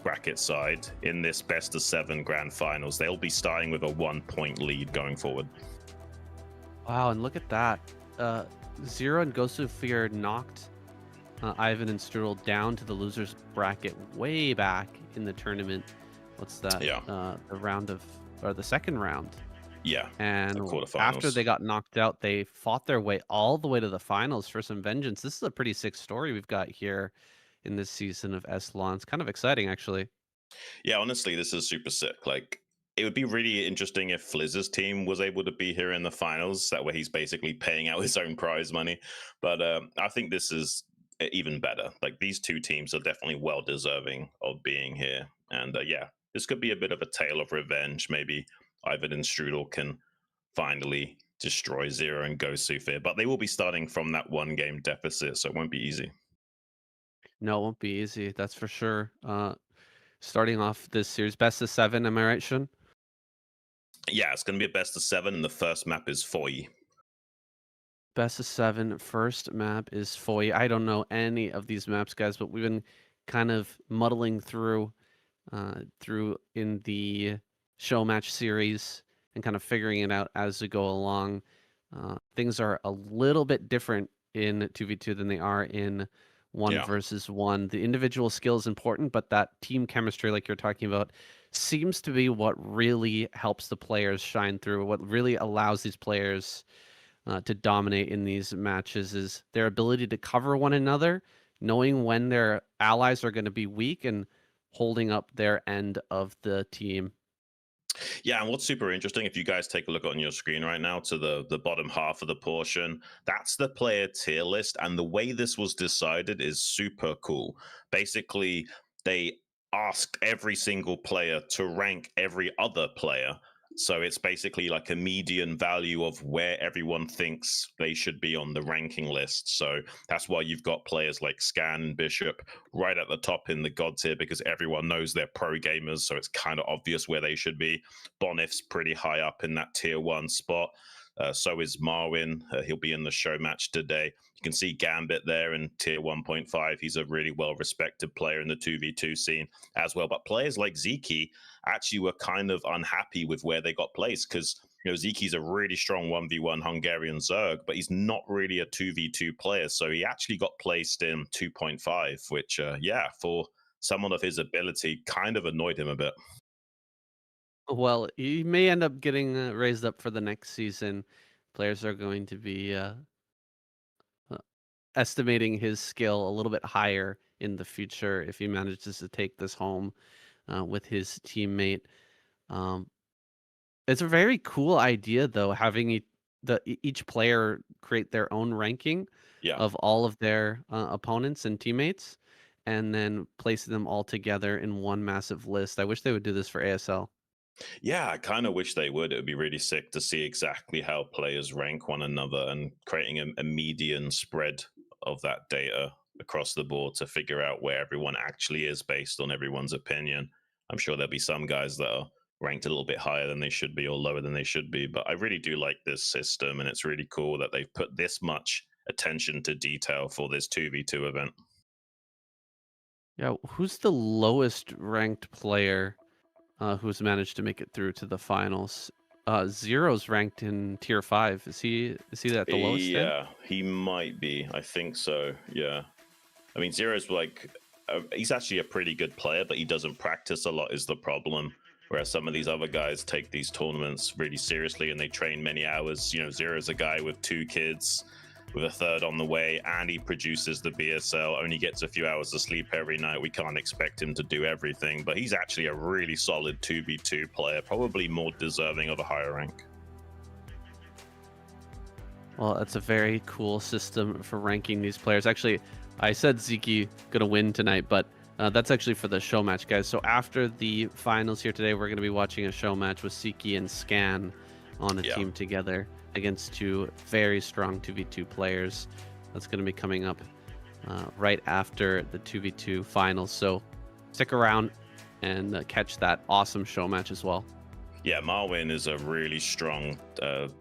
bracket side in this best of 7 grand finals. They'll be starting with a 1-point lead going forward. Wow, and look at that. Zero and Ghostsphere knocked Ivan and Strudel down to the losers bracket way back in the tournament. What's that? Yeah. The round of, or the second round. Yeah. And quarterfinals. after they got knocked out, they fought their way all the way to the finals for some vengeance. This is a pretty sick story we've got here in this season of SLON. It's kind of exciting, actually. Yeah, honestly, this is super sick. Like, it would be really interesting if Flizz's team was able to be here in the finals. That way he's basically paying out his own prize money. But I think this is even better. Like, these two teams are definitely well deserving of being here. And yeah, this could be a bit of a tale of revenge. Maybe Ivan and Strudel can finally destroy Zero and Ghostsphere. But they will be starting from that 1-game deficit, so it won't be easy. No, it won't be easy. That's for sure. Starting off this series, best of 7, am I right, Shun? Yeah, it's going to be a best of 7, and the first map is Foy. Best of 7, first map is Foy. I don't know any of these maps, guys, but we've been kind of muddling through in the Showmatch series and kind of figuring it out as we go along. Things are a little bit different in 2v2 than they are in 1 versus 1. The individual skill is important, but that team chemistry, like you're talking about, seems to be what really helps the players shine through. What really allows these players to dominate in these matches is their ability to cover one another, knowing when their allies are going to be weak and holding up their end of the team. Yeah, and what's super interesting, if you guys take a look on your screen right now to the bottom half of the portion, that's the player tier list. And the way this was decided is super cool. Basically, they asked every single player to rank every other player. So it's basically like a median value of where everyone thinks they should be on the ranking list. So that's why you've got players like Scan and Bishop right at the top in the God tier, because everyone knows they're pro gamers. So it's kind of obvious where they should be. Bonif's pretty high up in that tier 1 spot. So is Marwin. He'll be in the show match today. You can see Gambit there in tier 1.5. He's a really well-respected player in the 2v2 scene as well. But players like Sziky actually were kind of unhappy with where they got placed, because Sziky's a really strong 1v1 Hungarian Zerg, but he's not really a 2v2 player. So he actually got placed in 2.5, which, yeah, for someone of his ability, kind of annoyed him a bit. Well, he may end up getting raised up for the next season. Players are going to be estimating his skill a little bit higher in the future if he manages to take this home with his teammate. It's a very cool idea, though, having each player create their own ranking of all of their opponents and teammates, and then placing them all together in one massive list. I wish they would do this for ASL. Yeah, I kind of wish they would. It would be really sick to see exactly how players rank one another and creating a median spread of that data across the board to figure out where everyone actually is based on everyone's opinion. I'm sure there'll be some guys that are ranked a little bit higher than they should be or lower than they should be, but I really do like this system, and it's really cool that they've put this much attention to detail for this 2v2 event. Yeah, who's the lowest ranked player who's managed to make it through to the finals? Zero's ranked in tier 5. Is he at the lowest? Yeah, he might be. I think so. Yeah. I mean, Zero's like, he's actually a pretty good player, but he doesn't practice a lot is the problem. Whereas some of these other guys take these tournaments really seriously and they train many hours. Zero's a guy with 2 kids, with a 3rd on the way, and he produces the BSL, only gets a few hours of sleep every night. We can't expect him to do everything, but he's actually a really solid 2v2 player, probably more deserving of a higher rank. Well, that's a very cool system for ranking these players. Actually, I said Sziky gonna win tonight, but that's actually for the show match, guys. So after the finals here today, we're gonna be watching a show match with Sziky and Scan on a team together against 2 very strong 2v2 players. That's going to be coming up right after the 2v2 finals. So stick around and catch that awesome show match as well. Yeah, Marwin is a really strong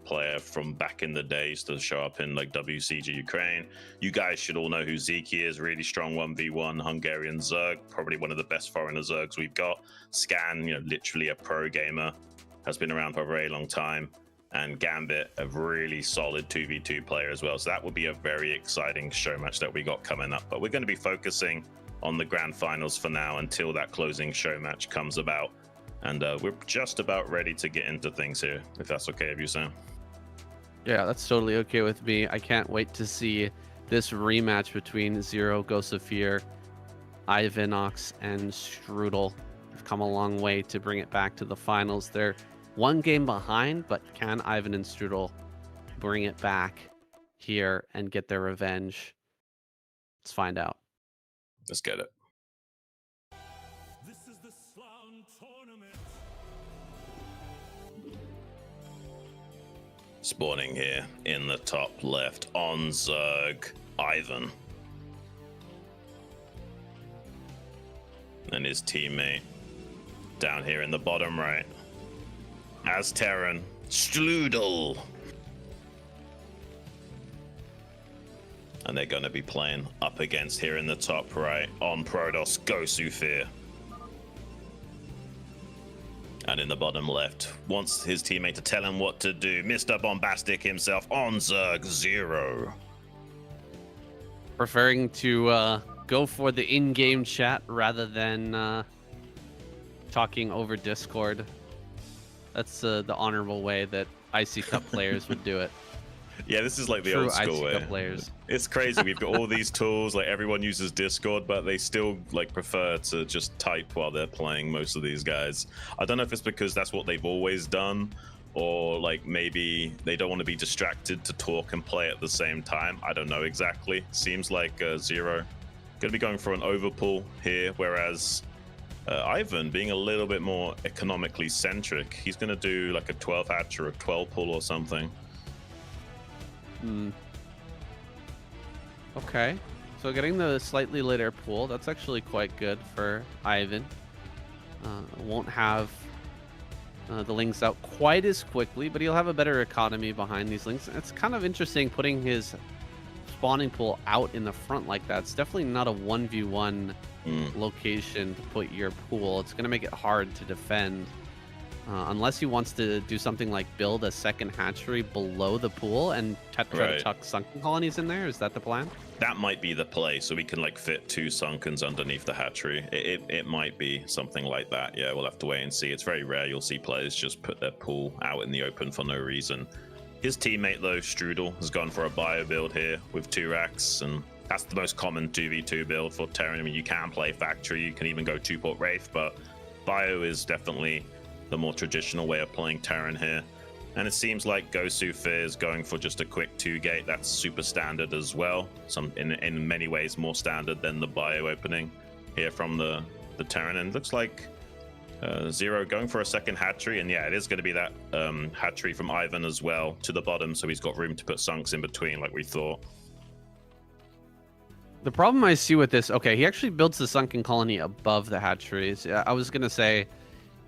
player from back in the days to show up in like WCG Ukraine. You guys should all know who Sziky is. Really strong 1v1 Hungarian Zerg, probably one of the best foreigner Zergs we've got. Scan, literally a pro gamer, has been around for a very long time. And Gambit, a really solid 2v2 player as well. So that would be a very exciting show match that we got coming up. But we're going to be focusing on the grand finals for now until that closing show match comes about. And we're just about ready to get into things here, if that's okay with you, Sam. Yeah, that's totally okay with me. I can't wait to see this rematch between Zero, Ghost of Fear, Ivanox, and Strudel. They've come a long way to bring it back to the finals. They're one game behind, but can Ivan and Strudel bring it back here and get their revenge? Let's find out. Let's get it. This is the SLON tournament. Spawning here in the top left on Zerg, Ivan. And his teammate down here in the bottom right. As Terran, Strudel. And they're going to be playing up against here in the top right on Protoss, Gosufir. And in the bottom left, wants his teammate to tell him what to do. Mr. Bombastic himself on ZZZero. Preferring to go for the in-game chat rather than talking over Discord. That's the honorable way that IC Cup players would do it. Yeah, this is like the True old school IC way. Cup players. It's crazy. We've got all these tools. Like everyone uses Discord, but they still like prefer to just type while they're playing. Most of these guys. I don't know if it's because that's what they've always done, or like maybe they don't want to be distracted to talk and play at the same time. I don't know exactly. Seems like Zero going to be going for an overpull here, whereas Ivan, being a little bit more economically centric, he's going to do like a 12 hatch or a 12 pull or something. Okay, so getting the slightly later pool, that's actually quite good for Ivan. Won't have the links out quite as quickly, but he'll have a better economy behind these links. It's kind of interesting putting his spawning pool out in the front like that. It's definitely not a 1v1 location to put your pool. It's going to make it hard to defend. Unless he wants to do something like build a second hatchery below the pool and try to tuck sunken colonies in there. Is that the plan? That might be the play, so we can like fit 2 sunkens underneath the hatchery. It might be something like that. Yeah, we'll have to wait and see. It's very rare you'll see players just put their pool out in the open for no reason. His teammate though, Strudel, has gone for a bio build here with 2 racks, and that's the most common 2v2 build for Terran. I mean, you can play factory, you can even go 2-port Wraith, but bio is definitely the more traditional way of playing Terran here. And it seems like Gosufir is going for just a quick 2-gate. That's super standard as well. In many ways more standard than the bio opening here from the Terran. And it looks like Zero going for a second hatchery. And yeah, it is going to be that hatchery from Ivan as well to the bottom. So he's got room to put sunks in between like we thought. The problem I see with this, okay, he actually builds the sunken colony above the hatcheries. I was going to say,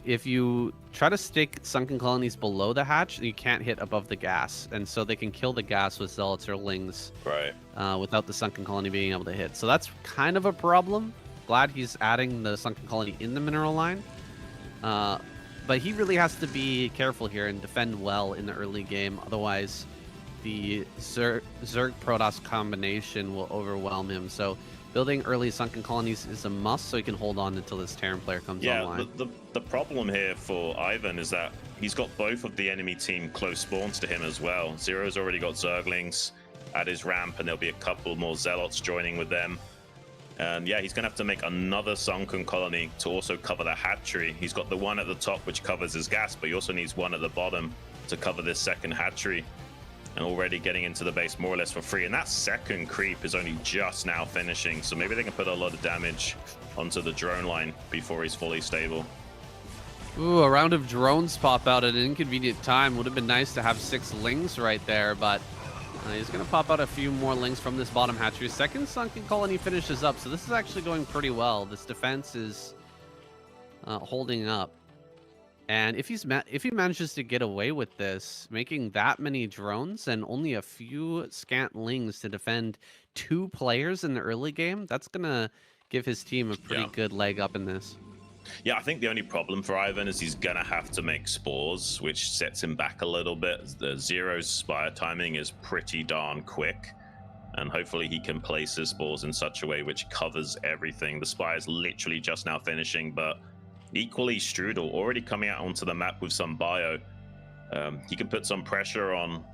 if you try to stick sunken colonies below the hatch, you can't hit above the gas, and so they can kill the gas with zealots or lings, right? Without the sunken colony being able to hit. So that's kind of a problem. Glad he's adding the sunken colony in the mineral line, but he really has to be careful here and defend well in the early game. Otherwise, the Zerg Protoss combination will overwhelm him. So building early sunken colonies is a must, so he can hold on until this Terran player comes online. Yeah, the problem here for Ivan is that he's got both of the enemy team close spawns to him as well. Zero's already got Zerglings at his ramp, and there'll be a couple more Zealots joining with them. And yeah, he's going to have to make another sunken colony to also cover the hatchery. He's got the one at the top, which covers his gas, but he also needs one at the bottom to cover this second hatchery. And already getting into the base more or less for free. And that second creep is only just now finishing, so maybe they can put a lot of damage onto the drone line before he's fully stable. Ooh, a round of drones pop out at an inconvenient time. Would have been nice to have 6 lings right there, but he's going to pop out a few more lings from this bottom hatchery. Second sunken colony finishes up, so this is actually going pretty well. This defense is holding up. And if he manages to get away with this, making that many drones and only a few scantlings to defend 2 players in the early game, that's gonna give his team a pretty Yeah. good leg up in this. Yeah, I think the only problem for Ivan is he's gonna have to make spores, which sets him back a little bit. The Zero's spire timing is pretty darn quick, and hopefully he can place his spores in such a way which covers everything. The spire's literally just now finishing, but equally Strudel already coming out onto the map with some bio. He can put some pressure on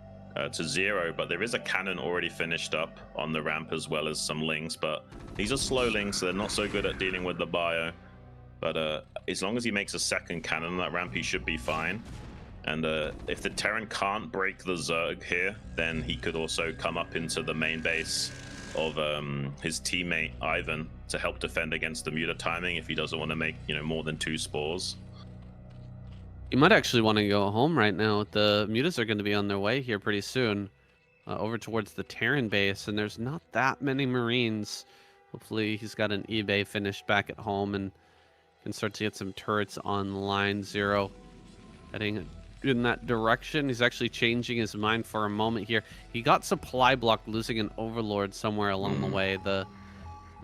to Zero, but there is a cannon already finished up on the ramp as well as some lings, but these are slow lings, so they're not so good at dealing with the bio. But as long as he makes a second cannon on that ramp, he should be fine. And if the Terran can't break the Zerg here, then he could also come up into the main base of his teammate Ivan to help defend against the muta timing if he doesn't want to make more than 2 spores. You might actually want to go home right now. The mutas are going to be on their way here pretty soon, over towards the Terran base, and there's not that many Marines. Hopefully he's got an eBay finished back at home and can start to get some turrets online. Zero heading in that direction. He's actually changing his mind for a moment here. He got supply block, losing an overlord somewhere along the way.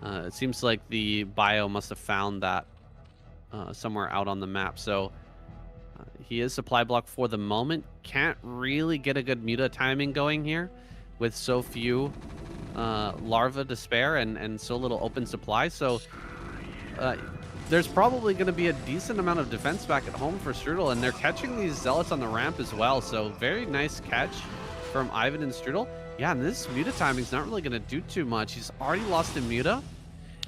It seems like the bio must have found that somewhere out on the map. So he is supply block for the moment. Can't really get a good muta timing going here with so few larvae to spare and so little open supply. So there's probably going to be a decent amount of defense back at home for Strudel, and they're catching these zealots on the ramp as well. So very nice catch from Ivan and Strudel. Yeah, and this muta timing's not really going to do too much. He's already lost in muta,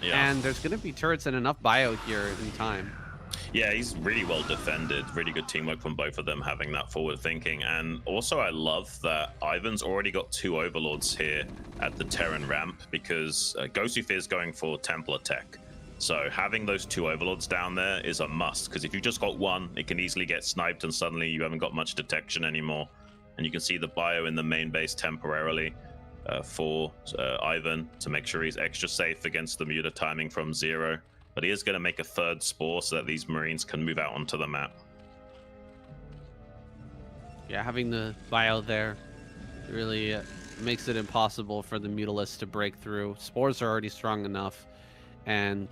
and there's going to be turrets and enough bio here in time. Yeah, he's really well defended. Really good teamwork from both of them having that forward thinking. And also I love that Ivan's already got 2 overlords here at the Terran ramp because Ghostufir is going for Templar tech. So having those 2 overlords down there is a must, because if you just got one, it can easily get sniped and suddenly you haven't got much detection anymore. And you can see the bio in the main base temporarily for Ivan to make sure he's extra safe against the muta timing from Zero. But he is going to make a 3rd spore so that these Marines can move out onto the map. Yeah, having the bio there really makes it impossible for the Mutalists to break through. Spores are already strong enough, and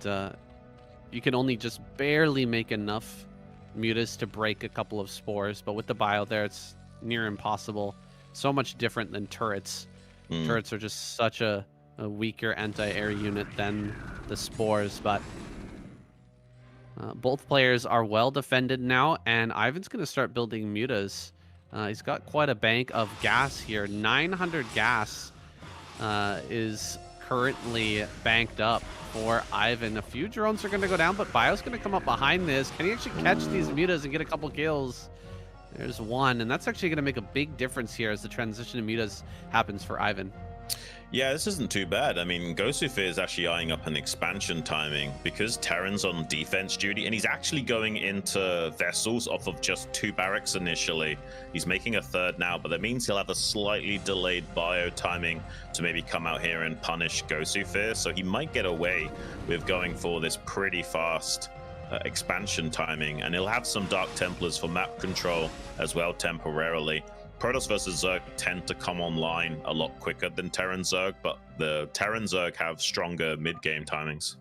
you can only just barely make enough mutas to break a couple of spores. But with the bio there, it's near impossible. So much different than turrets. Turrets are just such a weaker anti-air unit than the spores, but both players are well defended now, and Ivan's going to start building mutas. He's got quite a bank of gas here. 900 gas is currently banked up for Ivan. A few drones are going to go down, but Bio's going to come up behind this. Can he actually catch these mutas and get a couple kills? There's one, and that's actually going to make a big difference here as the transition to mutas happens for Ivan. Yeah, this isn't too bad. I mean, Ghostufir is actually eyeing up an expansion timing because Terran's on defense duty, and he's actually going into vessels off of just 2 barracks initially. He's making a 3rd now, but that means he'll have a slightly delayed bio timing to maybe come out here and punish Ghostufir. So he might get away with going for this pretty fast expansion timing, and he'll have some Dark Templars for map control as well temporarily. Protoss versus Zerg tend to come online a lot quicker than Terran Zerg, but the Terran Zerg have stronger mid-game timings.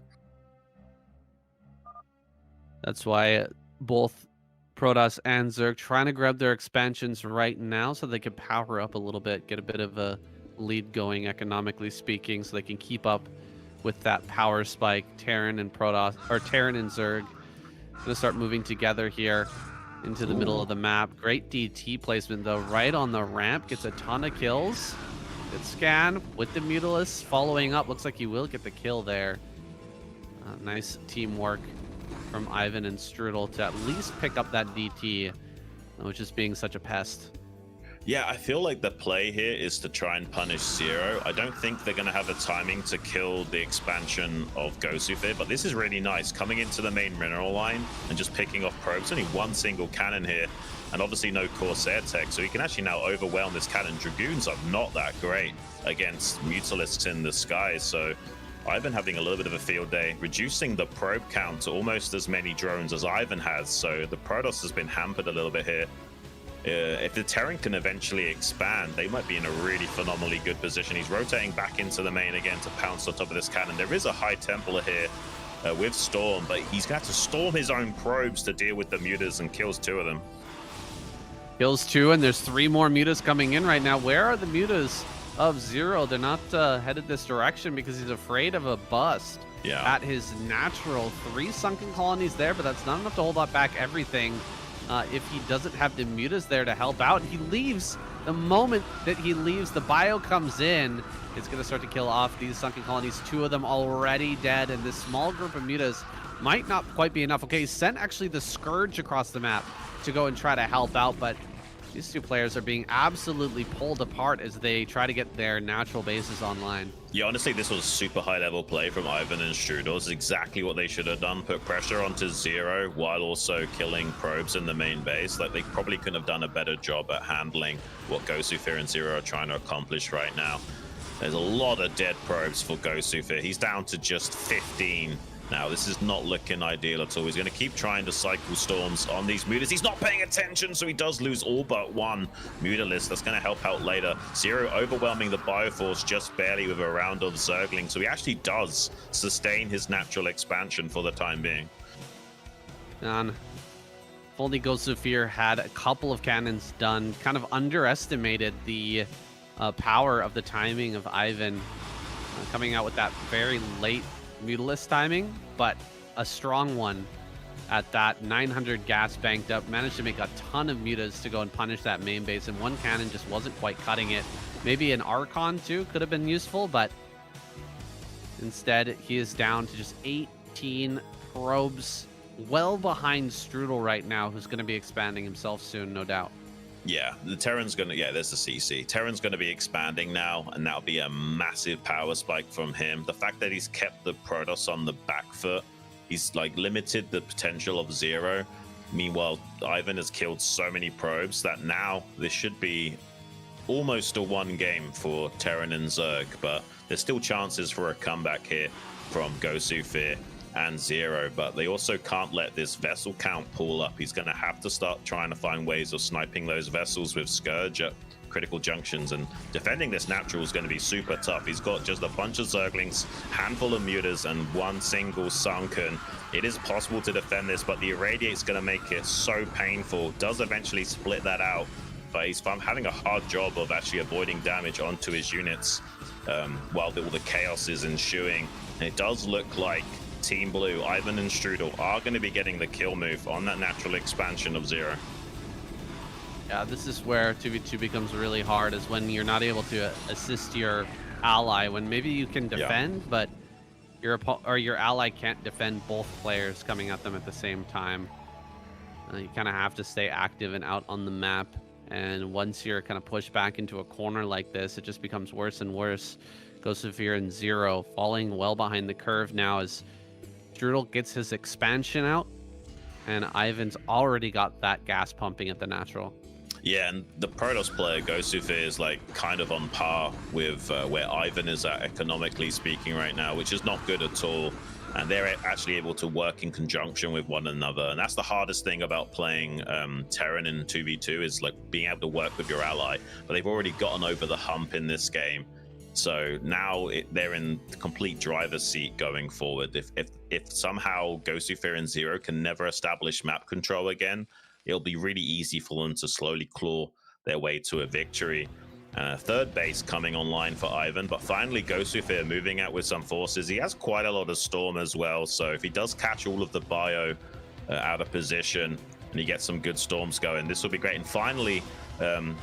That's why both Protoss and Zerg trying to grab their expansions right now so they can power up a little bit, get a bit of a lead going economically speaking, so they can keep up with that power spike. Terran and Protoss, or Terran and Zerg, gonna start moving together here into the middle of the map. Great DT placement though, right on the ramp. Gets a ton of kills. Good scan with the Mutalists following up. Looks like he will get the kill there. Nice teamwork from Ivan and Strudel to at least pick up that DT, which is being such a pest. Yeah, I feel like the play here is to try and punish Zero. I don't think they're going to have the timing to kill the expansion of Ghostufir, but this is really nice. Coming into the main mineral line and just picking off probes. Only 1 single cannon here, and obviously no Corsair tech, so he can actually now overwhelm this cannon. Dragoons are not that great against Mutalisks in the sky, so Ivan having a little bit of a field day, reducing the probe count to almost as many drones as Ivan has. So the Protoss has been hampered a little bit here. If the Terran can eventually expand, they might be in a really phenomenally good position. He's rotating back into the main again to pounce on top of this cannon. There is a High Templar here with Storm, but he's going to have to storm his own probes to deal with the mutas and kills 2 of them. Kills 2, and there's 3 more mutas coming in right now. Where are the mutas of Zero? They're not headed this direction because he's afraid of a bust at his natural. 3 sunken colonies there, but that's not enough to hold back everything. If he doesn't have the mutas there to help out, he leaves. The moment that he leaves, the bio comes in. It's going to start to kill off these sunken colonies. 2 of them already dead, and this small group of mutas might not quite be enough. Okay, he sent actually the Scourge across the map to go and try to help out, but these 2 players are being absolutely pulled apart as they try to get their natural bases online. Yeah, honestly, this was super high-level play from Ivan and Strudel. It's exactly what they should have done. Put pressure onto Zero while also killing probes in the main base. Like, they probably couldn't have done a better job at handling what Gosufir and Zero are trying to accomplish right now. There's a lot of dead probes for Gosufir. He's down to just 15 now. This is not looking ideal at all. He's going to keep trying to cycle storms on these mutas. He's not paying attention, so he does lose all but 1 mutalist. That's going to help out later. Zero overwhelming the Bioforce just barely with a round of Zergling, so he actually does sustain his natural expansion for the time being. If only Gosufir had a couple of cannons done, kind of underestimated the power of the timing of Ivan coming out with that very late Mutalist timing, but a strong one at that. 900 gas banked up, managed to make a ton of mutas to go and punish that main base, and 1 cannon just wasn't quite cutting it. Maybe an Archon too could have been useful, but instead he is down to just 18 probes, well behind Strudel right now, who's going to be expanding himself soon, no doubt. Yeah, the Terran's going to... Yeah, there's the CC. Terran's going to be expanding now, and that'll be a massive power spike from him. The fact that he's kept the Protoss on the back foot, he's, like, limited the potential of Zero. Meanwhile, Ivan has killed so many probes that now this should be almost a 1 game for Terran and Zerg, but there's still chances for a comeback here from Gosufir and Zero, but they also can't let this vessel count pull up. He's going to have to start trying to find ways of sniping those vessels with Scourge at critical junctions, and defending this natural is going to be super tough. He's got just a bunch of Zerglings, handful of mutas, and 1 single sunken. It is possible to defend this, but the Irradiate's going to make it so painful. Does eventually split that out, but he's having a hard job of actually avoiding damage onto his units while all the chaos is ensuing. And it does look like Team Blue, Ivan and Strudel, are going to be getting the kill move on that natural expansion of Zero. Yeah, this is where 2v2 becomes really hard, is when you're not able to assist your ally, when maybe you can defend, but your ally can't defend both players coming at them at the same time. You kind of have to stay active and out on the map, and once you're kind of pushed back into a corner like this, it just becomes worse and worse. Gosufir and Zero falling well behind the curve now as Strudel gets his expansion out, and Ivan's already got that gas pumping at the natural. Yeah, and the Protoss player, Gosufir, is like kind of on par with where Ivan is at economically speaking right now, which is not good at all. And they're actually able to work in conjunction with one another. And that's the hardest thing about playing Terran in 2v2, is like being able to work with your ally. But they've already gotten over the hump in this game. So now they're in the complete driver's seat going forward. If somehow Gosufir and Zero can never establish map control again, it'll be really easy for them to slowly claw their way to a victory. Third base coming online for Ivan, but finally Gosufir moving out with some forces. He has quite a lot of Storm as well, so if he does catch all of the bio out of position and he gets some good Storms going, this will be great. And finally,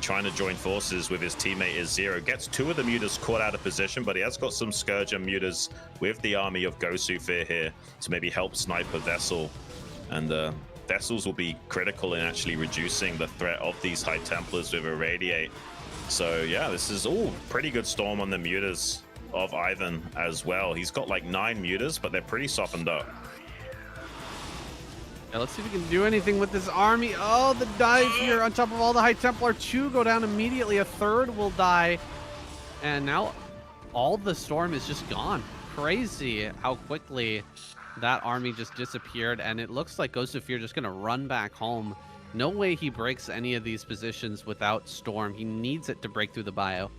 trying to join forces with his teammate is Zero. Gets 2 of the mutas caught out of position, but he has got some Scourge and mutas with the army of Gosufir here to maybe help snipe a vessel. And vessels will be critical in actually reducing the threat of these High Templars with Irradiate. So yeah, this is all pretty good Storm on the mutas of Ivan as well. He's got like 9 mutas, but they're pretty softened up. Yeah, let's see if we can do anything with this army. Oh, the dive here on top of all the High Templar. 2 go down immediately. A 3rd will die. And now all the Storm is just gone. crazy how quickly that army just disappeared, and it looks like Ghostofear just gonna run back home. No way he breaks any of these positions without Storm. He needs it to break through the bio.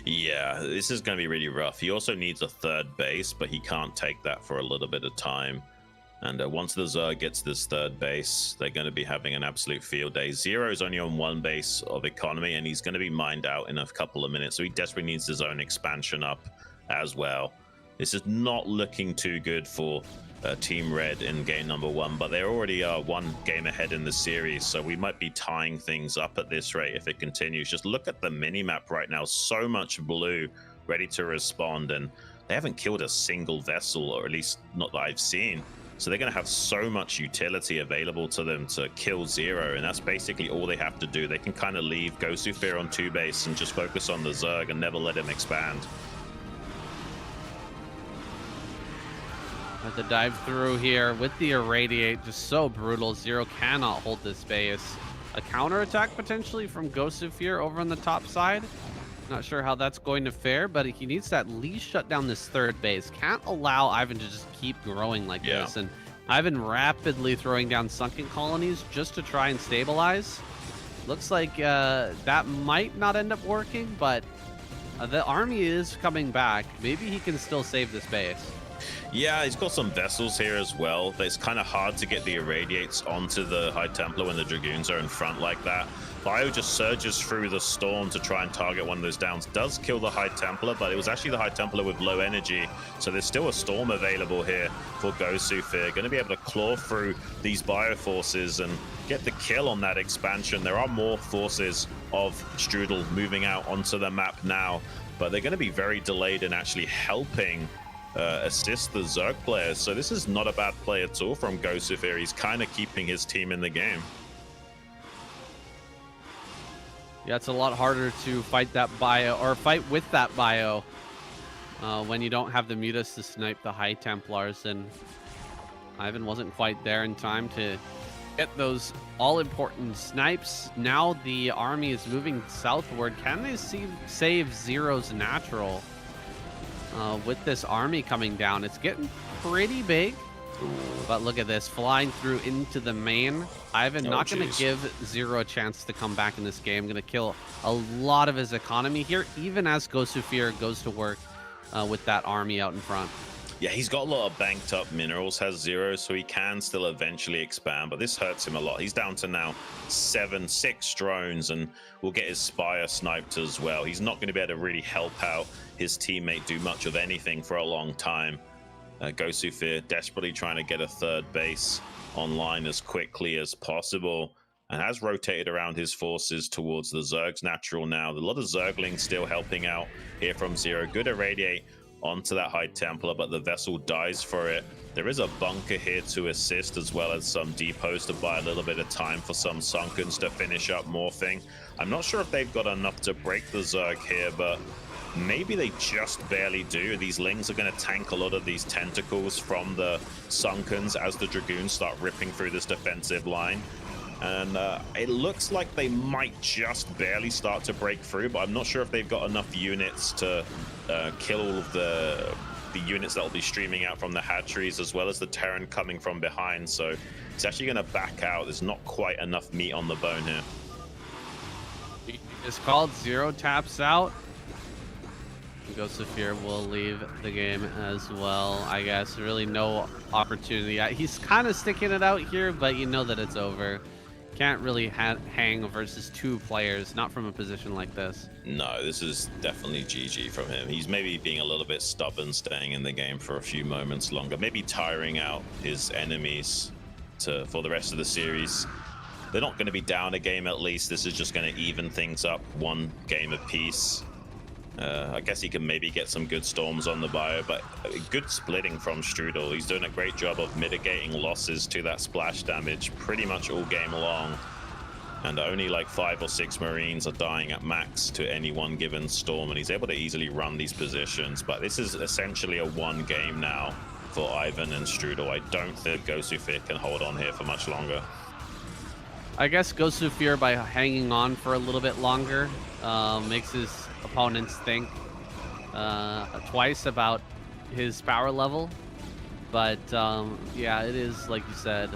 Yeah, this is going to be really rough. He also needs a third base, but he can't take that for a little bit of time. And once the Zerg gets this third base, they're going to be having an absolute field day. Zero is only on one base of economy, and he's going to be mined out in a couple of minutes. So he desperately needs his own expansion up as well. This is not looking too good for Team Red in game number 1, but they already are one game ahead in the series, so we might be tying things up at this rate if it continues. Just look at the mini-map right now. So much blue ready to respond, and they haven't killed a single vessel, or at least not that I've seen. So they're going to have so much utility available to them to kill Zero, and that's basically all they have to do. They can kind of leave Ghostofear on 2 base and just focus on the Zerg and never let him expand. Have to dive through here with the Irradiate, just so brutal. Zero cannot hold this base. A counterattack potentially from Ghostofear over on the top side. Not sure how that's going to fare, but he needs to at least shut down this third base. Can't allow Ivan to just keep growing like this. And Ivan rapidly throwing down sunken colonies just to try and stabilize. Looks like that might not end up working, but the army is coming back. Maybe he can still save this base. Yeah, he's got some vessels here as well, but it's kind of hard to get the Irradiates onto the High Templar when the Dragoons are in front like that. Bio just surges through the storm to try and target one of those downs. Does kill the High Templar, but it was actually the High Templar with low energy, so there's still a storm available here for Ghostofear. Going to be able to claw through these Bio forces and get the kill on that expansion. There are more forces of Strudel moving out onto the map now, but they're going to be very delayed in actually helping assist the Zerg players. So this is not a bad play at all from Ghostofear. He's kind of keeping his team in the game. Yeah, it's a lot harder to fight that bio, or fight with that bio, when you don't have the mutas to snipe the High Templars, and Ivan wasn't quite there in time to get those all-important snipes. Now the army is moving southward. Can they save Zero's natural? With this army coming down, it's getting pretty big. But look at this, flying through into the main. Ivan not going to give Zero a chance to come back in this game. Going to kill a lot of his economy here, even as Ghostofear goes to work with that army out in front. Yeah, he's got a lot of banked up minerals, has Zero, so he can still eventually expand, but this hurts him a lot. He's down to now 6 drones, and will get his Spire sniped as well. He's not going to be able to really help out his teammate do much of anything for a long time. Ghostofear desperately trying to get a third base online as quickly as possible, and has rotated around his forces towards the Zerg's natural now. A lot of Zerglings still helping out here from Zero. Good Irradiate onto that High Templar, but the vessel dies for it. There is a bunker here to assist, as well as some depots to buy a little bit of time for some Sunkens to finish up morphing. I'm not sure if they've got enough to break the Zerg here, but maybe they just barely do. These Lings are going to tank a lot of these tentacles from the Sunkens as the Dragoons start ripping through this defensive line. And it looks like they might just barely start to break through, but I'm not sure if they've got enough units to kill all of the units that will be streaming out from the hatcheries, as well as the Terran coming from behind. So it's actually going to back out. There's not quite enough meat on the bone here. It's called. Zero taps out. Ghostofear will leave the game as well, I guess. Really no opportunity. He's kind of sticking it out here, but you know that it's over. Can't really hang versus 2 players, not from a position like this. No, this is definitely GG from him. He's maybe being a little bit stubborn, staying in the game for a few moments longer, maybe tiring out his enemies for the rest of the series. They're not going to be down a game at least. This is just going to even things up, 1 game apiece. I guess he can maybe get some good storms on the bio, but good splitting from Strudel. He's doing a great job of mitigating losses to that splash damage pretty much all game long. And only like 5 or 6 Marines are dying at max to any one given storm, and he's able to easily run these positions. But this is essentially a 1 game now for Ivan and Strudel. I don't think Ghostofear can hold on here for much longer. I guess Ghostofear, by hanging on for a little bit longer, makes his opponents think twice about his power level. But yeah, it is, like you said,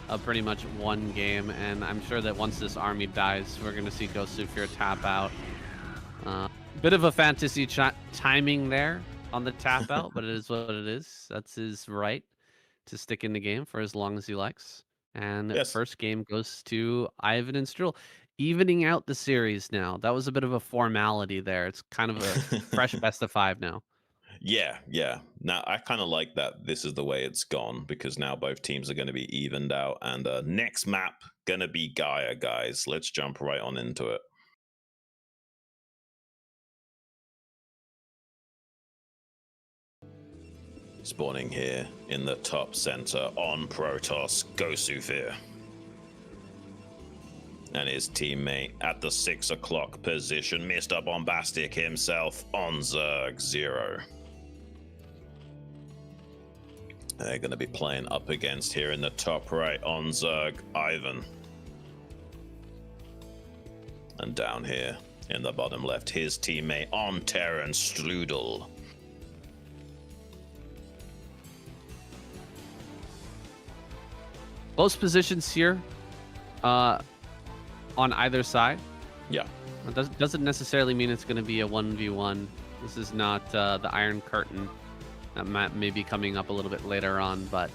a pretty much one game, and I'm sure that once this army dies, we're going to see Ghost Zufir tap out. Bit of a fantasy timing there on the tap out, but it is what it is. That's his right to stick in the game for as long as he likes. And Yes. first game goes to Ivan and Strul, evening out the series now. That was a bit of a formality there. It's kind of a fresh best of 5 now. Yeah. Now I kind of like that this is the way it's gone, because now both teams are going to be evened out. And next map gonna be Gaia, guys. Let's jump right on into it. Spawning here in the top center on Protoss, Gosufir. And his teammate at the 6 o'clock position, Mr. Bombastic himself on ZZZero. They're going to be playing up against here in the top right on Zerg, Ivan. And down here in the bottom left, his teammate on Terran, Strudel. Close positions here on either side. Yeah. It doesn't necessarily mean it's going to be a 1v1. This is not the Iron Curtain. That map may be coming up a little bit later on, but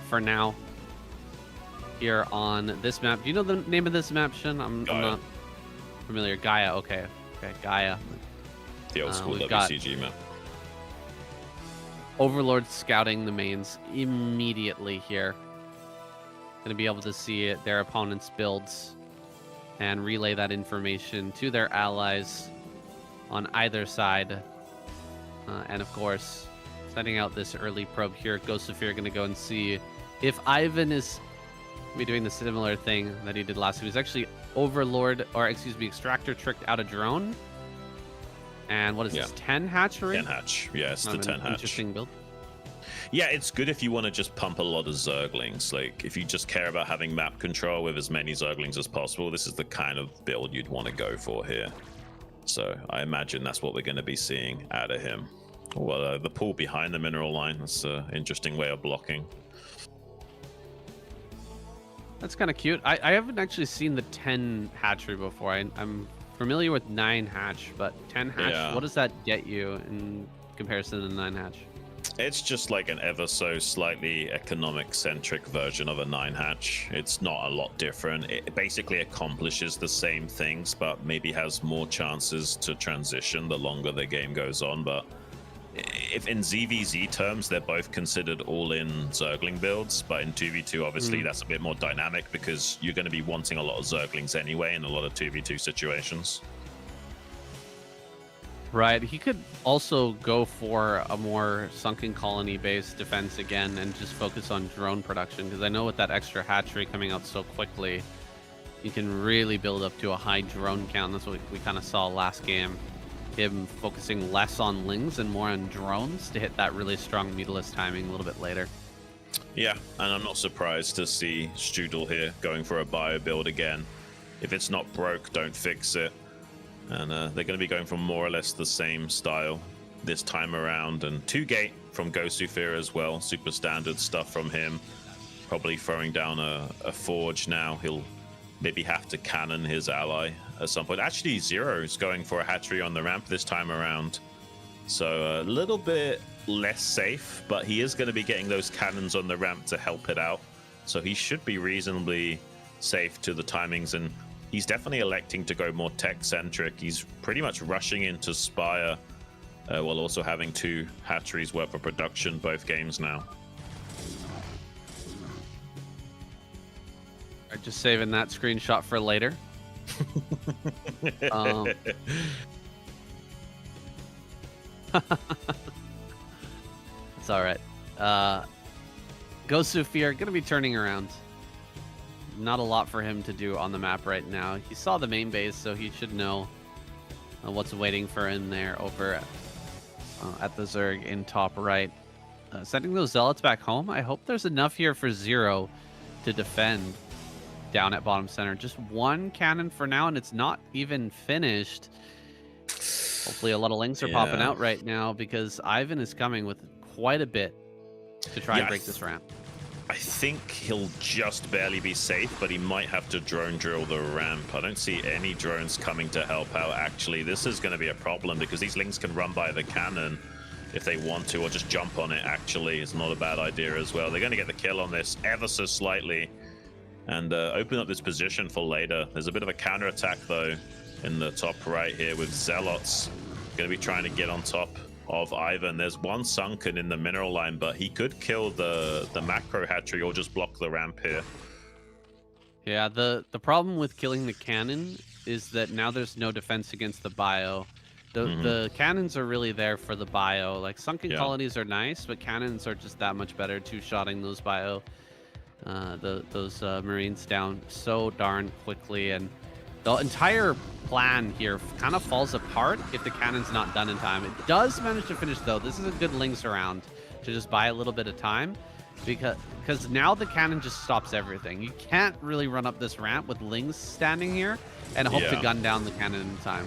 for now, here on this map, do you know the name of this map, Shin? I'm not familiar. Gaia, okay, Gaia. The old school we've got WCG map. Overlord scouting the mains immediately here. Going to be able to see their opponent's builds and relay that information to their allies on either side. And of course, setting out this early probe here, Gosufir going to go and see if Ivan is be doing the similar thing that he did last week. He was actually Overlord, or excuse me, Extractor tricked out a drone. And what is this, 10 hatchery? 10 hatch. Yeah, it's the 10 hatch. Interesting build. Yeah, it's good if you want to just pump a lot of Zerglings. Like, if you just care about having map control with as many Zerglings as possible, this is the kind of build you'd want to go for here. So I imagine that's what we're going to be seeing out of him. Well, the pool behind the mineral line, that's an interesting way of blocking. That's kind of cute. I haven't actually seen the 10 hatchery before. I'm familiar with 9 hatch, but 10 hatch, Yeah. What does that get you in comparison to 9 hatch? It's just like an ever so slightly economic centric version of a 9 hatch. It's not a lot different. It basically accomplishes the same things, but maybe has more chances to transition the longer the game goes on. But if in ZVZ terms, they're both considered all-in Zergling builds, but in 2v2, obviously, that's a bit more dynamic because you're going to be wanting a lot of Zerglings anyway in a lot of 2v2 situations. Right. He could also go for a more sunken colony-based defense again and just focus on drone production, because I know with that extra hatchery coming out so quickly, you can really build up to a high drone count. That's what we kind of saw last game. Him focusing less on lings and more on drones to hit that really strong Mutalisk timing a little bit later. Yeah, and I'm not surprised to see Strudel here going for a bio build again. If it's not broke, don't fix it. And they're going to be going for more or less the same style this time around. And 2-gate from Gosufir as well. Super standard stuff from him. Probably throwing down a forge now. He'll maybe have to cannon his ally at some point. Actually, Zero is going for a hatchery on the ramp this time around. So a little bit less safe, but he is going to be getting those cannons on the ramp to help it out. So he should be reasonably safe to the timings, and he's definitely electing to go more tech-centric. He's pretty much rushing into Spire while also having 2 hatcheries worth of production both games now. Right, just saving that screenshot for later. It's all right. Gosufir going to be turning around. Not a lot for him to do on the map right now. He saw the main base, so he should know what's waiting for him there over at the Zerg in top right. Sending those Zealots back home. I hope there's enough here for Zero to defend down at bottom center. Just 1 cannon for now, and it's not even finished. Hopefully a lot of links are popping out right now because Ivan is coming with quite a bit to try and break this ramp. I think he'll just barely be safe, but he might have to drone drill the ramp. I don't see any drones coming to help out, actually. This is going to be a problem because these links can run by the cannon if they want to, or just jump on it, actually. It's not a bad idea as well. They're going to get the kill on this ever so slightly and open up this position for later. There's a bit of a counterattack, though, in the top right here with Zealots. Going to be trying to get on top of Ivan. There's one sunken in the mineral line, but he could kill the macro hatchery or just block the ramp here. Yeah, the problem with killing the cannon is that now there's no defense against the bio. The cannons are really there for the bio. Like, sunken colonies are nice, but cannons are just that much better two-shotting those bio, those Marines down so darn quickly. And the entire plan here kind of falls apart if the cannon's not done in time. It does manage to finish, though. This is a good links around to just buy a little bit of time because now the cannon just stops everything. You can't really run up this ramp with Lings standing here and hope to gun down the cannon in time.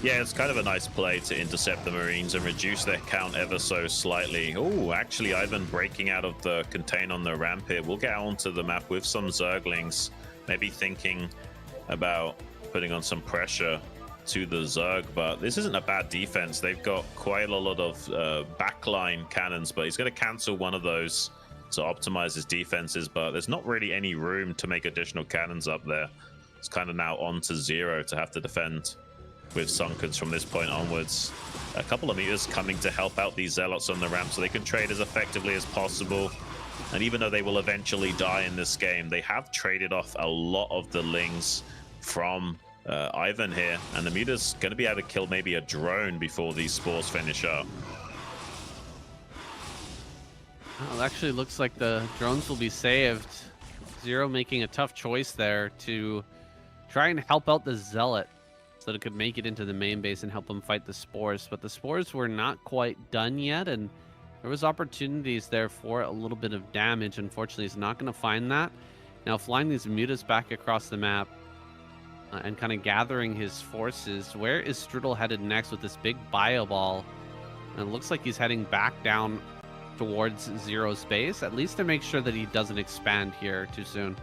Yeah, it's kind of a nice play to intercept the Marines and reduce their count ever so slightly. Oh, actually, Ivan breaking out of the contain on the ramp here. We'll get onto the map with some Zerglings, maybe thinking about putting on some pressure to the Zerg, but this isn't a bad defense. They've got quite a lot of backline cannons, but he's going to cancel one of those to optimize his defenses, but there's not really any room to make additional cannons up there. It's kind of now on to Zero to have to defend with Sunkens from this point onwards. A couple of meters coming to help out these Zealots on the ramp so they can trade as effectively as possible. And even though they will eventually die in this game, they have traded off a lot of the Lings from Ivan here, and the muta's going to be able to kill maybe a drone before these spores finish up. Well, it actually looks like the drones will be saved. Zero making a tough choice there to try and help out the Zealot so that it could make it into the main base and help them fight the spores. But the spores were not quite done yet, and there was opportunities there for a little bit of damage. Unfortunately, he's not going to find that. Now, flying these mutas back across the map and kind of gathering his forces. Where is Strudel headed next with this big bio ball? And it looks like he's heading back down towards Zero's base, at least to make sure that he doesn't expand here too soon.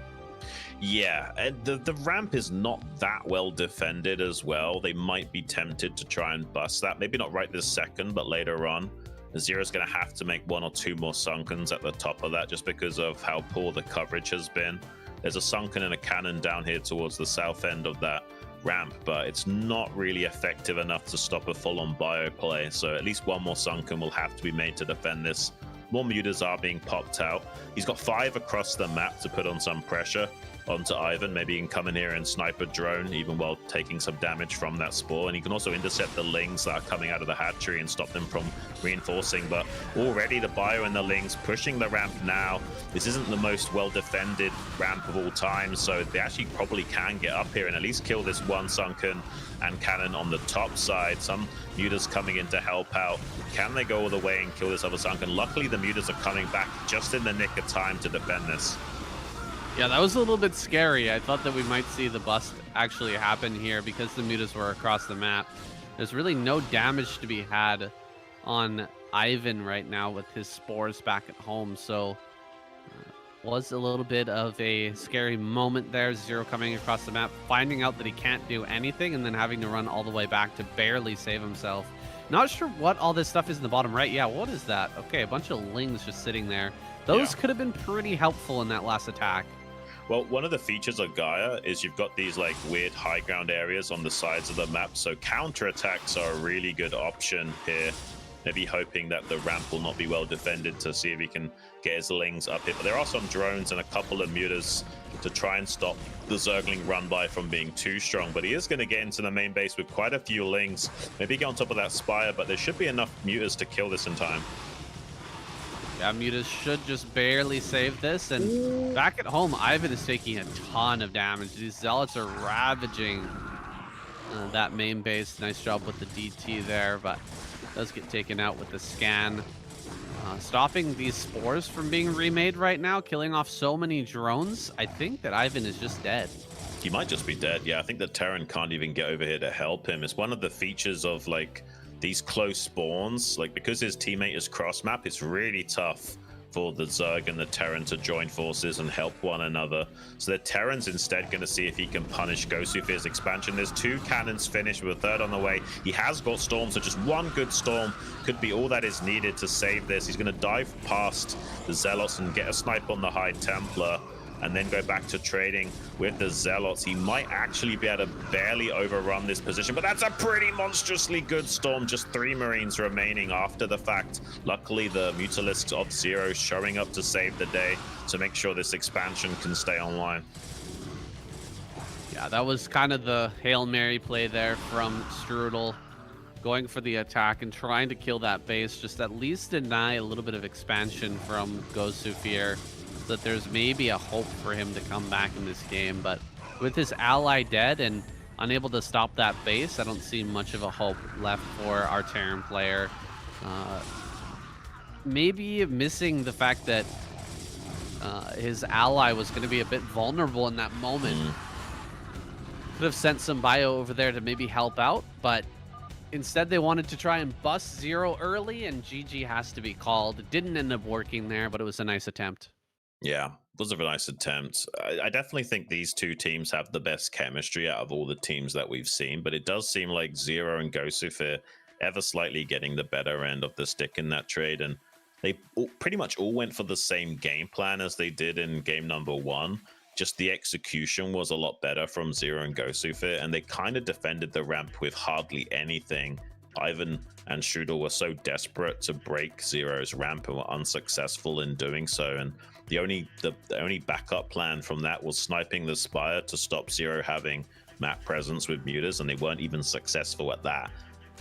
Yeah, and the ramp is not that well defended as well. They might be tempted to try and bust that. Maybe not right this second, but later on. Zero's going to have to make one or two more Sunkens at the top of that just because of how poor the coverage has been. There's a Sunken and a cannon down here towards the south end of that ramp, but it's not really effective enough to stop a full-on bio play. So at least one more Sunken will have to be made to defend this. More mutas are being popped out. He's got 5 across the map to put on some pressure onto Ivan. Maybe he can come in here and snipe a drone even while taking some damage from that spore. And he can also intercept the Lings that are coming out of the hatchery and stop them from reinforcing. But already the bio and the Lings pushing the ramp now. This isn't the most well-defended ramp of all time, so they actually probably can get up here and at least kill this one Sunken and cannon on the top side. Some mutas coming in to help out. Can they go all the way and kill this other Sunken? Luckily, the mutas are coming back just in the nick of time to defend this. Yeah, that was a little bit scary. I thought that we might see the bust actually happen here because the mutas were across the map. There's really no damage to be had on Ivan right now with his spores back at home. So was a little bit of a scary moment there. Zero coming across the map, finding out that he can't do anything, and then having to run all the way back to barely save himself. Not sure what all this stuff is in the bottom right. Yeah, what is that? Okay, a bunch of Lings just sitting there. Those could have been pretty helpful in that last attack. Well, one of the features of Gaia is you've got these like weird high ground areas on the sides of the map, so counterattacks are a really good option here. Maybe hoping that the ramp will not be well defended to see if he can get his Lings up here. But there are some drones and a couple of mutas to try and stop the Zergling run by from being too strong. But he is going to get into the main base with quite a few Lings. Maybe get on top of that Spire, but there should be enough mutas to kill this in time. Yeah, mutas should just barely save this. And back at home, Ivan is taking a ton of damage. These Zealots are ravaging that main base. Nice job with the DT there, but does get taken out with the scan. Stopping these spores from being remade right now, killing off so many drones. I think that Ivan is just dead. He might just be dead. Yeah, I think the Terran can't even get over here to help him. It's one of the features of like these close spawns. Like because his teammate is cross map, it's really tough for the Zerg and the Terran to join forces and help one another. So the Terran's instead going to see if he can punish Gosu for his expansion. There's 2 cannons finished with a 3rd on the way. He has got Storm, so just 1 good Storm could be all that is needed to save this. He's going to dive past the Zealots and get a snipe on the High Templar, and then go back to trading with the Zealots. He might actually be able to barely overrun this position, but that's a pretty monstrously good Storm. Just 3 Marines remaining after the fact. Luckily, the Mutalisks of Zero showing up to save the day to make sure this expansion can stay online. Yeah, that was kind of the Hail Mary play there from Strudel, going for the attack and trying to kill that base, just at least deny a little bit of expansion from Gosufir, that there's maybe a hope for him to come back in this game. But with his ally dead and unable to stop that base, I don't see much of a hope left for our Terran player. Maybe missing the fact that his ally was going to be a bit vulnerable in that moment. Could have sent some bio over there to maybe help out, but instead they wanted to try and bust Zero early, and GG has to be called. It didn't end up working there, but it was a nice attempt. Yeah, it was a nice attempt. I definitely think these 2 teams have the best chemistry out of all the teams that we've seen, but it does seem like Zero and Gosufir ever slightly getting the better end of the stick in that trade, and they pretty much all went for the same game plan as they did in game number 1. Just the execution was a lot better from Zero and Gosufir, and they kind of defended the ramp with hardly anything. Ivan and Strudel were so desperate to break Zero's ramp and were unsuccessful in doing so, and the only backup plan from that was sniping the Spire to stop Zero having map presence with mutas, and they weren't even successful at that.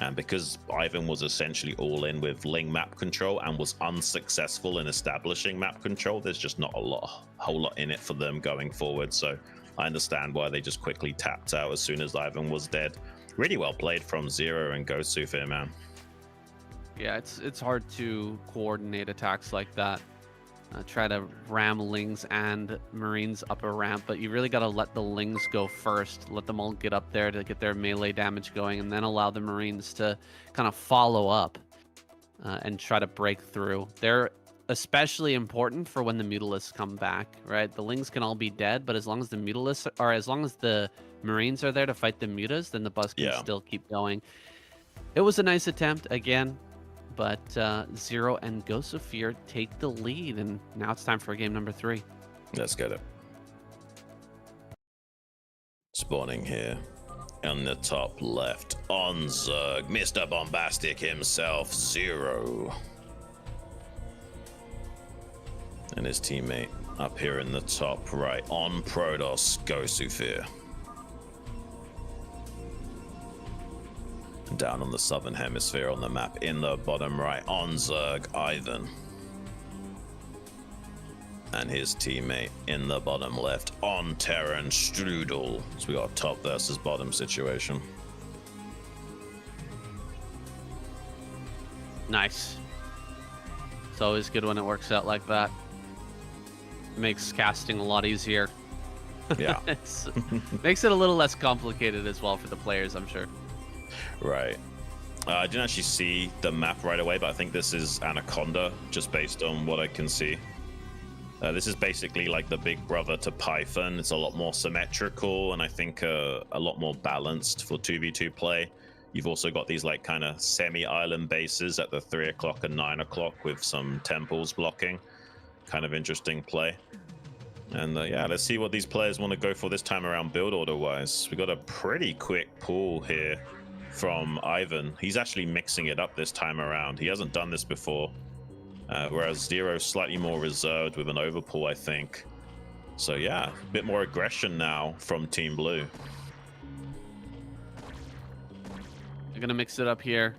And because Ivan was essentially all in with Ling map control and was unsuccessful in establishing map control, there's just not a whole lot in it for them going forward. So I understand why they just quickly tapped out as soon as Ivan was dead. Really well played from Zero and Gosufir, man. Yeah, it's hard to coordinate attacks like that. Try to ram Lings and Marines up a ramp, but you really got to let the Lings go first. Let them all get up there to get their melee damage going, and then allow the Marines to kind of follow up and try to break through. They're especially important for when the Mutalisks come back, right? The Lings can all be dead, but as long as the Mutalisks, or as long as the Marines are there to fight the Mutas, then the bus can still keep going. It was a nice attempt again, but Zero and Gosufir take the lead, and now it's time for game number 3. Let's get it. Spawning here on the top left on Zerg, Mr. Bombastic himself, Zero. And his teammate up here in the top right on Protoss, Gosufir. Down on the southern hemisphere on the map in the bottom right on Zerg, Ivan. And his teammate in the bottom left on Terran, Strudel. So we got a top versus bottom situation. Nice. It's always good when it works out like that. Makes casting a lot easier. Yeah. Makes it a little less complicated as well for the players, I'm sure. Right. I didn't actually see the map right away, but I think this is Anaconda, just based on what I can see. This is basically like the big brother to Python. It's a lot more symmetrical, and I think a lot more balanced for 2v2 play. You've also got these like kind of semi-island bases at the 3 o'clock and 9 o'clock with some temples blocking. Kind of interesting play. And yeah, let's see what these players want to go for this time around build order-wise. We got a pretty quick pull here from Ivan. He's actually mixing it up this time around. He hasn't done this before. Whereas Zero's slightly more reserved with an overpull, I think. So yeah, a bit more aggression now from Team Blue. They're gonna mix it up here.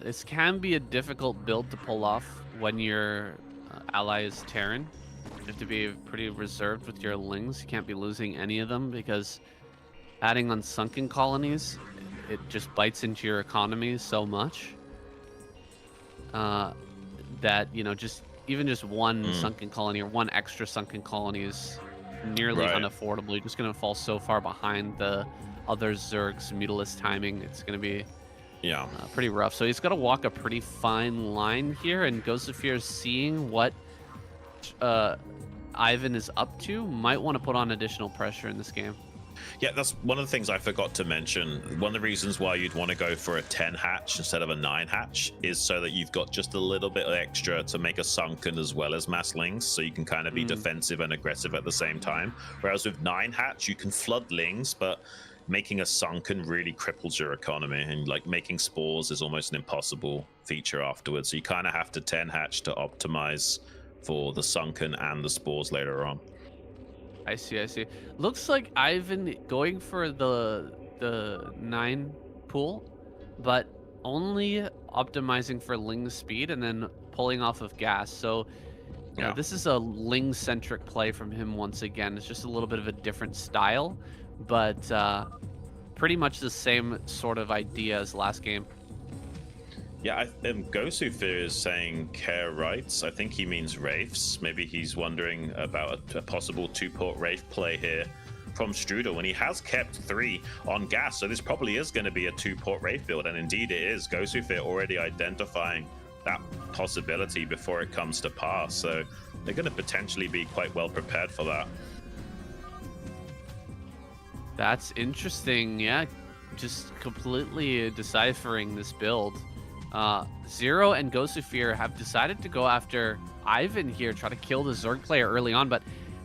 This can be a difficult build to pull off when your ally is Terran. You have to be pretty reserved with your Lings. You can't be losing any of them, because adding on sunken colonies, it just bites into your economy so much that, you know, just even just one sunken colony or one extra sunken colony is nearly Right. unaffordable. You're just going to fall so far behind the other Zerg's Mutalisk timing. It's going to be Yeah. pretty rough. So he's got to walk a pretty fine line here, and Ghostafir, seeing what Ivan is up to, might want to put on additional pressure in this game. Yeah, that's one of the things I forgot to mention. One of the reasons why you'd want to go for a 10 hatch instead of a 9 hatch is so that you've got just a little bit extra to make a sunken as well as mass lings, so you can kind of be defensive and aggressive at the same time. Whereas with 9 hatch, you can flood lings, but making a sunken really cripples your economy, and like making spores is almost an impossible feature afterwards. So you kind of have to 10 hatch to optimize for the sunken and the spores later on. I see, I see. Looks like Ivan going for the 9 pool, but only optimizing for ling speed and then pulling off of gas. So Yeah. this is a ling-centric play from him once again. It's just a little bit of a different style, but pretty much the same sort of idea as last game. Yeah, Ghostafir is saying care rights. I think he means Wraiths. Maybe he's wondering about a possible 2-port Wraith play here from Strudel, when he has kept 3 on gas. So this probably is going to be a 2-port Wraith build, and indeed it is. Ghostafir already identifying that possibility before it comes to pass. So they're going to potentially be quite well prepared for that. That's interesting. Yeah, just completely deciphering this build. Zero and Ghostafir have decided to go after Ivan here, try to kill the Zerg player early on, but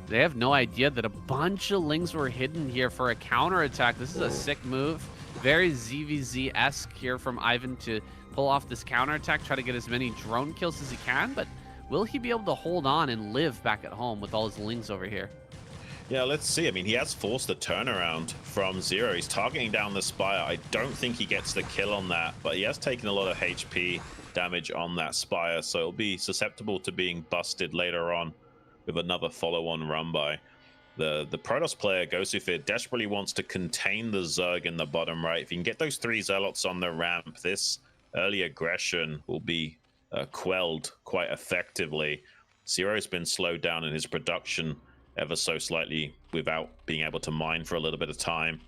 they have no idea that a bunch of lings were hidden here for a counterattack. This is a sick move. Very ZVZ-esque here from Ivan to pull off this counterattack, try to get as many drone kills as he can, but will he be able to hold on and live back at home with all his lings over here? Yeah, let's see. I mean, he has forced the turnaround from Zero. He's targeting down the Spire. I don't think he gets the kill on that, but he has taken a lot of HP damage on that Spire, so it'll be susceptible to being busted later on with another follow-on run by. The Protoss player, Ghostafir, desperately wants to contain the Zerg in the bottom right. If you can get those 3 Zealots on the ramp, this early aggression will be quelled quite effectively. Zero's been slowed down in his production ever so slightly without being able to mine for a little bit of time,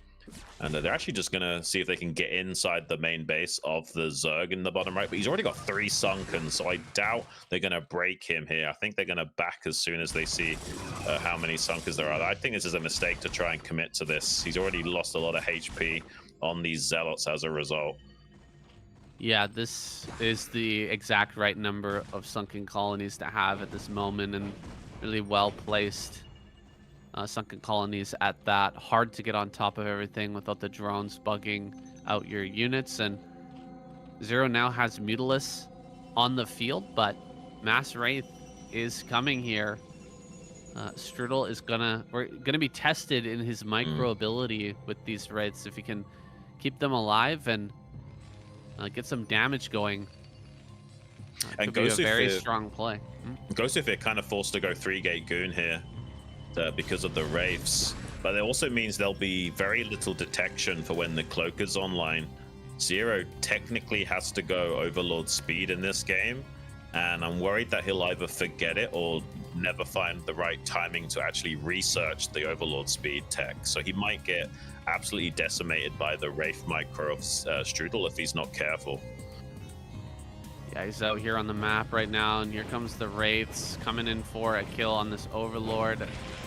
and they're actually just gonna see if they can get inside the main base of the Zerg in the bottom right, but he's already got 3 sunken, so I doubt they're gonna break him here. I think they're gonna back as soon as they see how many sunkers there are. I think this is a mistake to try and commit to this. He's already lost a lot of HP on these Zealots as a result. Yeah, this is the exact right number of sunken colonies to have at this moment, and really well placed sunken colonies at that. Hard to get on top of everything without the drones bugging out your units. And Zero now has Mutalisk on the field, but Mass Wraith is coming here. Strudel is gonna be tested in his micro ability with these Wraiths. If he can keep them alive and get some damage going, And could be a very strong play. Ghostafir kind of forced to go 3-gate Goon here because of the Wraiths, but it also means there'll be very little detection for when the Cloak is online. Zero technically has to go Overlord speed in this game, and I'm worried that he'll either forget it or never find the right timing to actually research the Overlord speed tech. So he might get absolutely decimated by the Wraith micro of Strudel if he's not careful. Yeah, he's out here on the map right now, and here comes the Wraiths coming in for a kill on this Overlord.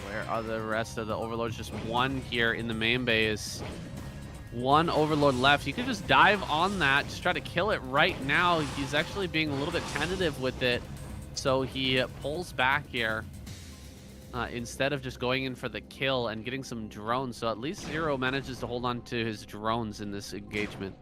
Where are the rest of the Overlords? Just one here in the main base. One Overlord left. He could just dive on that, just try to kill it right now. He's actually being a little bit tentative with it, so he pulls back here instead of just going in for the kill and getting some drones. So at least Zero manages to hold on to his drones in this engagement.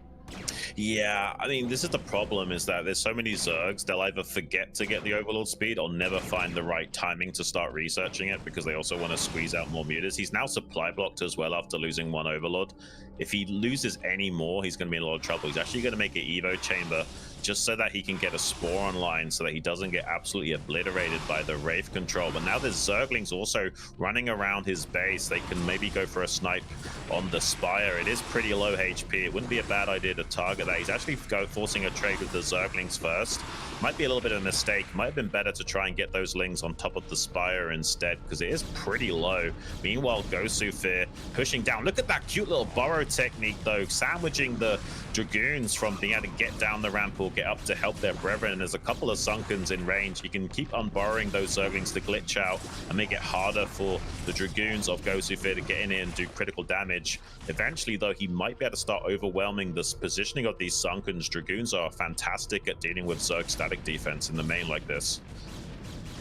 Yeah, I mean, this is the problem, is that there's so many Zergs, they'll either forget to get the Overlord speed or never find the right timing to start researching it, because they also want to squeeze out more mutas. He's now supply blocked as well after losing 1 Overlord. If he loses any more, he's going to be in a lot of trouble. He's actually going to make an Evo chamber just so that he can get a spore online so that he doesn't get absolutely obliterated by the Wraith control. But now there's Zerglings also running around his base. They can maybe go for a snipe on the Spire. It is pretty low HP. It wouldn't be a bad idea to target that. He's actually forcing a trade with the Zerglings first. Might be a little bit of a mistake. Might have been better to try and get those Lings on top of the Spire instead, because it is pretty low. Meanwhile, Gosufir pushing down. Look at that cute little burrow technique, though, sandwiching the Dragoons from being able to get down the ramp or get up to help their brethren. And there's a couple of Sunkens in range. You can keep unburrowing those Zerglings to glitch out and make it harder for the Dragoons of Gosufir to get in here and do critical damage. Eventually, though, he might be able to start overwhelming the positioning of these Sunkens. Dragoons are fantastic at dealing with Zerg static defense in the main like this.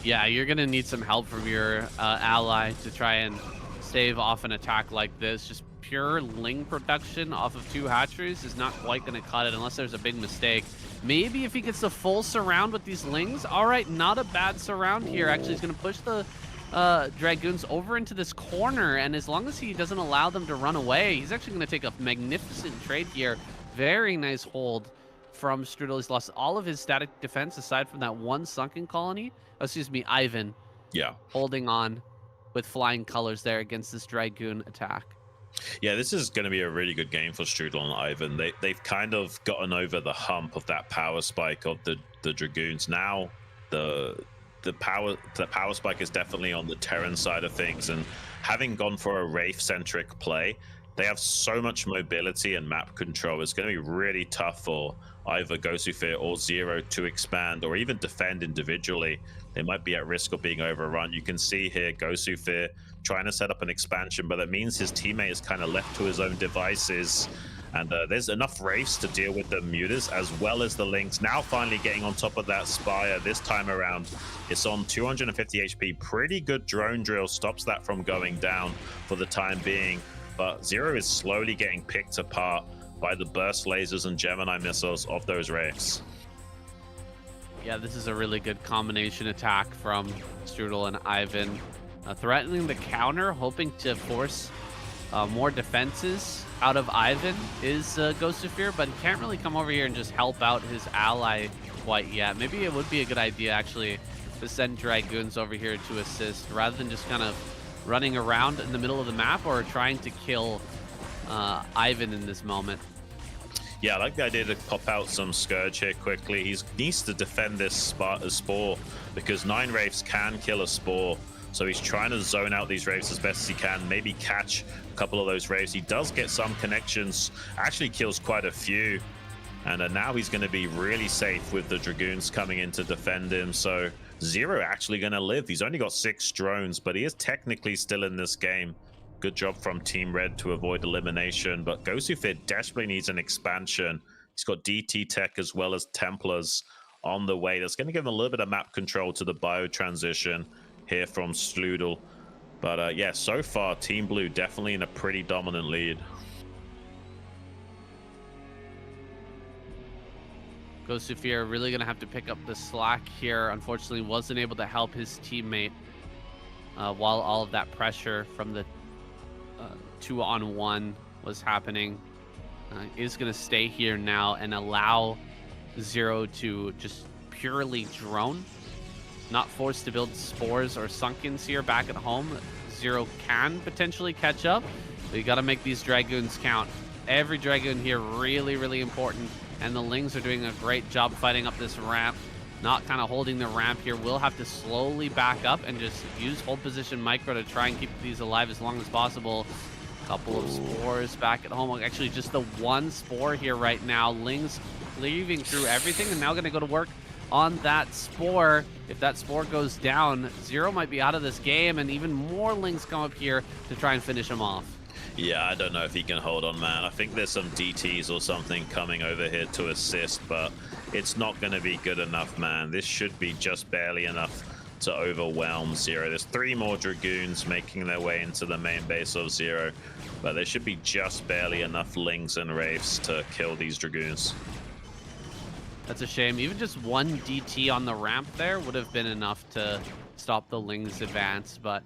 Yeah, you're going to need some help from your ally to try and stave off an attack like this. Just pure Ling production off of 2 hatcheries is not quite going to cut it unless there's a big mistake. Maybe if he gets the full surround with these Lings. All right, not a bad surround here. Actually, he's going to push the Dragoons over into this corner, and as long as he doesn't allow them to run away, he's actually going to take a magnificent trade here. Very nice hold from Strudel. He's lost all of his static defense aside from that one sunken colony. Oh, excuse me, Ivan. Yeah. Holding on with flying colors there against this Dragoon attack. Yeah, this is going to be a really good game for Strudel and Ivan. They've kind of gotten over the hump of that power spike of the Dragoons. Now the power spike is definitely on the Terran side of things, and having gone for a Wraith-centric play, they have so much mobility and map control. It's going to be really tough for either Gosufir or Zero to expand or even defend individually. They might be at risk of being overrun. You can see here Gosufir trying to set up an expansion, but that means his teammate is kind of left to his own devices. And there's enough Wraiths to deal with the Mutas as well as the Lynx. Now finally getting on top of that Spire. This time around, it's on 250 HP. Pretty good drone drill stops that from going down for the time being. But Zero is slowly getting picked apart by the burst lasers and Gemini missiles of those Wraiths. Yeah, this is a really good combination attack from Strudel and Ivan. Threatening the counter, hoping to force more defenses out of Ivan is Gosufir, but he can't really come over here and just help out his ally quite yet. Maybe it would be a good idea, actually, to send Dragoons over here to assist, rather than just kind of running around in the middle of the map or trying to kill Ivan in this moment. Yeah, I like the idea to pop out some Scourge here quickly. He needs to defend this Spore because 9 Wraiths can kill a Spore. So he's trying to zone out these Wraiths as best as he can, maybe catch a couple of those Wraiths. He does get some connections, actually kills quite a few. And now he's going to be really safe with the Dragoons coming in to defend him. So Zero actually going to live. He's only got 6 drones, but he is technically still in this game. Good job from Team Red to avoid elimination. But Gosufir desperately needs an expansion. He's got DT tech as well as Templars on the way. That's going to give him a little bit of map control to the bio transition here from Strudel. But yeah, so far Team Blue definitely in a pretty dominant lead. Gosufir really going to have to pick up the slack here. Unfortunately, wasn't able to help his teammate while all of that pressure from the 2-on-1 was happening. Is going to stay here now and allow Zero to just purely drone. Not forced to build spores or sunkens here back at home. Zero can potentially catch up, but you got to make these Dragoons count. Every Dragoon here really, really important. And the Lings are doing a great job fighting up this ramp. Not kind of holding the ramp here. We'll have to slowly back up and just use hold position micro to try and keep these alive as long as possible. Couple of spores back at home. Actually, just the one spore here right now. Lings cleaving through everything and now going to go to work on that spore. If that spore goes down, Zero might be out of this game, and even more Lings come up here to try and finish him off. Yeah, I don't know if he can hold on, man. I think there's some DTs or something coming over here to assist, but it's not going to be good enough, man. This should be just barely enough to overwhelm Zero. There's 3 more Dragoons making their way into the main base of Zero, but there should be just barely enough Lings and Wraiths to kill these Dragoons. That's a shame. Even just one DT on the ramp there would have been enough to stop the Lings advance, but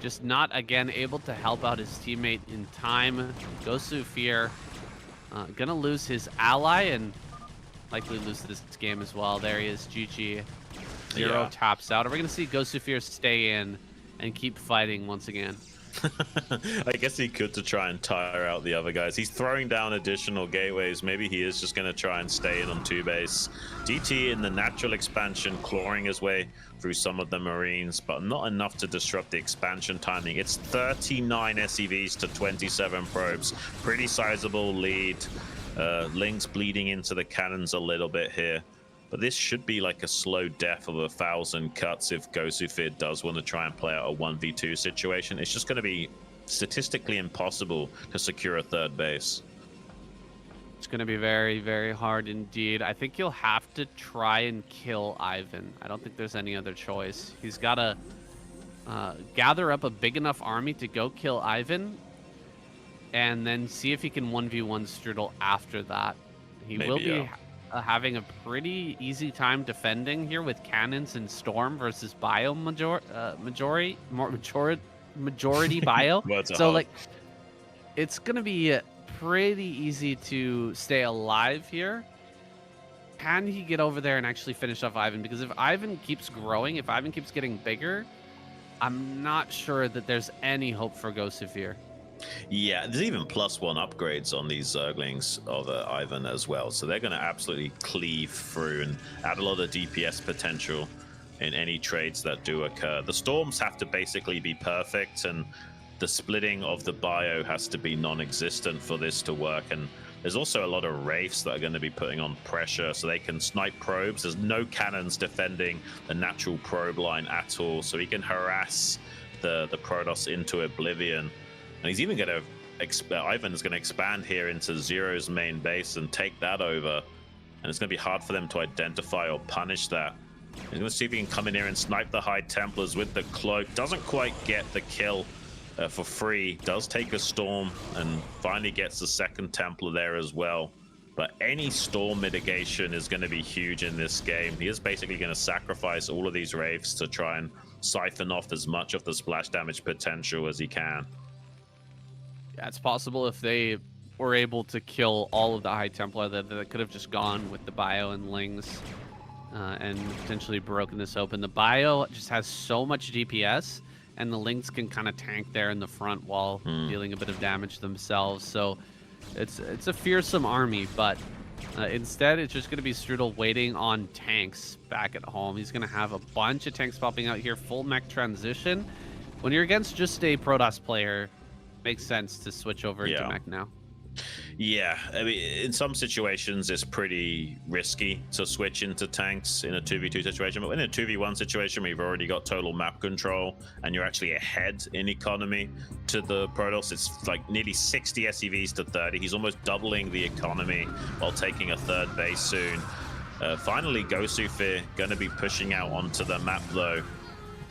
just not, again, able to help out his teammate in time. Gosufir gonna lose his ally, and likely lose this game as well. There he is, GG. Zero Yeah. taps out. Are we going to see Ghostufir stay in and keep fighting once again? I guess he could to try and tire out the other guys. He's throwing down additional gateways. Maybe he is just going to try and stay in on 2 base. DT in the natural expansion, clawing his way through some of the Marines, but not enough to disrupt the expansion timing. It's 39 SEVs to 27 probes. Pretty sizable lead. Lings bleeding into the cannons a little bit here. But this should be like a slow death of 1,000 cuts if Ghostufir does want to try and play out a 1v2 situation. It's just going to be statistically impossible to secure a 3rd base. It's going to be very, very hard indeed. I think you'll have to try and kill Ivan. I don't think there's any other choice. He's got to gather up a big enough army to go kill Ivan and then see if he can 1v1 Strudel after that. He Maybe, will be... yeah. Having a pretty easy time defending here with cannons and storm versus bio majority bio. So like, it's gonna be pretty easy to stay alive here. Can he get over there and actually finish off Ivan? Because if Ivan keeps growing, if Ivan keeps getting bigger, I'm not sure that there's any hope for Ghostufir. Yeah, there's even +1 upgrades on these Zerglings of Ivan as well. So they're going to absolutely cleave through and add a lot of DPS potential in any trades that do occur. The Storms have to basically be perfect, and the splitting of the bio has to be non-existent for this to work. And there's also a lot of Wraiths that are going to be putting on pressure so they can snipe probes. There's no cannons defending the natural probe line at all, so he can harass the Protoss into oblivion. And he's even going to, Ivan's going to expand here into Zero's main base and take that over. And it's going to be hard for them to identify or punish that. He's going to see if he can come in here and snipe the High Templars with the cloak. Doesn't quite get the kill for free. Does take a storm and finally gets the 2nd Templar there as well. But any storm mitigation is going to be huge in this game. He is basically going to sacrifice all of these Wraiths to try and siphon off as much of the splash damage potential as he can. Yeah, it's possible if they were able to kill all of the High Templar that could have just gone with the bio and Lings and potentially broken this open. The bio just has so much DPS, and the Lings can kind of tank there in the front while dealing a bit of damage themselves. So it's a fearsome army, but instead it's just going to be Strudel waiting on tanks back at home. He's going to have a bunch of tanks popping out here, full mech transition. When you're against just a Protoss player, makes sense to switch over to mech now. Yeah, I mean, in some situations it's pretty risky to switch into tanks in a 2v2 situation, but in a 2v1 situation where you've already got total map control and you're actually ahead in economy to the Protoss, it's like nearly 60 SEVs to 30. He's almost doubling the economy while taking a 3rd base soon. Finally, Ghostufir going to be pushing out onto the map though.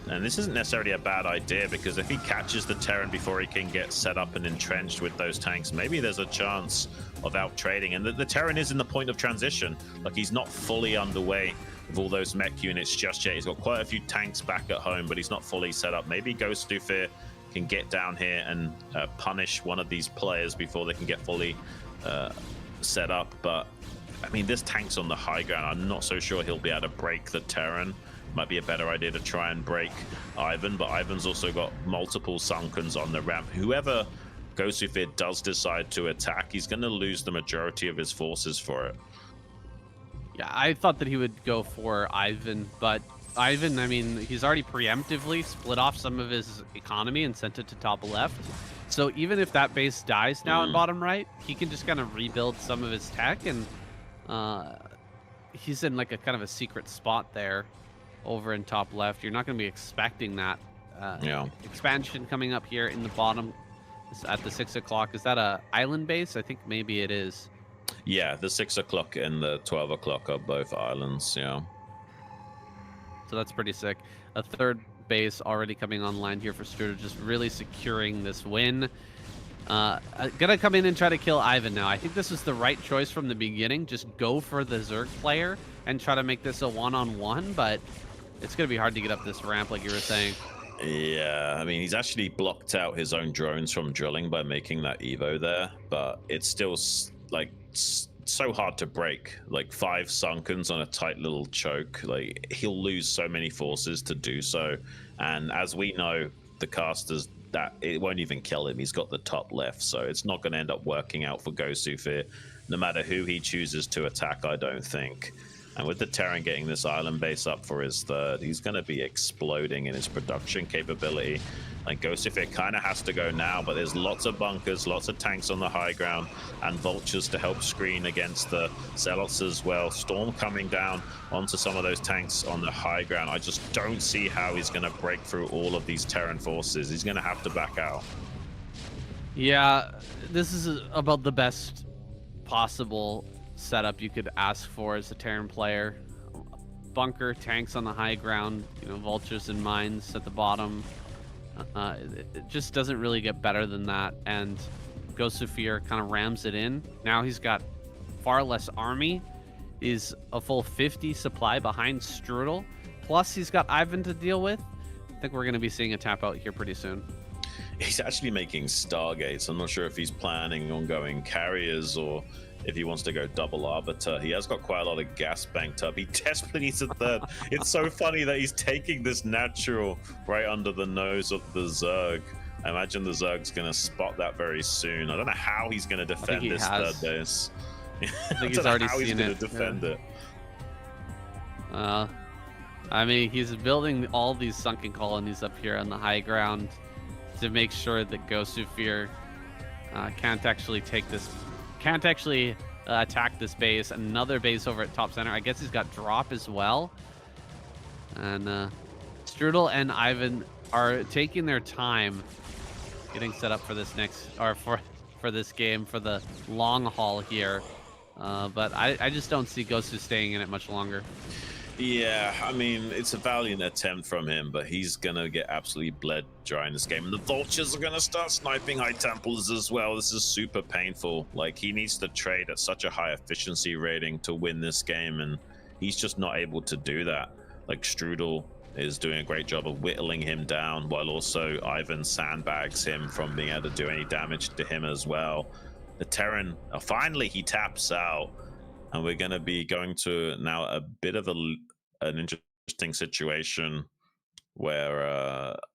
And this isn't necessarily a bad idea, because if he catches the Terran before he can get set up and entrenched with those tanks, maybe there's a chance of out trading. And the Terran is in the point of transition. Like, he's not fully underway with all those mech units just yet. He's got quite a few tanks back at home, but he's not fully set up. Maybe Ghostufir can get down here and punish one of these players before they can get fully set up. But I mean, this tank's on the high ground. I'm not so sure he'll be able to break the Terran. Might be a better idea to try and break Ivan, but Ivan's also got multiple Sunkens on the ramp. Whoever Ghostufir does decide to attack, he's going to lose the majority of his forces for it. Yeah, I thought that he would go for Ivan, but Ivan, I mean, he's already preemptively split off some of his economy and sent it to top left. So even if that base dies now in bottom right, he can just kind of rebuild some of his tech, and he's in like a kind of a secret spot there over in top left. You're not going to be expecting that. Expansion coming up here in the bottom at the 6 o'clock. Is that a island base? I think maybe it is. Yeah, the 6 o'clock and the 12 o'clock are both islands. Yeah. So that's pretty sick. A 3rd base already coming online here for Strudel, just really securing this win. Gonna come in and try to kill Ivan now. I think this is the right choice from the beginning. Just go for the Zerg player and try to make this a one-on-one, but it's gonna be hard to get up this ramp like you were saying. Yeah, I mean, he's actually blocked out his own drones from drilling by making that Evo there, but it's still like so hard to break. Like 5 Sunkens on a tight little choke. Like he'll lose so many forces to do so. And as we know, the casters, that it won't even kill him. He's got the top left, so it's not going to end up working out for Gosufir, no matter who he chooses to attack, I don't think. And with the Terran getting this island base up for his third, he's going to be exploding in his production capability. Like Gosufir kind of has to go now, but there's lots of bunkers, lots of tanks on the high ground, and vultures to help screen against the zealots as well. Storm coming down onto some of those tanks on the high ground. I just don't see how he's going to break through all of these Terran forces. He's going to have to back out. Yeah, this is about the best possible setup you could ask for as a Terran player. Bunker, tanks on the high ground, you know, vultures and mines at the bottom. It just doesn't really get better than that, and Gosufir kind of rams it in. Now he's got far less army. He's a full 50 supply behind Strudel, plus he's got Ivan to deal with. I think we're going to be seeing a tap out here pretty soon. He's actually making Stargates. I'm not sure if he's planning on going carriers or if he wants to go double arbiter. He has got quite a lot of gas banked up. He desperately needs a third. It's so funny that he's taking this natural right under the nose of the Zerg. I imagine the Zerg's going to spot that very soon. I don't know how he's going to defend this third base. I think he's already seen it. Defend it. I mean, he's building all these sunken colonies up here on the high ground to make sure that Gosufir can't actually attack this base. Another base over at top center. I guess he's got drop as well. And Strudel and Ivan are taking their time getting set up for this next, or for this game, for the long haul here. But I just don't see Gosu staying in it much longer. Yeah, I mean, it's a valiant attempt from him, but he's going to get absolutely bled dry in this game. And the vultures are going to start sniping High Templars as well. This is super painful. Like, he needs to trade at such a high efficiency rating to win this game, and he's just not able to do that. Like, Strudel is doing a great job of whittling him down, while also Ivan sandbags him from being able to do any damage to him as well. The Terran, finally he taps out. And we're going to be going to now a bit of an interesting situation where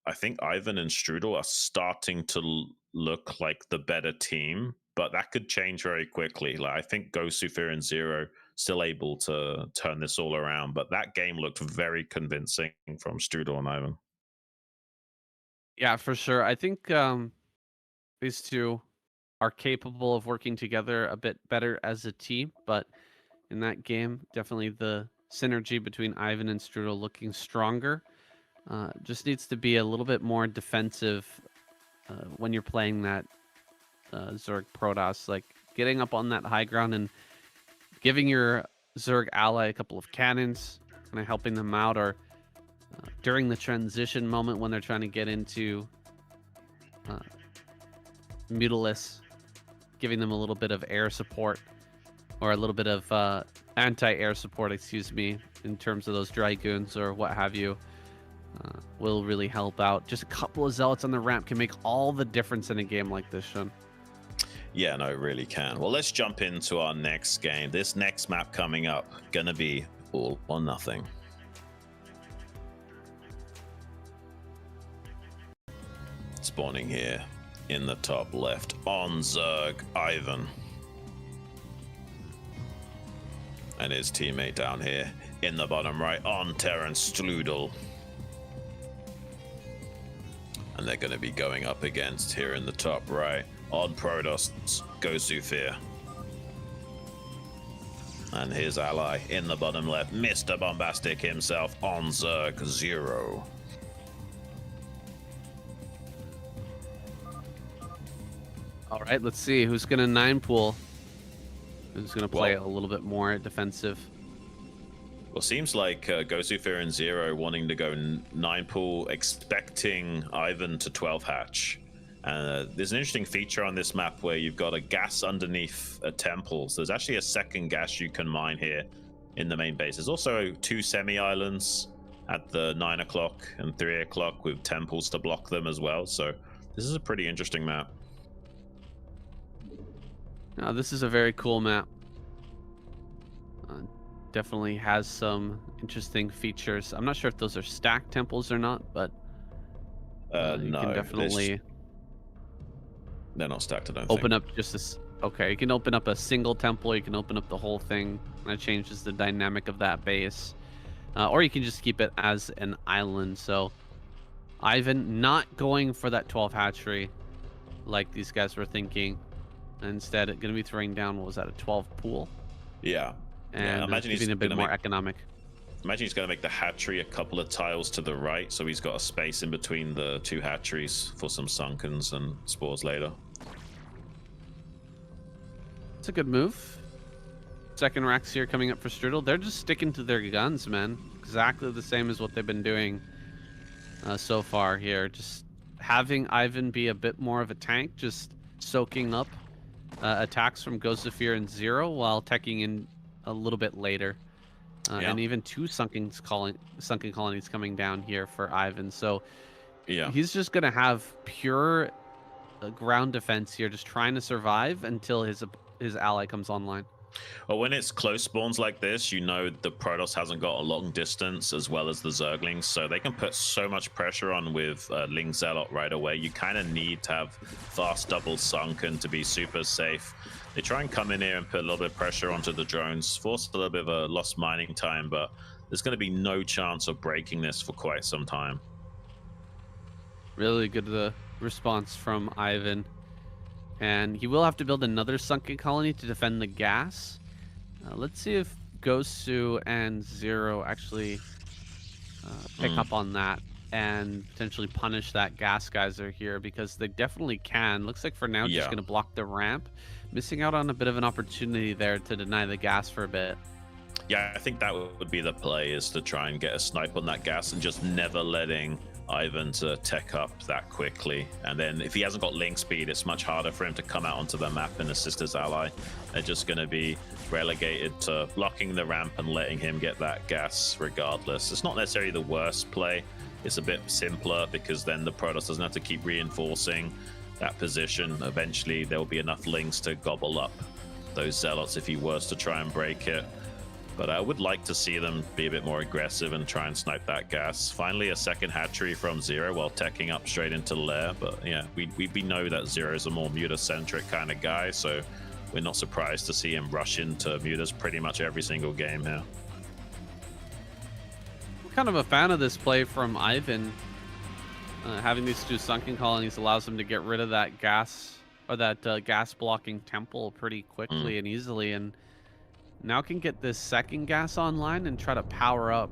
I think Ivan and Strudel are starting to look like the better team, but that could change very quickly. Like, I think Gosufir and Zero still able to turn this all around, but that game looked very convincing from Strudel and Ivan. Yeah, for sure. I think these two are capable of working together a bit better as a team, but in that game, definitely the synergy between Ivan and Strudel looking stronger. Just needs to be a little bit more defensive when you're playing that Zerg Protoss, like getting up on that high ground and giving your Zerg ally a couple of cannons, kind of helping them out, or during the transition moment when they're trying to get into Mutalisk, giving them a little bit of air support, or a little bit of anti-air support, excuse me, in terms of those Dragoons or what have you, will really help out. Just a couple of Zealots on the ramp can make all the difference in a game like this, Sean. Yeah, no, it really can. Well, let's jump into our next game. This next map coming up, gonna be all or nothing. Spawning here in the top left on Zerg, Ivan. And his teammate down here in the bottom right on Terran, Strudel. And they're going to be going up against here in the top right on Protoss, Gosufir. And his ally in the bottom left, Mr. Bombastic himself on ZZZero. All right, let's see who's going to 9-pool. Who's going to play a little bit more defensive. Well, seems like Gosufir and Zero wanting to go 9-pool, expecting Ivan to 12 hatch. There's an interesting feature on this map where you've got a gas underneath a temple. So there's actually a second gas you can mine here in the main base. There's also 2 semi-islands at the 9 o'clock and 3 o'clock with temples to block them as well. So this is a pretty interesting map. Now, this is a very cool map. Definitely has some interesting features. I'm not sure if those are stacked temples or not, but you No, can definitely they're not stacked. I don't open think. up just this. Okay, you can open up a single temple. You can open up the whole thing. That changes the dynamic of that base. Or you can just keep it as an island. So Ivan not going for that 12 hatchery like these guys were thinking. Instead, going to be throwing down, what was that, a 12 pool? Yeah. And Imagine he's keeping it a bit gonna more make. economic. Imagine he's going to make the hatchery a couple of tiles to the right, so he's got a space in between the two hatcheries for some sunkens and spores later. It's a good move. Second racks here coming up for Strudel. They're just sticking to their guns, man. Exactly the same as what they've been doing so far here. Just having Ivan be a bit more of a tank, just soaking up attacks from Ghost of Fear and Zero while teching in a little bit later. And even two sunken colonies coming down here for Ivan. So Yeah. he's just going to have pure ground defense here, just trying to survive until his ally comes online. Well, when it's close spawns like this, you know the Protoss hasn't got a long distance as well as the Zerglings, so they can put so much pressure on with Ling Zealot right away. You kind of need to have fast double sunken to be super safe. They try and come in here and put a little bit of pressure onto the drones, force a little bit of a lost mining time, but there's going to be no chance of breaking this for quite some time. Really good response from Ivan. And he will have to build another sunken colony to defend the gas. Let's see if Gosu and Zero actually pick up on that and potentially punish that gas geyser here, because they definitely can. Looks like for now, just going to block the ramp. Missing out on a bit of an opportunity there to deny the gas for a bit. Yeah, I think that would be the play, is to try and get a snipe on that gas and just never letting Ivan to tech up that quickly. And then if he hasn't got link speed, it's much harder for him to come out onto the map and assist his ally. They're just going to be relegated to blocking the ramp and letting him get that gas regardless. It's not necessarily the worst play. It's a bit simpler because then the Protoss doesn't have to keep reinforcing that position. Eventually there will be enough links to gobble up those zealots if he was to try and break it. But I would like to see them be a bit more aggressive and try and snipe that gas. Finally, a second hatchery from Zero while teching up straight into lair. But yeah, we know that Zero is a more Muta-centric kind of guy, so we're not surprised to see him rush into Mutas pretty much every single game here. I'm kind of a fan of this play from Ivan. Having these two sunken colonies allows him to get rid of that gas, or that gas blocking temple pretty quickly and easily, and now can get this second gas online and try to power up,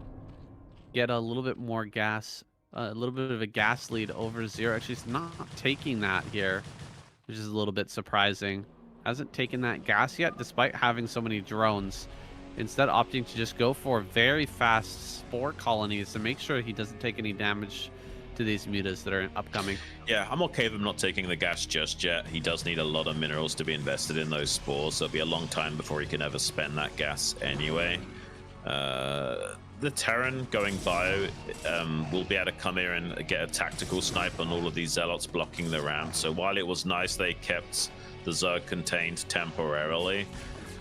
get a little bit more gas, a little bit of a gas lead over Zero. Actually, he's not taking that here, which is a little bit surprising. Hasn't taken that gas yet, despite having so many drones. Instead, opting to just go for very fast spore colonies to make sure he doesn't take any damage to these mutas that are upcoming. Yeah, I'm okay with him not taking the gas just yet. He does need a lot of minerals to be invested in those spores, so it'll be a long time before he can ever spend that gas anyway. The Terran going bio will be able to come here and get a tactical snipe on all of these zealots blocking the ramp. So while it was nice they kept the Zerg contained temporarily,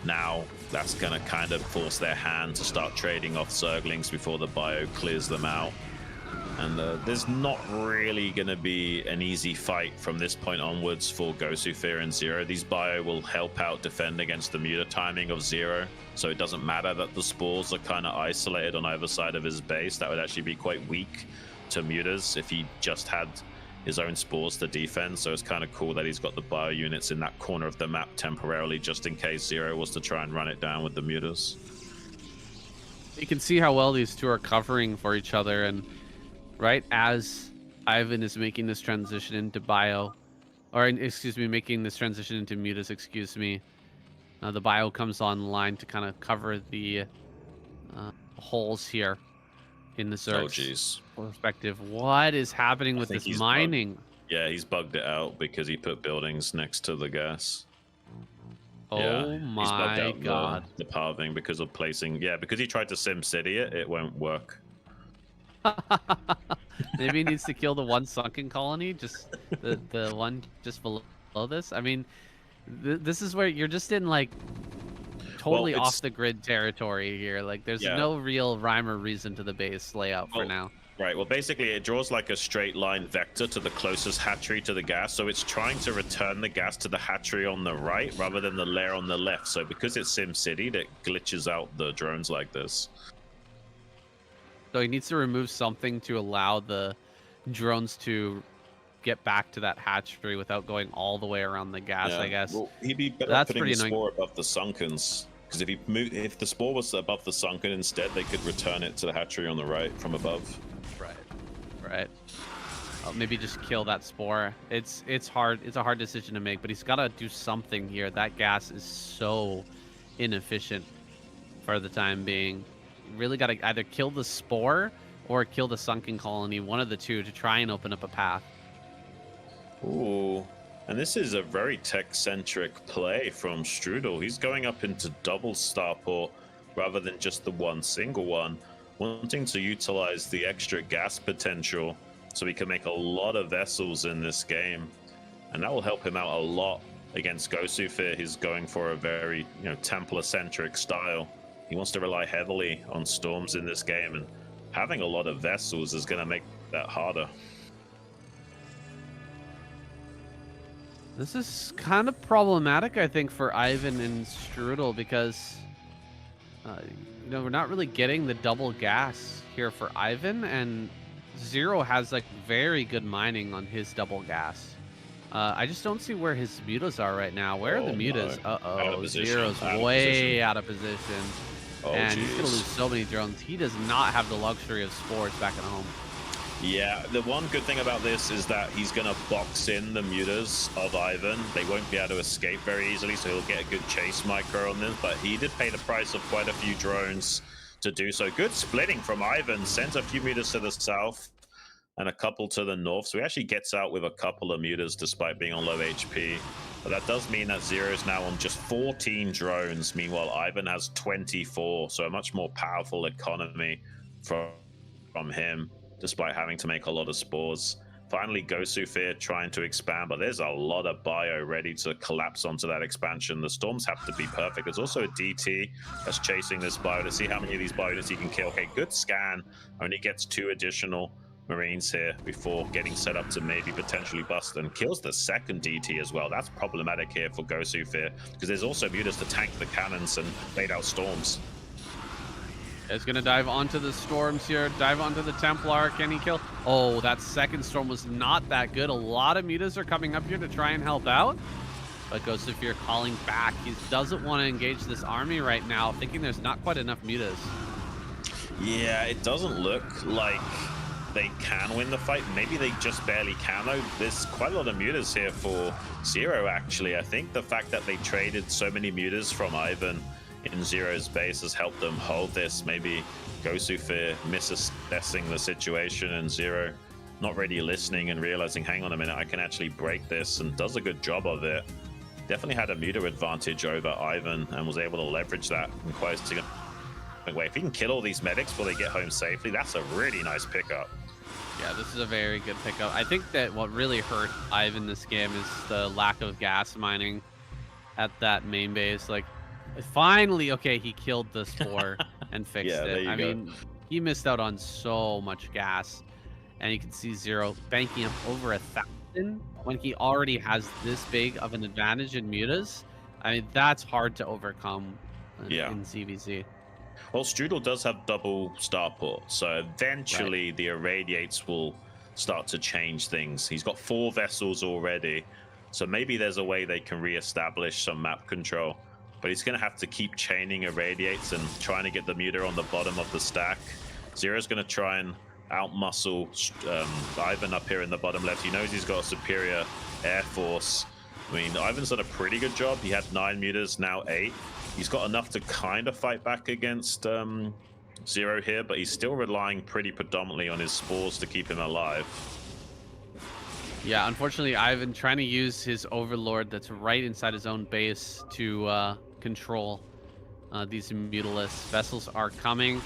now that's going to kind of force their hand to start trading off Zerglings before the bio clears them out. And there's not really going to be an easy fight from this point onwards for Gosu, Fear, and Zero. These bio will help out defend against the Muta timing of Zero, so it doesn't matter that the spores are kind of isolated on either side of his base. That would actually be quite weak to Mutas if he just had his own spores to defend. So it's kind of cool that he's got the bio units in that corner of the map temporarily, just in case Zero was to try and run it down with the Mutas. You can see how well these two are covering for each other, and right as Ivan is making this transition into bio, or excuse me, making this transition into mutas, excuse me, the bio comes online to kind of cover the holes here in the Zerg's perspective. What is happening with this mining? Yeah, he's bugged it out because he put buildings next to the gas. Oh yeah, my he's bugged out god. The pathing because of placing, because he tried to sim city it, it won't work. Maybe he needs to kill the one sunken colony, just the one just below this. I mean, this is where you're just in like totally it's- off the grid territory here. Like, there's Yeah. no real rhyme or reason to the base layout for Well, now. Right, well, basically, it draws like a straight line vector to the closest hatchery to the gas, so it's trying to return the gas to the hatchery on the right rather than the lair on the left. So because it's SimCity, it glitches out the drones like this. So he needs to remove something to allow the drones to get back to that hatchery without going all the way around the gas, I guess. Well, he'd be better That's putting pretty the annoying. spore above the sunkens, because if the spore was above the sunken instead, they could return it to the hatchery on the right from above. Right. Maybe just kill that spore. It's hard. It's a hard decision to make, but he's got to do something here. That gas is so inefficient for the time being. You really got to either kill the spore or kill the sunken colony, one of the two, to try and open up a path. Ooh, and this is a very tech-centric play from Strudel. He's going up into double starport rather than just the one single one, wanting to utilize the extra gas potential so he can make a lot of vessels in this game, and that will help him out a lot against Gosufir. He's going for a very, Templar-centric style. He wants to rely heavily on storms in this game, and having a lot of vessels is going to make that harder. This is kind of problematic, I think, for Ivan and Strudel because, we're not really getting the double gas here for Ivan, and Zero has like very good mining on his double gas. I just don't see where his mutas are right now. Where are the mutas? No. Out of Uh-oh, position. Zero's Out of way position. out of position. Oh, And he's going to jeez. lose so many drones. He does not have the luxury of spores back at home. Yeah, the one good thing about this is that he's going to box in the mutas of Ivan. They won't be able to escape very easily, so he'll get a good chase micro on them. But he did pay the price of quite a few drones to do so. Good splitting from Ivan. Sends a few mutas to the south and a couple to the north. So he actually gets out with a couple of mutas despite being on low HP. But that does mean that Zero is now on just 14 drones. Meanwhile, Ivan has 24. So a much more powerful economy from him, despite having to make a lot of spores. Finally, Gosufir trying to expand, but there's a lot of bio ready to collapse onto that expansion. The storms have to be perfect. There's also a DT that's chasing this bio to see how many of these bios he can kill. Okay, good scan. Only gets 2 additional Marines here before getting set up to maybe potentially bust, and kills the second DT as well. That's problematic here for Gosufir because there's also mutas to tank the cannons and bait out storms. Is going to dive onto the storms here. Dive onto the Templar. Can he kill? Oh, that second storm was not that good. A lot of mutas are coming up here to try and help out. But Gosufir calling back. He doesn't want to engage this army right now, thinking there's not quite enough mutas. Yeah, it doesn't look like they can win the fight. Maybe they just barely can, though. There's quite a lot of mutas here for Zero, actually. I think the fact that they traded so many mutas from Ivan in Zero's base has helped them hold this. Maybe Gosufir misassessing the situation and Zero not really listening and realizing, hang on a minute, I can actually break this, and does a good job of it. Definitely had a muta advantage over Ivan and was able to leverage that in quite a significant way. If he can kill all these medics before they get home safely, that's a really nice pickup. Yeah, this is a very good pickup. I think that what really hurt Ivan this game is the lack of gas mining at that main base. Like, finally, okay, he killed the spore and fixed Yeah, there it. you I go. mean, he missed out on so much gas. And you can see Zero banking up over 1,000 when he already has this big of an advantage in mutas. I mean, that's hard to overcome in ZVZ. Well, Strudel does have double starport, so eventually the irradiates will start to change things. He's got 4 vessels already, so maybe there's a way they can re-establish some map control. But he's going to have to keep chaining irradiates and trying to get the muta on the bottom of the stack. Zero's going to try and outmuscle Ivan up here in the bottom left. He knows he's got a superior air force. I mean, Ivan's done a pretty good job. He had 9 mutas, now 8. He's got enough to kind of fight back against Zero here, but he's still relying pretty predominantly on his spores to keep him alive. Yeah, unfortunately, Ivan trying to use his overlord that's right inside his own base to control these mutalists. Vessels are coming,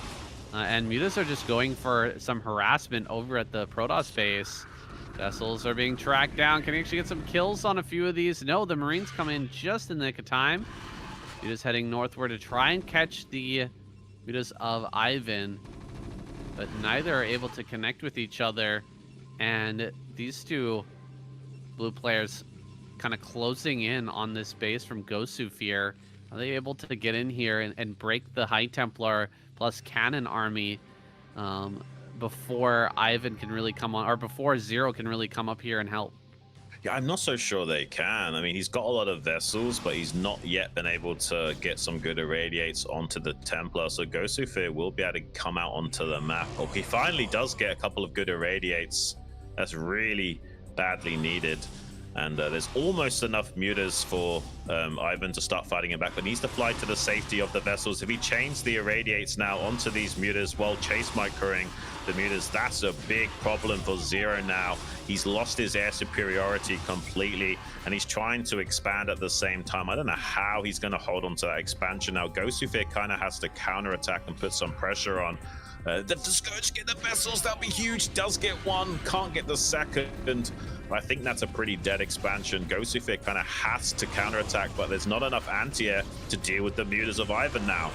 and mutas are just going for some harassment over at the Protoss base. Vessels are being tracked down. Can he actually get some kills on a few of these? No, the Marines come in just in the nick of time. Mutas heading northward to try and catch the Mutas of Ivan, but neither are able to connect with each other. And these two blue players kind of closing in on this base from Gosufir. Are they able to get in here and break the High Templar plus Cannon army before Ivan can really come on, or before Zero can really come up here and help? Yeah, I'm not so sure they can. I mean, he's got a lot of vessels, but he's not yet been able to get some good irradiates onto the Templar. So Gosufir will be able to come out onto the map. Oh, he finally does get a couple of good irradiates. That's really badly needed. And there's almost enough mutas for Ivan to start fighting him back, but needs to fly to the safety of the vessels. If he chains the irradiates now onto these mutas while chase microing the mutas, that's a big problem for Zero now. He's lost his air superiority completely, and he's trying to expand at the same time. I don't know how he's going to hold on to that expansion now. Gosufir kind of has to counterattack and put some pressure on. The Scourge get the vessels, that'll be huge. Does get one, can't get the second. I think that's a pretty dead expansion. Gosufir kind of has to counterattack, but there's not enough anti-air to deal with the mutas of Ivan now.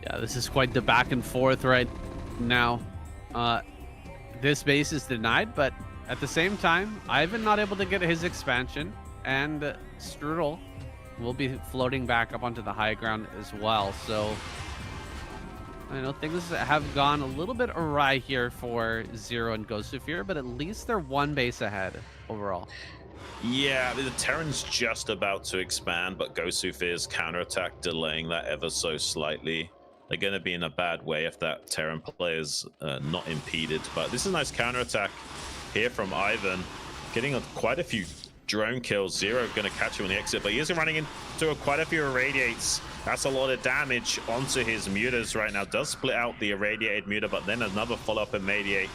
Yeah, this is quite the back and forth right now. This base is denied, but at the same time, Ivan not able to get his expansion, and Strudel will be floating back up onto the high ground as well. So I know things have gone a little bit awry here for Zero and Gosufir, but at least they're one base ahead overall. Yeah, the Terran's just about to expand, but Gosufir's counterattack delaying that ever so slightly. They're going to be in a bad way if that Terran player's not impeded. But this is a nice counterattack here from Ivan, getting quite a few drone kills. Zero going to catch him on the exit, but he is running into quite a few irradiates. That's a lot of damage onto his mutas right now. Does split out the irradiated muta, but then another follow-up irradiate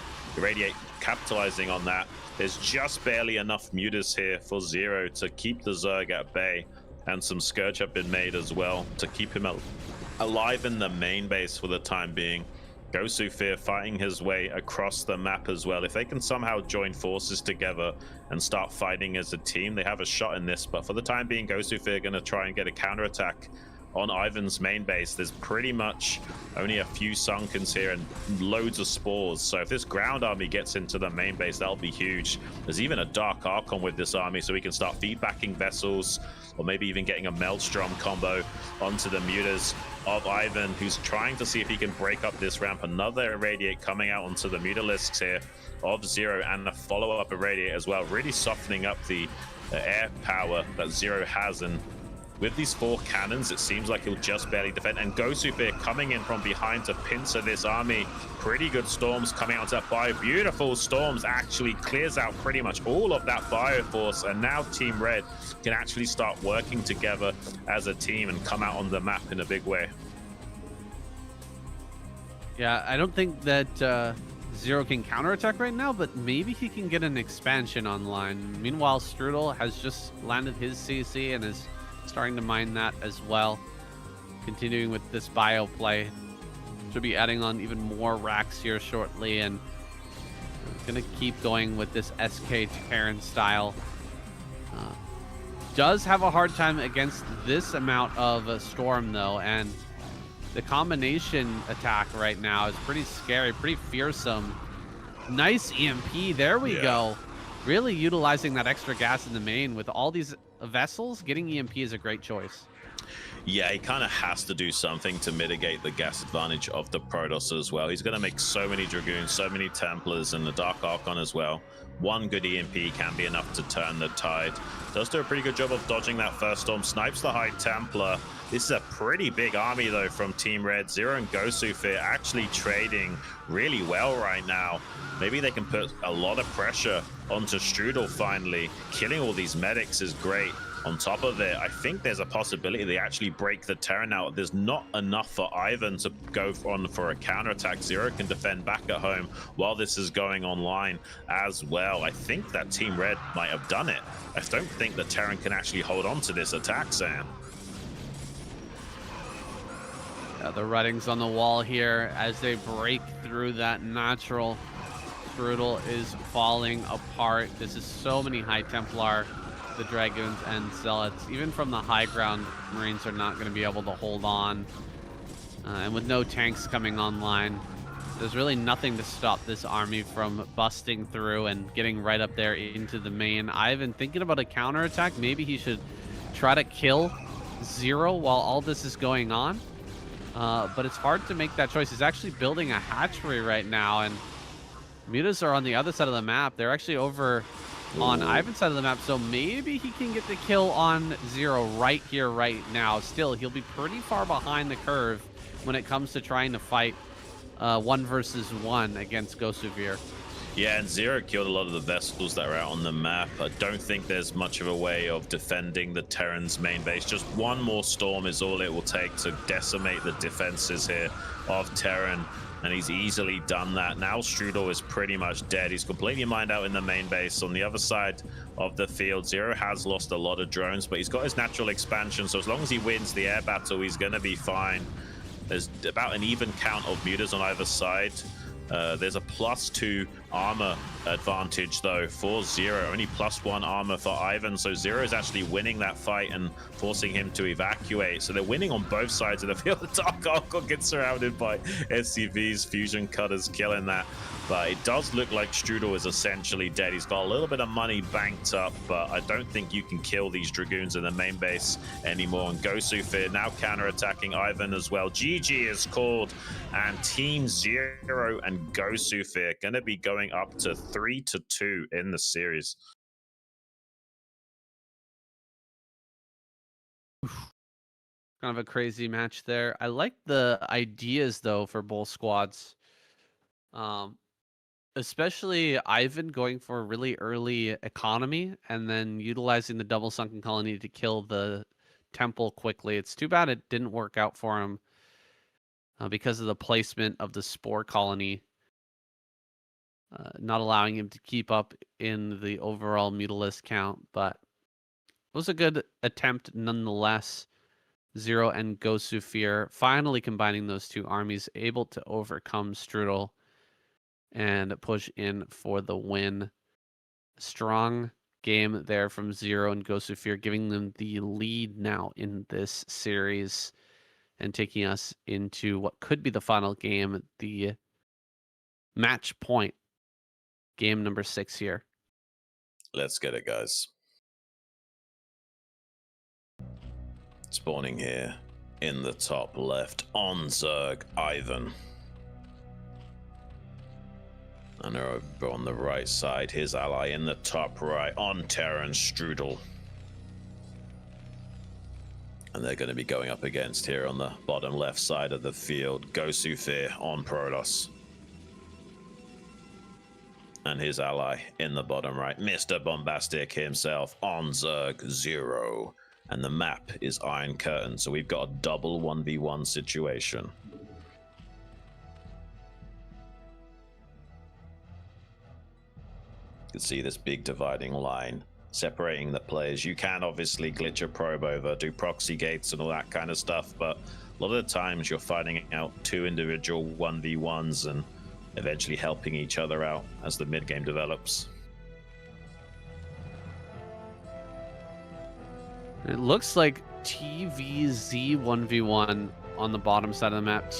capitalizing on that. There's just barely enough mutas here for Zero to keep the Zerg at bay, and some Scourge have been made as well to keep him alive in the main base for the time being. Gosufir fighting his way across the map as well. If they can somehow join forces together and start fighting as a team, they have a shot in this. But for the time being, Gosufir going to try and get a counterattack on Ivan's main base. There's pretty much only a few Sunkens here and loads of spores. So if this ground army gets into the main base, that'll be huge. There's even a Dark Archon with this army, so we can start feedbacking vessels, or maybe even getting a Maelstrom combo onto the mutas of Ivan, who's trying to see if he can break up this ramp. Another Irradiate coming out onto the mutalisks here of Zero, and a follow-up Irradiate as well, really softening up the air power that Zero has. And with these 4 cannons, it seems like he'll just barely defend. And Gosufir coming in from behind to pincer this army. Pretty good storms coming out to that bio. Beautiful storms actually clears out pretty much all of that bioforce. And now Team Red can actually start working together as a team and come out on the map in a big way. Yeah, I don't think that Zero can counterattack right now, but maybe he can get an expansion online. Meanwhile, Strudel has just landed his CC and is starting to mine that as well. Continuing with this bio play. Should be adding on even more racks here shortly, and gonna keep going with this SK Terran style. Does have a hard time against this amount of storm though, and the combination attack right now is pretty scary, pretty fearsome. Nice EMP, there we go. Really utilizing that extra gas in the main with all these vessels. Getting EMP is a great choice. Yeah, he kind of has to do something to mitigate the gas advantage of the Protoss as well. He's going to make so many Dragoons, so many Templars, and the Dark Archon as well. One good EMP can be enough to turn the tide. Does do a pretty good job of dodging that first storm. Snipes the High Templar. This is a pretty big army, though, from Team Red. Zero and Gosufir actually trading really well right now. Maybe they can put a lot of pressure onto Strudel finally. Killing all these medics is great. On top of it, I think there's a possibility they actually break the Terran out. There's not enough for Ivan to go on for a counterattack. Zero can defend back at home while this is going online as well. I think that Team Red might have done it. I don't think the Terran can actually hold on to this attack, Sam. Yeah, the writings on the wall here as they break through that natural. Strudel is falling apart. This is so many High Templar the Dragoons and Zealots. Even from the high ground, Marines are not going to be able to hold on. And with no tanks coming online, there's really nothing to stop this army from busting through and getting right up there into the main. Ivan thinking about a counterattack. Maybe he should try to kill Zero while all this is going on. But it's hard to make that choice. He's actually building a hatchery right now, and mutas are on the other side of the map. They're actually over on Ivan's side of the map, so maybe he can get the kill on Zero right here, right now. Still, he'll be pretty far behind the curve when it comes to trying to fight 1 versus 1 against Gosuvir. Yeah, and Zero killed a lot of the vessels that are out on the map. I don't think there's much of a way of defending the Terran's main base. Just one more storm is all it will take to decimate the defenses here of Terran, and he's easily done that. Now Strudel is pretty much dead. He's completely mined out in the main base. On the other side of the field, Zero has lost a lot of drones, but he's got his natural expansion, so as long as he wins the air battle, he's going to be fine. There's about an even count of mutas on either side. There's a +2 armor advantage though for Zero, only +1 armor for Ivan, so Zero is actually winning that fight and forcing him to evacuate. So they're winning on both sides of the field. The Dark Oracle gets surrounded by SCVs, fusion cutters killing that, but it does look like Strudel is essentially dead. He's got a little bit of money banked up, but I don't think you can kill these Dragoons in the main base anymore. And Gosufir now counterattacking Ivan as well. GG is called, and Team Zero and Gosufir gonna be going up to 3-2 in the series. Kind of a crazy match there. I like the ideas though for both squads. Especially Ivan going for a really early economy and then utilizing the double sunken colony to kill the temple quickly. It's too bad it didn't work out for him because of the placement of the spore colony, not allowing him to keep up in the overall Mutalisk count. But it was a good attempt nonetheless. Zero and Gosufir finally combining those two armies, able to overcome Strudel and push in for the win. Strong game there from Zero and Gosufir, giving them the lead now in this series and taking us into what could be the final game, the match point, game number 6 here. Let's get it, guys. Spawning here in the top left on Zerg, Ivan. And over on the right side, his ally in the top right on Terran, Strudel. And they're going to be going up against here on the bottom left side of the field, Gosufir on Protoss. And his ally in the bottom right, Mr. Bombastic himself on Zerg, Zero. And the map is Iron Curtain, so we've got a double 1v1 situation. You can see this big dividing line separating the players. You can obviously glitch a probe over, do proxy gates and all that kind of stuff, but a lot of the times you're fighting out two individual 1v1s and eventually helping each other out as the mid game develops. It looks like TVZ 1v1 on the bottom side of the map,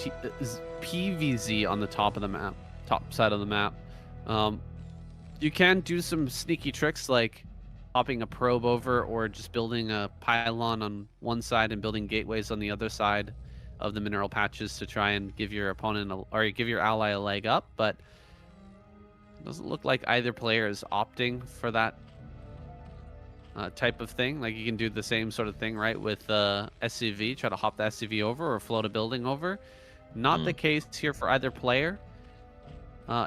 PVZ on the top of the map, top side of the map. You can do some sneaky tricks like popping a probe over or just building a pylon on one side and building gateways on the other side of the mineral patches to try and give your opponent or give your ally a leg up, but it doesn't look like either player is opting for that type of thing. Like you can do the same sort of thing, right, with SCV, try to hop the SCV over or float a building over. Not the case here for either player.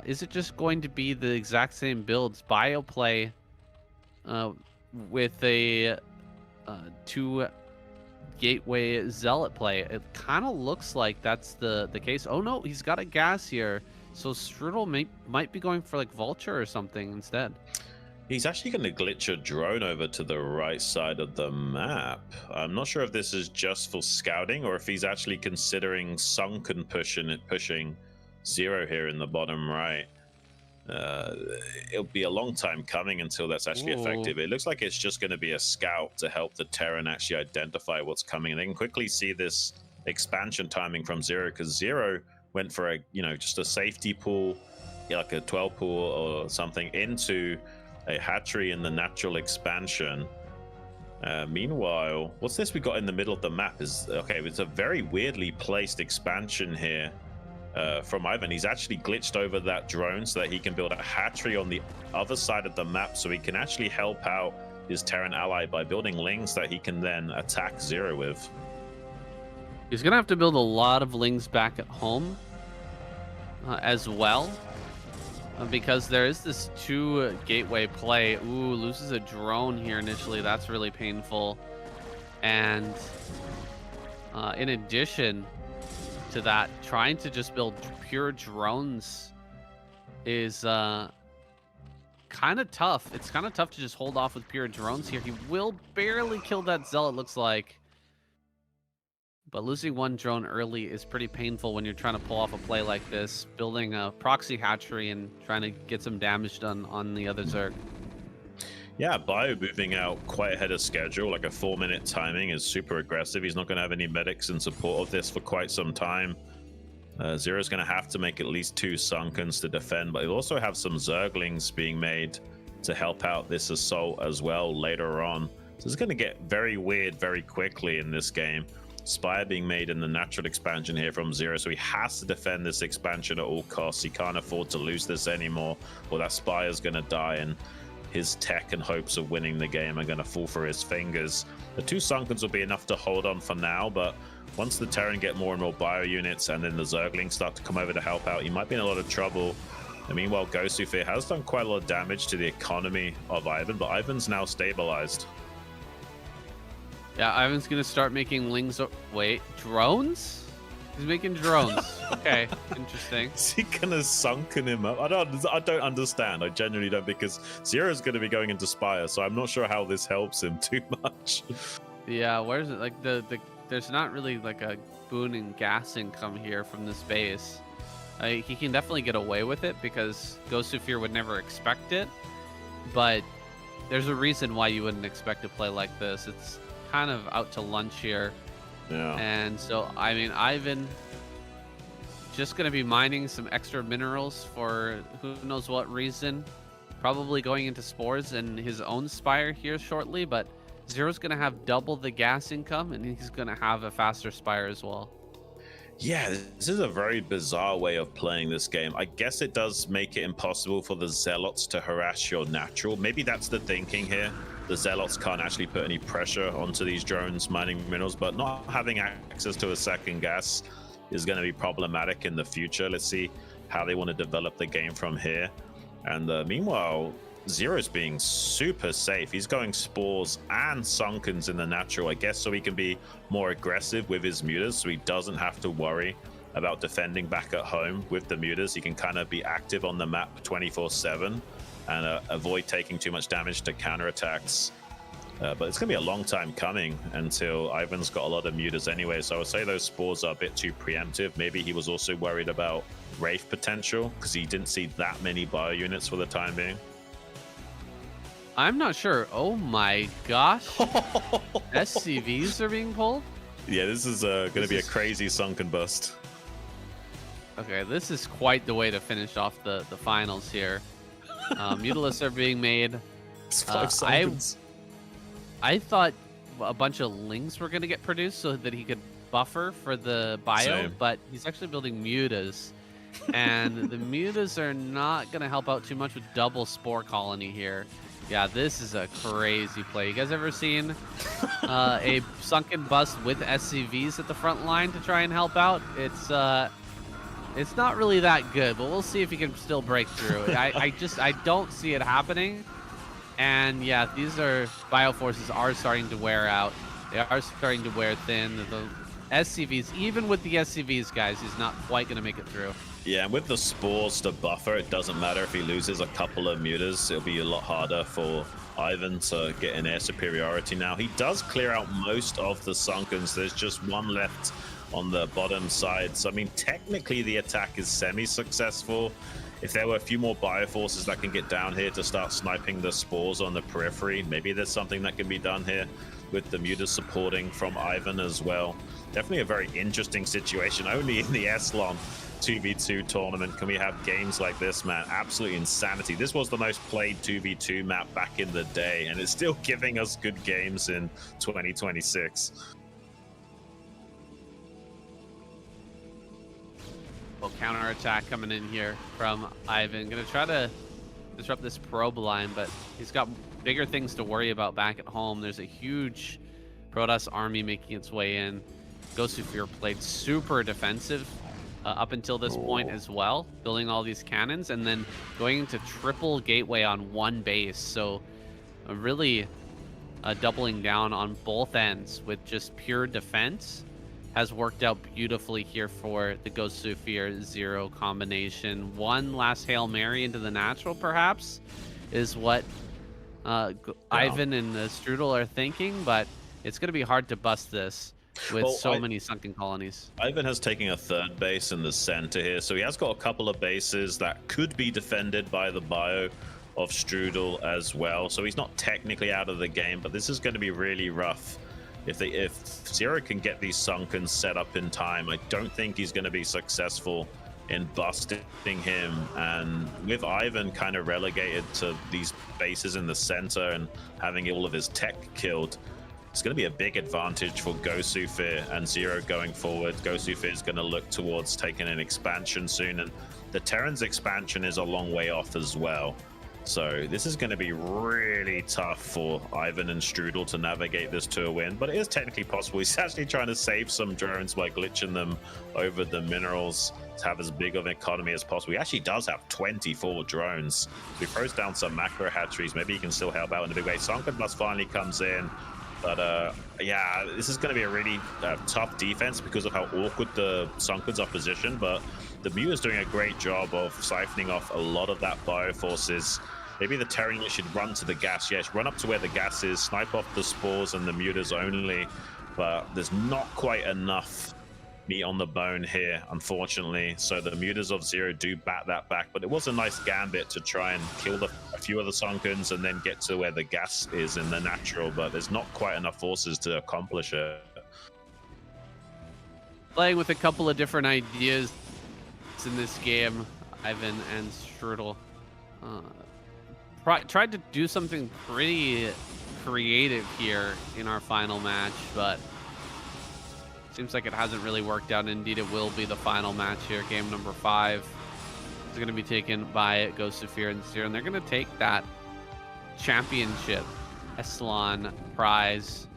Is it just going to be the exact same builds? Bio play with a 2 gateway zealot play. It kind of looks like that's the case. Oh no, he's got a gas here. So Strudel might be going for like Vulture or something instead. He's actually going to glitch a drone over to the right side of the map. I'm not sure if this is just for scouting or if he's actually considering sunken pushing Zero here in the bottom right. Uh, it'll be a long time coming until that's actually effective. It looks like it's just going to be a scout to help the Terran actually identify what's coming. And they can quickly see this expansion timing from Zero, because Zero went for a, you know, just a safety pool, like a 12 pool or something, into a hatchery in the natural expansion. Meanwhile, what's this we got in the middle of the map? Is okay, it's a very weirdly placed expansion here from Ivan. He's actually glitched over that drone so that he can build a hatchery on the other side of the map, so he can actually help out his Terran ally by building lings that he can then attack Zero with. He's gonna have to build a lot of lings back at home as well, because there is this 2 gateway play. Ooh, loses a drone here initially. That's really painful. And in addition to that, trying to just build pure drones is kind of tough. It's kind of tough to just hold off with pure drones here. He will barely kill that Zealot, looks like. But losing 1 drone early is pretty painful when you're trying to pull off a play like this, building a proxy hatchery and trying to get some damage done on the other Zerg. Yeah, Bio moving out quite ahead of schedule, like a 4-minute timing is super aggressive. He's not going to have any medics in support of this for quite some time. Zero's going to have to make at least 2 Sunkens to defend, but he'll also have some Zerglings being made to help out this assault as well later on. So it's going to get very weird very quickly in this game. Spire being made in the natural expansion here from Zero, so he has to defend this expansion at all costs. He can't afford to lose this anymore, or that Spire's going to die, and his tech and hopes of winning the game are going to fall through his fingers. The 2 Sunkens will be enough to hold on for now, but once the Terran get more and more bio units and then the Zerglings start to come over to help out, he might be in a lot of trouble. And meanwhile, Gosufir has done quite a lot of damage to the economy of Ivan, but Ivan's now stabilized. Yeah, Ivan's going to start making lings. Wait, drones? He's making drones. Okay, interesting. Is he gonna sunken him up? I don't understand. I genuinely don't, because Zero's gonna be going into Spire, so I'm not sure how this helps him too much. Yeah, where's it? Like there's not really like a boon and gas income here from this base. He can definitely get away with it because Gosufir would never expect it, but there's a reason why you wouldn't expect to play like this. It's kind of out to lunch here. Yeah. And so, I mean, Ivan just going to be mining some extra minerals for who knows what reason. Probably going into spores and his own Spire here shortly, but Zero's going to have double the gas income, and he's going to have a faster Spire as well. Yeah, this is a very bizarre way of playing this game. I guess it does make it impossible for the Zealots to harass your natural. Maybe that's the thinking here. The Zealots can't actually put any pressure onto these drones mining minerals, but not having access to a second gas is going to be problematic in the future. Let's see how they want to develop the game from here. And meanwhile, Zero's being super safe. He's going spores and Sunkens in the natural, I guess, so he can be more aggressive with his mutas, so he doesn't have to worry about defending back at home with the mutas. He can kind of be active on the map 24/7 and avoid taking too much damage to counterattacks. But it's going to be a long time coming until Ivan's got a lot of mutas anyway, so I would say those spores are a bit too preemptive. Maybe he was also worried about Wraith potential because he didn't see that many bio units for the time being. I'm not sure. Oh my gosh. SCVs are being pulled? Yeah, this is going to be a crazy sunken bust. Okay, this is quite the way to finish off the finals here. Mutalisks are being made. It's 5 Sunkens. I thought a bunch of lings were going to get produced so that he could buffer for the bio, Same. but he's actually building mutas. And the mutas are not going to help out too much with double spore colony here. Yeah, this is a crazy play. You guys ever seen a sunken bust with SCVs at the front line to try and help out? It's not really that good, but we'll see if he can still break through. I don't see it happening. And yeah, these bio forces are starting to wear out. They are starting to wear thin. The SCVs, even with the SCVs, guys, he's not quite going to make it through. Yeah, and with the spores to buffer, it doesn't matter if he loses a couple of mutas. It'll be a lot harder for Ivan to get an air superiority now. He does clear out most of the Sunkens. There's just one left on the bottom side. So, I mean, technically the attack is semi-successful. If there were a few more bioforces that can get down here to start sniping the spores on the periphery, maybe there's something that can be done here with the mutas supporting from Ivan as well. Definitely a very interesting situation. Only in the SLON 2v2 tournament can we have games like this, man. Absolute insanity. This was the most played 2v2 map back in the day, and it's still giving us good games in 2026. Well, counterattack coming in here from Ivan. Gonna try to disrupt this probe line, but he's got bigger things to worry about back at home. There's a huge Protoss army making its way in. Ghostufir played super defensive up until this point as well, building all these cannons and then going into triple gateway on one base. So really doubling down on both ends with just pure defense has worked out beautifully here for the Ghostufir Zero combination. One last Hail Mary into the natural, perhaps, is what Ivan and the Strudel are thinking, but it's going to be hard to bust this with many sunken colonies. Ivan has taken a third base in the center here, so he has got a couple of bases that could be defended by the bio of Strudel as well. So he's not technically out of the game, but this is going to be really rough. If Zero can get these sunken set up in time, I don't think he's going to be successful in busting him. And with Ivan kind of relegated to these bases in the center and having all of his tech killed, it's going to be a big advantage for Ghostufir and Zero going forward. Ghostufir is going to look towards taking an expansion soon, and the Terran's expansion is a long way off as well. So this is going to be really tough for Ivan and Strudel to navigate this to a win, but it is technically possible. He's actually trying to save some drones by glitching them over the minerals to have as big of an economy as possible. He actually does have 24 drones. He throws down some macro hatcheries. Maybe he can still help out in a big way. Sunken Plus finally comes in. But yeah, this is going to be a really tough defense because of how awkward the Sunkens are positioned. But the Mute is doing a great job of siphoning off a lot of that bioforces. Maybe the Terran unit should run to the gas. Yes, run up to where the gas is, snipe off the spores and the mutas only. But there's not quite enough meat on the bone here, unfortunately. So the mutas of Zero do bat that back. But it was a nice gambit to try and kill a few of the Sunkens and then get to where the gas is in the natural. But there's not quite enough forces to accomplish it. Playing with a couple of different ideas in this game, Ivan and Strudel tried to do something pretty creative here in our final match, but seems like it hasn't really worked out. Indeed, it will be the final match here. Game number 5 is going to be taken by Ghostufir and Zero, and they're going to take that championship SLON prize.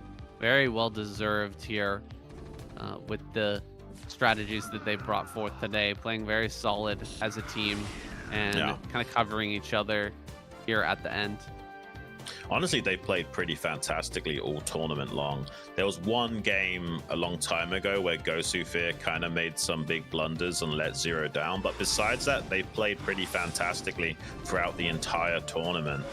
Very well deserved here with the strategies that they brought forth today, playing very solid as a team and kind of covering each other here at the end. Honestly, they played pretty fantastically all tournament long. There was one game a long time ago where Ghostufir kind of made some big blunders and let Zero down, but besides that, they played pretty fantastically throughout the entire tournament.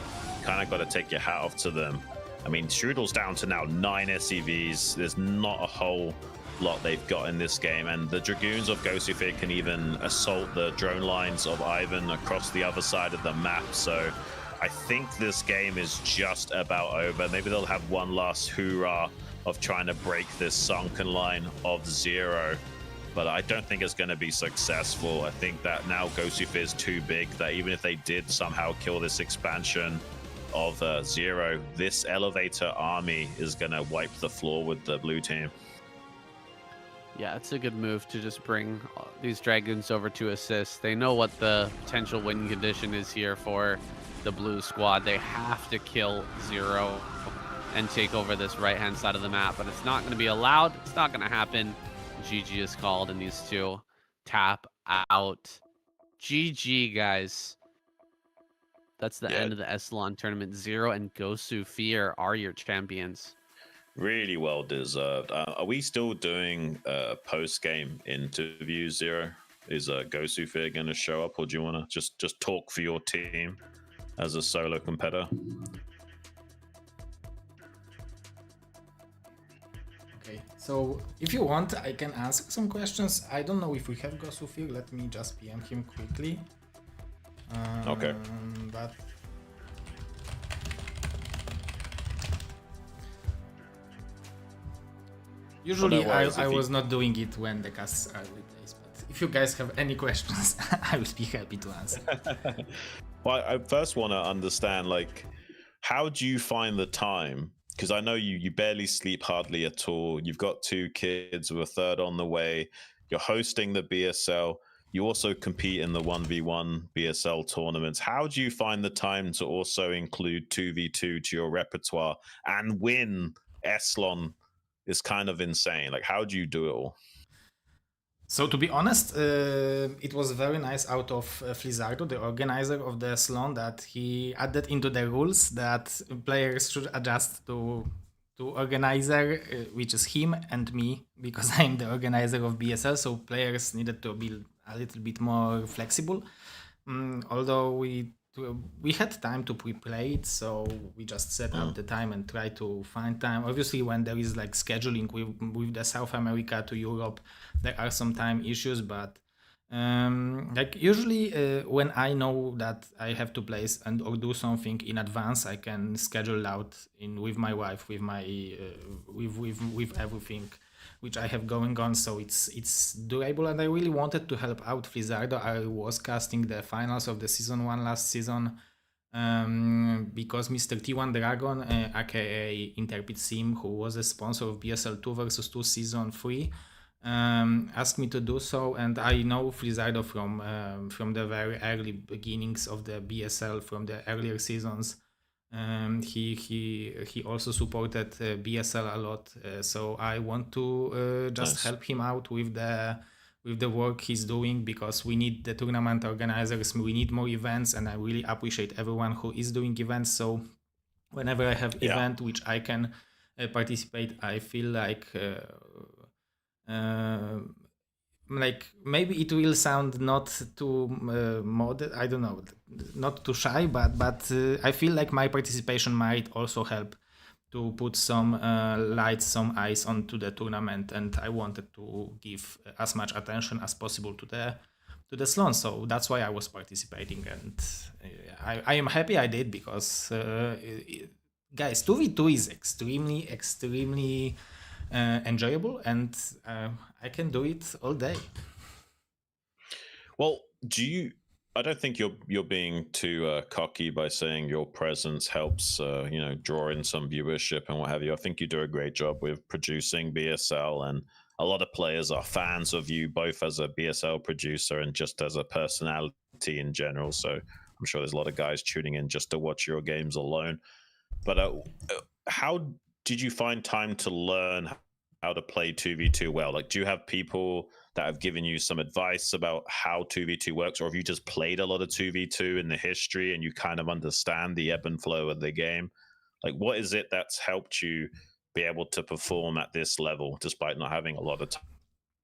Kind of got to take your hat off to them. I mean, Strudel's down to now 9 SCVs. There's not a whole lot they've got in this game, and the Dragoons of Ghostufir can even assault the drone lines of Ivan across the other side of the map. So I think this game is just about over. Maybe they'll have one last hoorah of trying to break this sunken line of Zero, but I don't think it's going to be successful. I think that now Ghostufir is too big that even if they did somehow kill this expansion of Zero, this elevator army is going to wipe the floor with the blue team. Yeah, it's a good move to just bring these Dragons over to assist. They know what the potential win condition is here for the blue squad. They have to kill Zero and take over this right-hand side of the map, but it's not going to be allowed. It's not going to happen. GG is called, and these two tap out. GG, guys. That's the end of the SLON tournament. Zero and Ghostufir are your champions. Really well deserved. Are we still doing post-game interviews, Zero? Is Ghostufir going to show up, or do you want to just talk for your team as a solo competitor? Okay, so if you want, I can answer some questions. I don't know if we have Ghostufir. Let me just PM him quickly. Okay. But usually worries I if you- was not doing it when the casts are replaced. But if you guys have any questions, I will be happy to answer. Well, I first want to understand, like, how do you find the time? Because I know you barely sleep hardly at all. You've got 2 kids with a third on the way. You're hosting the BSL. You also compete in the 1v1 BSL tournaments. How do you find the time to also include 2v2 to your repertoire and win SLON? Is kind of insane. Like, how do you do it all? So to be honest, it was very nice out of Flizzardo, the organizer of the SLON, that he added into the rules that players should adjust to organizer, which is him and me, because I'm the organizer of BSL. So players needed to be a little bit more flexible. Although we had time to pre-play it, so we just set up the time and try to find time. Obviously, when there is like scheduling with the South America to Europe, there are some time issues, but like usually when I know that I have to place and or do something in advance, I can schedule out in with my wife, with my with everything which I have going on, so it's doable. And I really wanted to help out Flizzardo. I was casting the finals of the season 1 last season, because Mr. T1 Dragon, aka Interpret Sim, who was a sponsor of BSL 2 vs 2 season 3, asked me to do so. And I know Flizzardo from the very early beginnings of the BSL, from the earlier seasons. He also supported BSL a lot, so I want to just Nice. help him out with the work he's doing, because we need the tournament organizers, we need more events, and I really appreciate everyone who is doing events. So whenever I have event which I can participate, I feel like maybe it will sound not too modest, I don't know, not too shy, but I feel like my participation might also help to put some lights, some eyes onto the tournament, and I wanted to give as much attention as possible to the SLON, so that's why I was participating. And I am happy I did, because guys, 2v2 is extremely enjoyable, and I can do it all day. Well, I don't think you're being too cocky by saying your presence helps, draw in some viewership and what have you. I think you do a great job with producing BSL, and a lot of players are fans of you, both as a BSL producer and just as a personality in general. So I'm sure there's a lot of guys tuning in just to watch your games alone. But how did you find time to learn how to play 2v2 well? Like, do you have people that have given you some advice about how 2v2 works, or have you just played a lot of 2v2 in the history and you kind of understand the ebb and flow of the game? Like, what is it that's helped you be able to perform at this level despite not having a lot of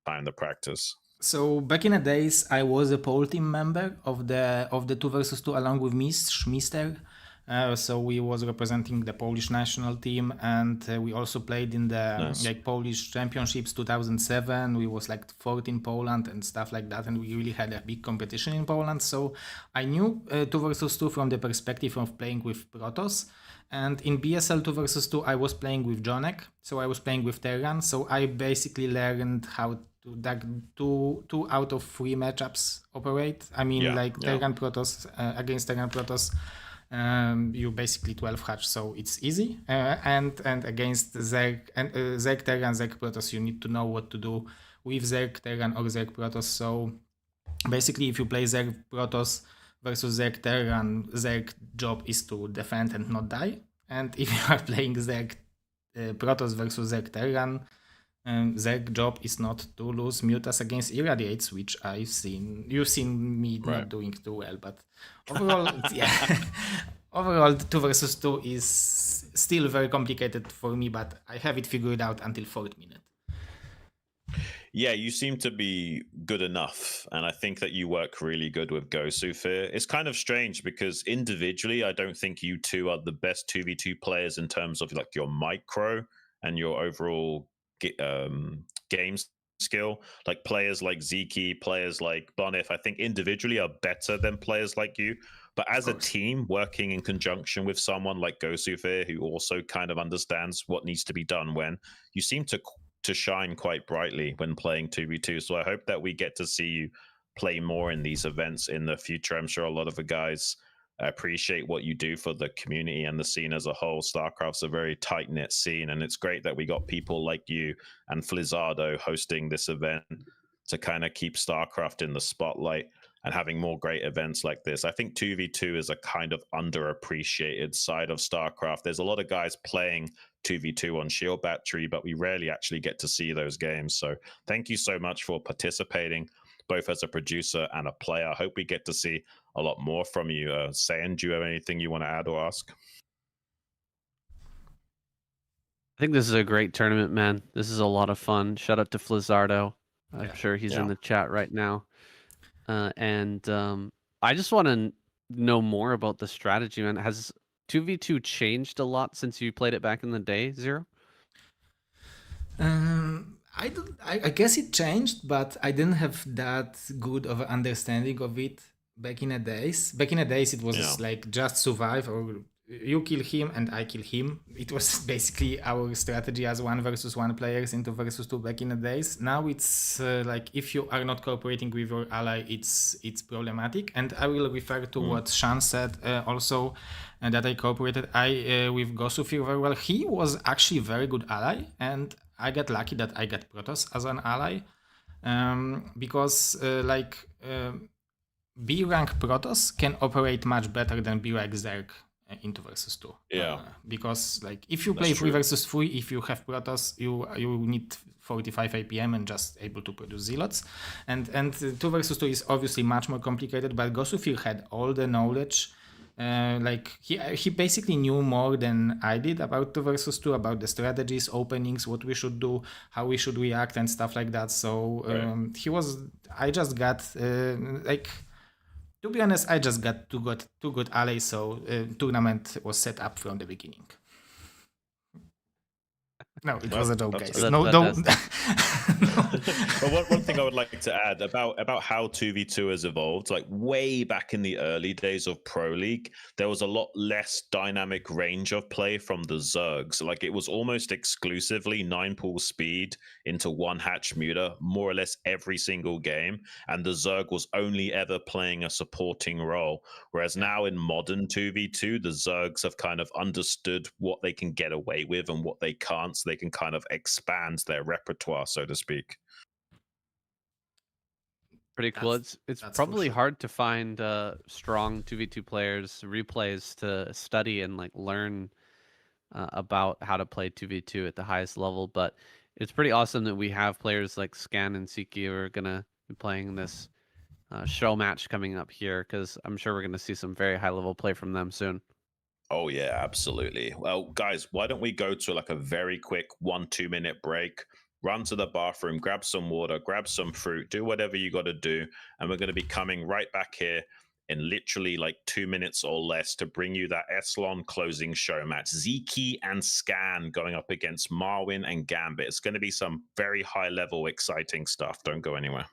time to practice? So back in the days, I was a pole team member of the 2 vs 2 along with Mister. So we was representing the Polish national team, and we also played in the Polish Championships 2007. We was like 4th in Poland and stuff like that, and we really had a big competition in Poland. So I knew 2 vs 2 from the perspective of playing with Protoss. And in BSL 2 vs 2, I was playing with Jonek, so I was playing with Terran. So I basically learned how to that 2 out of 3 matchups operate. I mean, Terran Protoss against Terran Protoss. You basically 12 hatch, so it's easy. And against Zerg and Zerg Terran, Zerg Protoss, you need to know what to do with Zerg Terran or Zerg Protoss. So basically, if you play Zerg Protoss versus Zerg Terran, Zerg job is to defend and not die. And if you are playing Zerg Protoss versus Zerg Terran, Zerg job is not to lose mutas against irradiates, which you've seen me not doing too well, but overall, overall 2 vs 2 is still very complicated for me, but I have it figured out until 4th minute. Yeah, you seem to be good enough, and I think that you work really good with Gosufir. It's kind of strange because individually, I don't think you two are the best 2v2 players in terms of like your micro and your overall game skill. Like players like Sziky, players like Bonif, I think individually are better than players like you. But as a team working in conjunction with someone like Gosufir, who also kind of understands what needs to be done when, you seem to shine quite brightly when playing 2v2. So I hope that we get to see you play more in these events in the future. I'm sure a lot of the guys appreciate what you do for the community and the scene as a whole. StarCraft's a very tight-knit scene, and it's great that we got people like you and Flizzardo hosting this event to kind of keep StarCraft in the spotlight and having more great events like this. I think 2v2 is a kind of underappreciated side of StarCraft. There's a lot of guys playing 2v2 on Shield Battery, but we rarely actually get to see those games. So thank you so much for participating, both as a producer and a player. I hope we get to see a lot more from you. Sayan, do you have anything you want to add or ask? I think this is a great tournament, man. This is a lot of fun. Shout out to Flizzardo. I'm sure he's in the chat right now. I just want to know more about the strategy, man. Has 2v2 changed a lot since you played it back in the day, Zero? I guess it changed, but I didn't have that good of an understanding of it back in the days. Back in the days, it was like just survive, or you kill him and I kill him. It was basically our strategy as 1 versus 1 players in 2 versus 2 back in the days. Now it's like if you are not cooperating with your ally, it's problematic. And I will refer to what Shan said also, that I cooperated with Gosufir very well. He was actually a very good ally, and I got lucky that I got Protoss as an ally, because B rank Protoss can operate much better than B rank Zerg in 2 versus 2. Because like if you play 3 versus 3, if you have Protoss, you need 45 APM and just able to produce zealots. And 2 versus 2 is obviously much more complicated, but Gosufir had all the knowledge. He basically knew more than I did about 2 versus 2, about the strategies, openings, what we should do, how we should react, and stuff like that. So I just got to be honest, I just got two good allies. So tournament was set up from the beginning. No, it was a joke, guys. But one thing I would like to add about how 2v2 has evolved, like way back in the early days of Pro League, there was a lot less dynamic range of play from the Zergs. Like it was almost exclusively 9-pool speed into 1 hatch muta, more or less every single game, and the Zerg was only ever playing a supporting role. Whereas now in modern 2v2, the Zergs have kind of understood what they can get away with and what they can't, so they can kind of expand their repertoire, so to speak. Pretty cool. It's probably hard to find strong 2v2 players, replays to study and like learn about how to play 2v2 at the highest level. But it's pretty awesome that we have players like Scan and Sziky who are gonna be playing this show match coming up here, because I'm sure we're gonna see some very high level play from them soon. Oh yeah, absolutely. Well, guys, why don't we go to like a very quick 1-2 minute break, run to the bathroom, grab some water, grab some fruit, do whatever you got to do, and we're going to be coming right back here in literally like 2 minutes or less to bring you that SLON closing show match. Sziky and Scan going up against Marwin and Gambit. It's going to be some very high level exciting stuff. Don't go anywhere.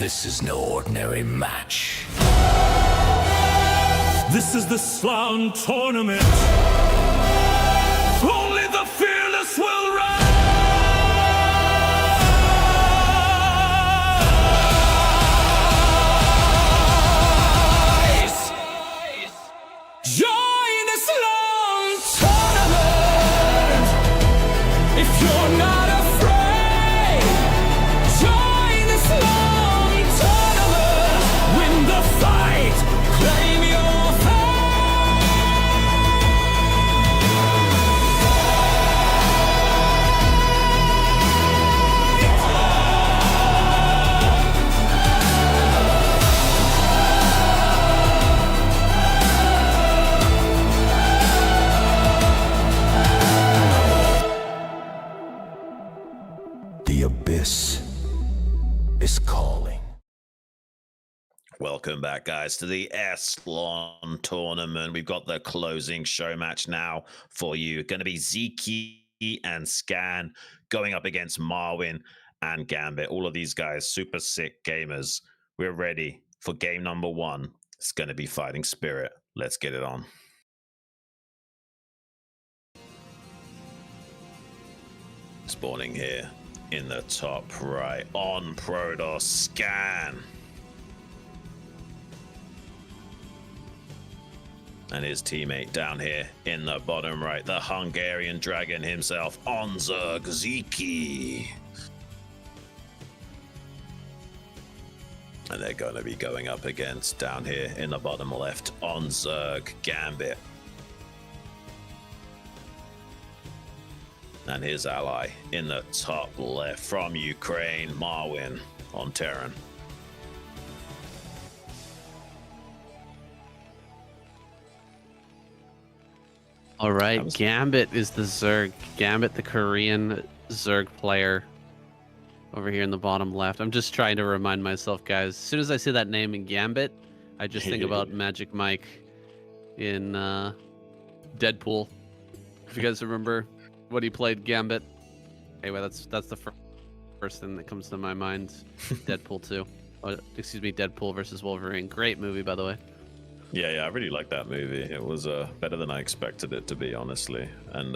This is no ordinary match. This is the SLON tournament. Only the fearless will rise. Join the SLON tournament. If you're not afraid, join the SLON tournament. Win the fight, claim your The abyss is calling. Welcome back, guys, to the SLON tournament. We've got the closing show match now for you. Going to be Sziky and Scan going up against Marwin and Gambit. All of these guys, super sick gamers. We're ready for game number 1. It's going to be Fighting Spirit. Let's get it on. Spawning here in the top right on Protoss, Scan. And his teammate down here in the bottom right, the Hungarian dragon himself, on Zerg, Sziky. And they're going to be going up against, down here in the bottom left, on Zerg, Gambit. And his ally in the top left from Ukraine, Marwin, on Terran. All right, Gambit is the Zerg. Gambit, the Korean Zerg player over here in the bottom left. I'm just trying to remind myself, guys. As soon as I see that name in Gambit, I just think about Magic Mike in Deadpool. If you guys remember what he played Gambit. Anyway, that's the first thing that comes to my mind. Deadpool 2. Oh, excuse me, Deadpool versus Wolverine. Great movie, by the way. Yeah, I really liked that movie. It was better than I expected it to be, honestly. And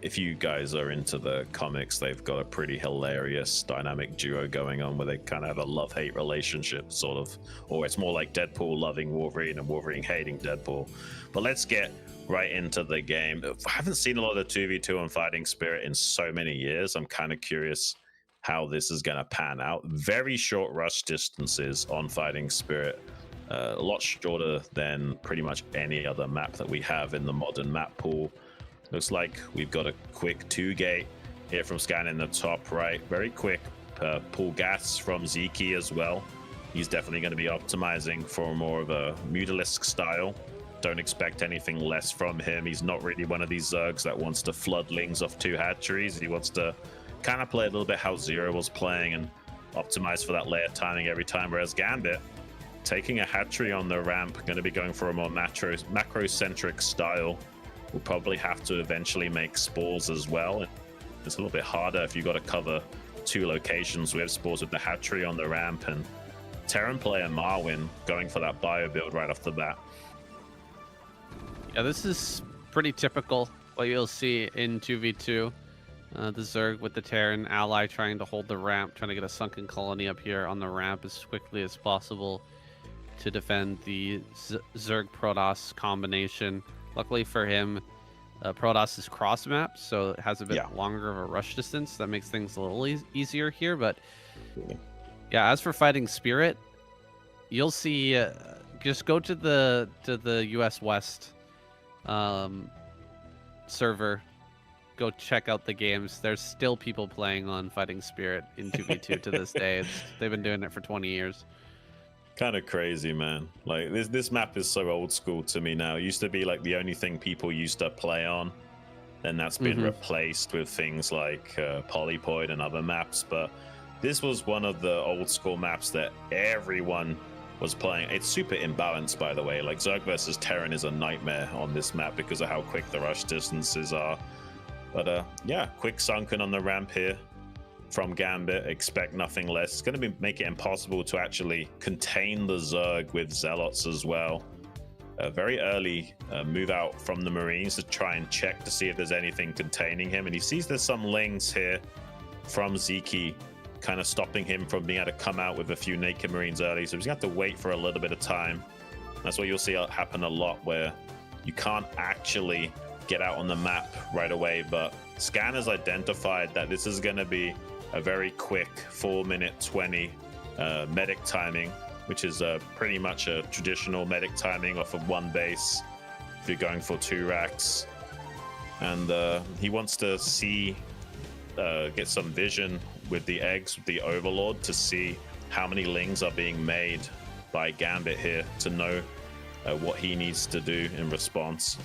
if you guys are into the comics, they've got a pretty hilarious dynamic duo going on where they kind of have a love-hate relationship, sort of. Or it's more like Deadpool loving Wolverine and Wolverine hating Deadpool. But let's get right into the game. I haven't seen a lot of 2v2 on Fighting Spirit in so many years. I'm kind of curious how this is going to pan out. Very short rush distances on Fighting Spirit. A lot shorter than pretty much any other map that we have in the modern map pool. Looks like we've got a quick 2-gate here from Scan in the top right. Very quick pull gas from Sziky as well. He's definitely going to be optimizing for more of a Mutalisk style. Don't expect anything less from him. He's not really one of these Zergs that wants to flood Lings off 2 hatcheries. He wants to kind of play a little bit how Zero was playing and optimize for that layer timing every time, whereas Gambit, taking a hatchery on the ramp, going to be going for a more macro-centric style. We'll probably have to eventually make spores as well. It's a little bit harder if you've got to cover 2 locations with spores with the hatchery on the ramp. And Terran player Marwin going for that bio build right off the bat. Yeah, this is pretty typical what you'll see in 2v2. The Zerg with the Terran ally trying to hold the ramp, trying to get a sunken colony up here on the ramp as quickly as possible to defend the Zerg Protoss combination. Luckily for him, Protoss is cross map, so it has a bit longer of a rush distance. That makes things a little easier here. But yeah, as for Fighting Spirit, you'll see. Just go to the US West server. Go check out the games. There's still people playing on Fighting Spirit in 2v2 to this day. They've been doing it for 20 years. Kind of crazy, man. Like this map is so old school to me now. It used to be like the only thing people used to play on, and that's been replaced with things like Polypoid and other maps. But this was one of the old school maps that everyone was playing. It's super imbalanced, by the way. Like Zerg versus Terran is a nightmare on this map because of how quick the rush distances are. But yeah, quick sunken on the ramp here. from Gambit. Expect nothing less. It's going to make it impossible to actually contain the Zerg with Zealots as well. A very early move out from the Marines to try and check to see if there's anything containing him. And he sees there's some Lings here from Sziky, kind of stopping him from being able to come out with a few Naked Marines early. So he's going to have to wait for a little bit of time. That's what you'll see happen a lot, where you can't actually get out on the map right away. But Scan has identified that this is going to be a very quick 4-minute 20 medic timing, which is pretty much a traditional medic timing off of one base if you're going for 2 racks. And he wants to see, get some vision with the eggs, with the Overlord, to see how many Lings are being made by Gambit here, to know what he needs to do in response.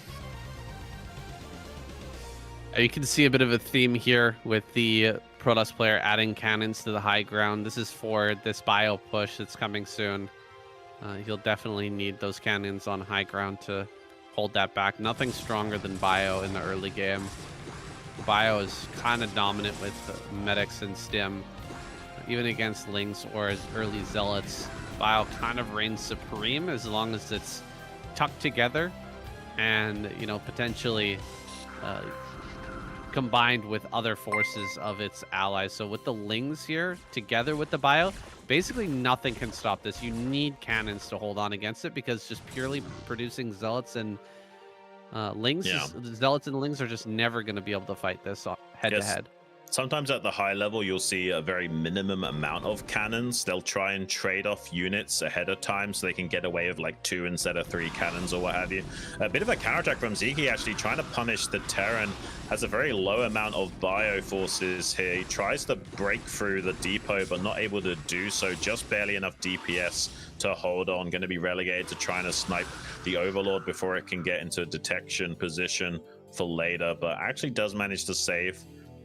You can see a bit of a theme here with the Protoss player adding cannons to the high ground. This is for this bio push that's coming soon. He'll definitely need those cannons on high ground to hold that back. Nothing stronger than bio in the early game. Bio is kind of dominant with medics and stim, even against Lings or as early Zealots. Bio kind of reigns supreme as long as it's tucked together and, you know, potentially combined with other forces of its allies. So with the Lings here together with the bio, basically nothing can stop this. You need cannons to hold on against it, because just purely producing Zealots and Lings, Zealots and Lings are just never going to be able to fight this head to head. Sometimes at the high level, you'll see a very minimum amount of cannons. They'll try and trade off units ahead of time so they can get away with like 2 instead of 3 cannons or what have you. A bit of a counterattack from Sziky, actually trying to punish the Terran. Has a very low amount of bio forces here. He tries to break through the depot, but not able to do so. Just barely enough DPS to hold on. Going to be relegated to trying to snipe the Overlord before it can get into a detection position for later, but actually does manage to save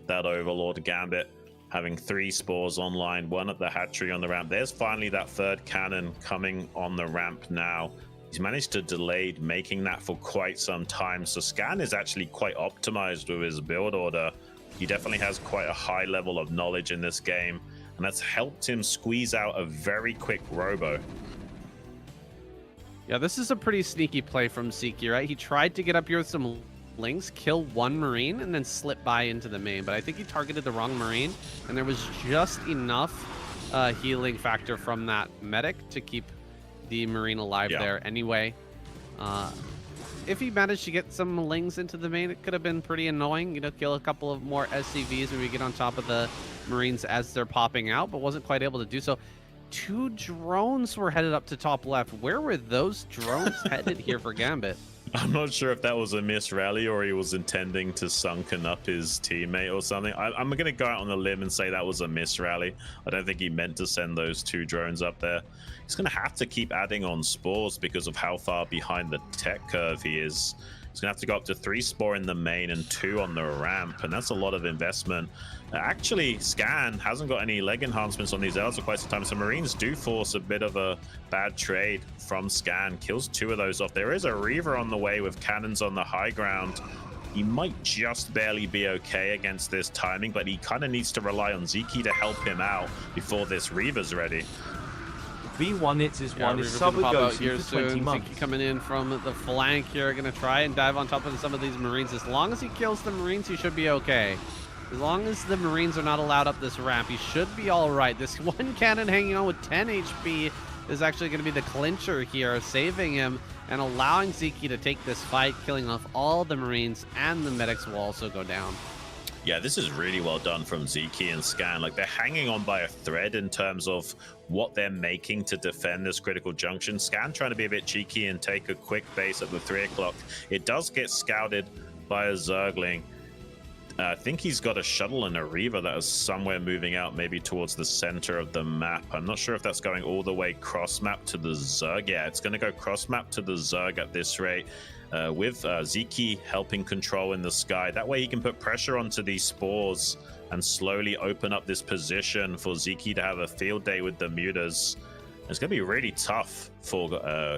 that Overlord. Gambit having 3 spores online, 1 at the hatchery on the ramp. There's finally that 3rd cannon coming on the ramp now. He's managed to delay making that for quite some time. So Scan is actually quite optimized with his build order. He definitely has quite a high level of knowledge in this game, and that's helped him squeeze out a very quick robo. Yeah, this is a pretty sneaky play from Sziky, right? He tried to get up here with some Lings, kill 1 Marine, and then slip by into the main. But I think he targeted the wrong Marine, and there was just enough healing factor from that medic to keep the Marine alive there anyway. If he managed to get some Lings into the main, it could have been pretty annoying. You know, kill a couple of more SCVs when we get on top of the Marines as they're popping out, but wasn't quite able to do so. 2 drones were headed up to top left. Where were those drones headed here for Gambit? I'm not sure if that was a miss rally or he was intending to sunken up his teammate or something. I'm going to go out on a limb and say that was a miss rally. I don't think he meant to send those 2 drones up there. He's going to have to keep adding on spores because of how far behind the tech curve he is. He's going to have to go up to 3 spore in the main and 2 on the ramp, and that's a lot of investment. Actually, Scan hasn't got any leg enhancements on these L's for quite some time, so Marines do force a bit of a bad trade from Scan. Kills 2 of those off. There is a Reaver on the way with cannons on the high ground. He might just barely be okay against this timing, but he kind of needs to rely on Sziky to help him out before this Reaver's ready. V1 It's is one is sub here for 20 soon. months. Sziky coming in from the flank here, gonna try and dive on top of some of these Marines. As long as he kills the Marines, he should be okay. As long as the Marines are not allowed up this ramp, he should be all right. This 1 cannon hanging on with 10 HP is actually going to be the clincher here, saving him and allowing Sziky to take this fight, killing off all the Marines, and the medics will also go down. Yeah, this is really well done from Sziky and Scan. Like, they're hanging on by a thread in terms of what they're making to defend this critical junction. Scan trying to be a bit cheeky and take a quick base at the 3 o'clock. It does get scouted by a Zergling. I think he's got a shuttle and a Reaver that is somewhere moving out, maybe towards the center of the map. I'm not sure if that's going all the way cross-map to the Zerg. Yeah, it's going to go cross-map to the Zerg at this rate, with Sziky helping control in the sky. That way he can put pressure onto these spores and slowly open up this position for Sziky to have a field day with the mutas. It's going to be really tough for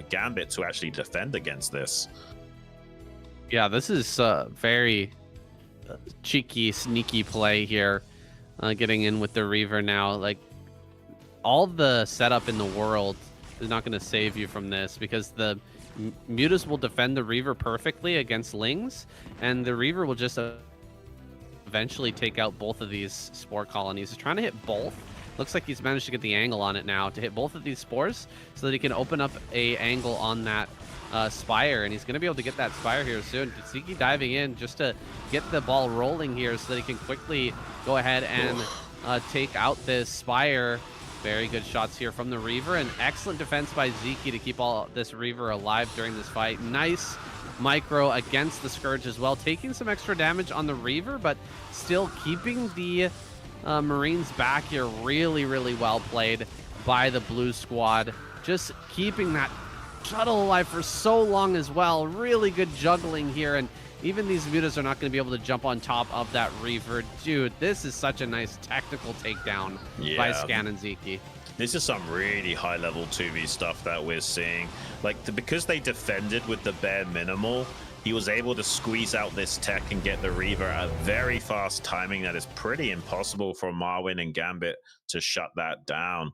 Gambit to actually defend against this. Yeah, this is very cheeky, sneaky play here. getting in with the Reaver now. Like, all the setup in the world is not going to save you from this, because the Mutas will defend the Reaver perfectly against Lings, and the Reaver will just eventually take out both of these spore colonies. He's trying to hit both. Looks like he's managed to get the angle on it now to hit both of these spores so that he can open up a angle on that Spire, and he's going to be able to get that Spire here soon. Sziky diving in just to get the ball rolling here so that he can quickly go ahead and take out this Spire. Very good shots here from the Reaver, and excellent defense by Sziky to keep all this Reaver alive during this fight. Nice micro against the Scourge as well, taking some extra damage on the Reaver, but still keeping the Marines back here. Really, really well played by the blue squad. Just keeping that shuttle alive for so long as well. Really good juggling here, and even these Mutas are not going to be able to jump on top of that Reaver. Dude, this is such a nice technical takedown by Scan and Sziky. This is some really high-level 2v stuff that we're seeing. Like, because they defended with the bare minimal, he was able to squeeze out this tech and get the Reaver at very fast timing that is pretty impossible for Marwin and Gambit to shut that down.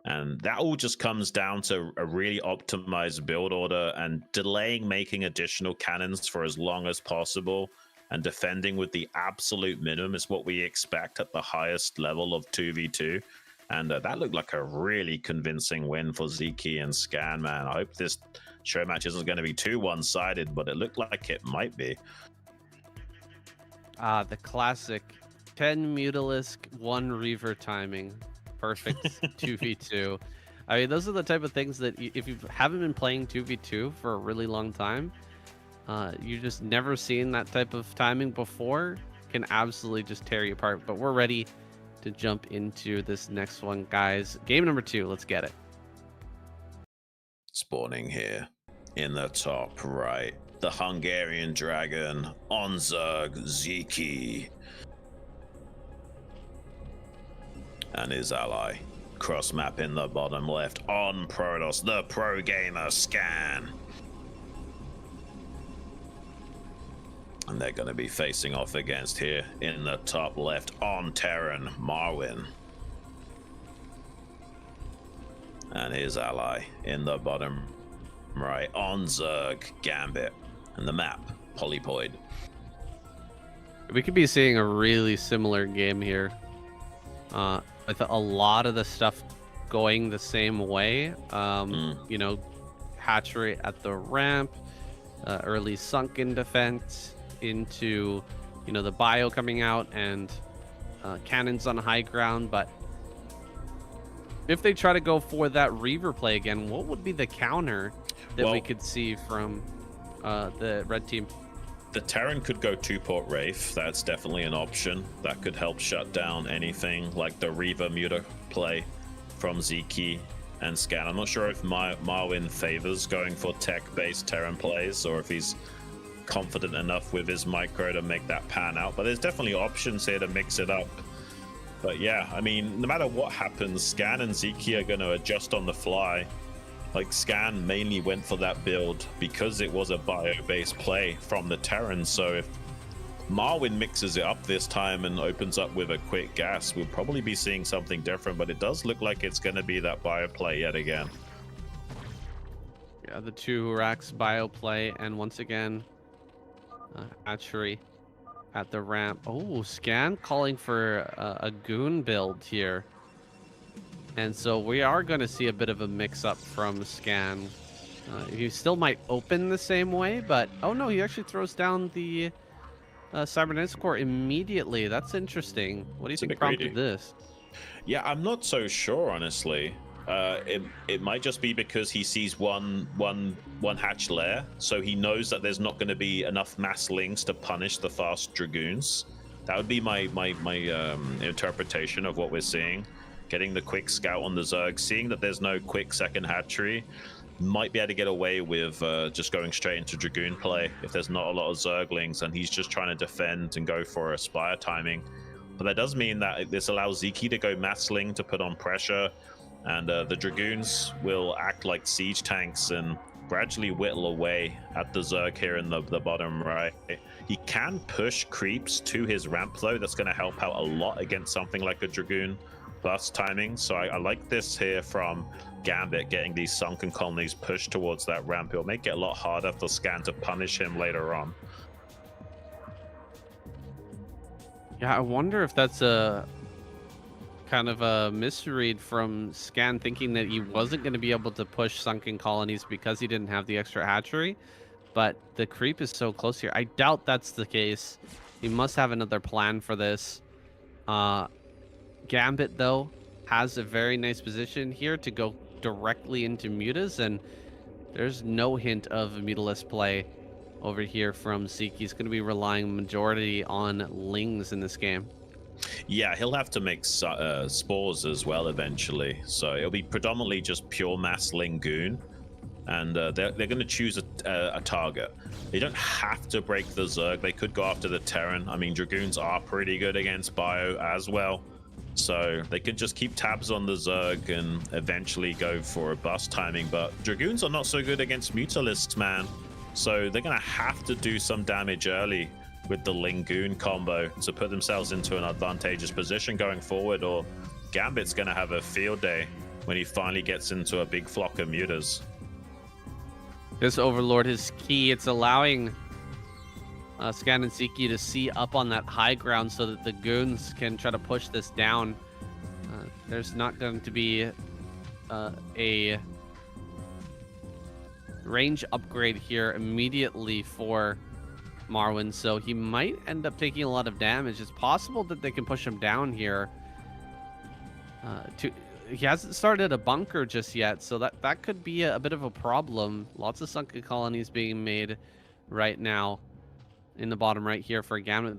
And that all just comes down to a really optimized build order and delaying making additional cannons for as long as possible, and defending with the absolute minimum is what we expect at the highest level of 2v2. And that looked like a really convincing win for Sziky and Scan, man. I hope this show match isn't going to be too one-sided, but it looked like it might be. The classic 10 Mutalisk, 1 Reaver timing. Perfect 2v2. I mean, those are the type of things that if you haven't been playing 2v2 for a really long time, you just never seen that type of timing before, can absolutely just tear you apart. But we're ready to jump into this next one, guys. Game number 2, let's get it. Spawning here in the top right, the Hungarian Dragon on Zerg, Sziky, and his ally. Cross map in the bottom left on Protoss, the pro gamer Scan. And they're going to be facing off against here in the top left on Terran, Marwin. And his ally in the bottom right on Zerg, Gambit. And the map, Polypoid. We could be seeing a really similar game here. With a lot of the stuff going the same way. You know, hatchery at the ramp, early sunken defense into, you know, the bio coming out, and cannons on high ground. But if they try to go for that Reaver play again, what would be the counter that we could see from the red team? The Terran could go 2-port Wraith. That's definitely an option. That could help shut down anything like the Reaver Muta play from Sziky and Scan. I'm not sure if Marwin favors going for tech-based Terran plays, or if he's confident enough with his micro to make that pan out. But there's definitely options here to mix it up. But yeah, I mean, no matter what happens, Scan and Sziky are going to adjust on the fly. Like, Scan mainly went for that build because it was a bio-based play from the Terran. So if Marwin mixes it up this time and opens up with a quick gas, we'll probably be seeing something different. But it does look like it's going to be that bio play yet again. Yeah, the 2 racks bio play, and once again, hatchery at the ramp. Oh, Scan calling for a goon build here. And so we are going to see a bit of a mix-up from Scan. He still might open the same way, but... Oh, no, he actually throws down the Cybernetics Core immediately. That's interesting. What do you think prompted this? Yeah, I'm not so sure, honestly. It might just be because he sees one hatch lair, so he knows that there's not going to be enough mass links to punish the fast Dragoons. That would be my interpretation of what we're seeing. Getting the quick scout on the Zerg, seeing that there's no quick second hatchery, might be able to get away with just going straight into Dragoon play if there's not a lot of Zerglings and he's just trying to defend and go for a Spire timing. But that does mean that this allows Sziky to go Massling to put on pressure, and the Dragoons will act like siege tanks and gradually whittle away at the Zerg here in the bottom right. He can push creeps to his ramp though. That's going to help out a lot against something like a Dragoon burst timing. So I like this here from Gambit, getting these sunken colonies pushed towards that ramp. It'll make it a lot harder for Scan to punish him later on. Yeah, I wonder if that's a kind of a misread from Scan, thinking that he wasn't going to be able to push sunken colonies because he didn't have the extra hatchery. But the creep is so close here. I doubt that's the case. He must have another plan for this. Gambit, though, has a very nice position here to go directly into mutas, and there's no hint of mutalist play over here from Sziky. He's going to be relying majority on lings in this game. Yeah, he'll have to make spores as well eventually. So it'll be predominantly just pure mass Lingoon. And they're going to choose a target. They don't have to break the Zerg. They could go after the Terran. I mean, Dragoons are pretty good against Bio as well. So they could just keep tabs on the Zerg and eventually go for a bust timing. But Dragoons are not so good against Mutalisks, man. So they're going to have to do some damage early with the Lingoon combo to put themselves into an advantageous position going forward, or Gambit's going to have a field day when he finally gets into a big flock of mutas. This Overlord is key. It's allowing Scan and Sziky to see up on that high ground so that the goons can try to push this down. There's not going to be a range upgrade here immediately for Marwin, so he might end up taking a lot of damage. It's possible that they can push him down here. He hasn't started a bunker just yet, so that could be a bit of a problem. Lots of sunken colonies being made right now in the bottom right here for Gambit.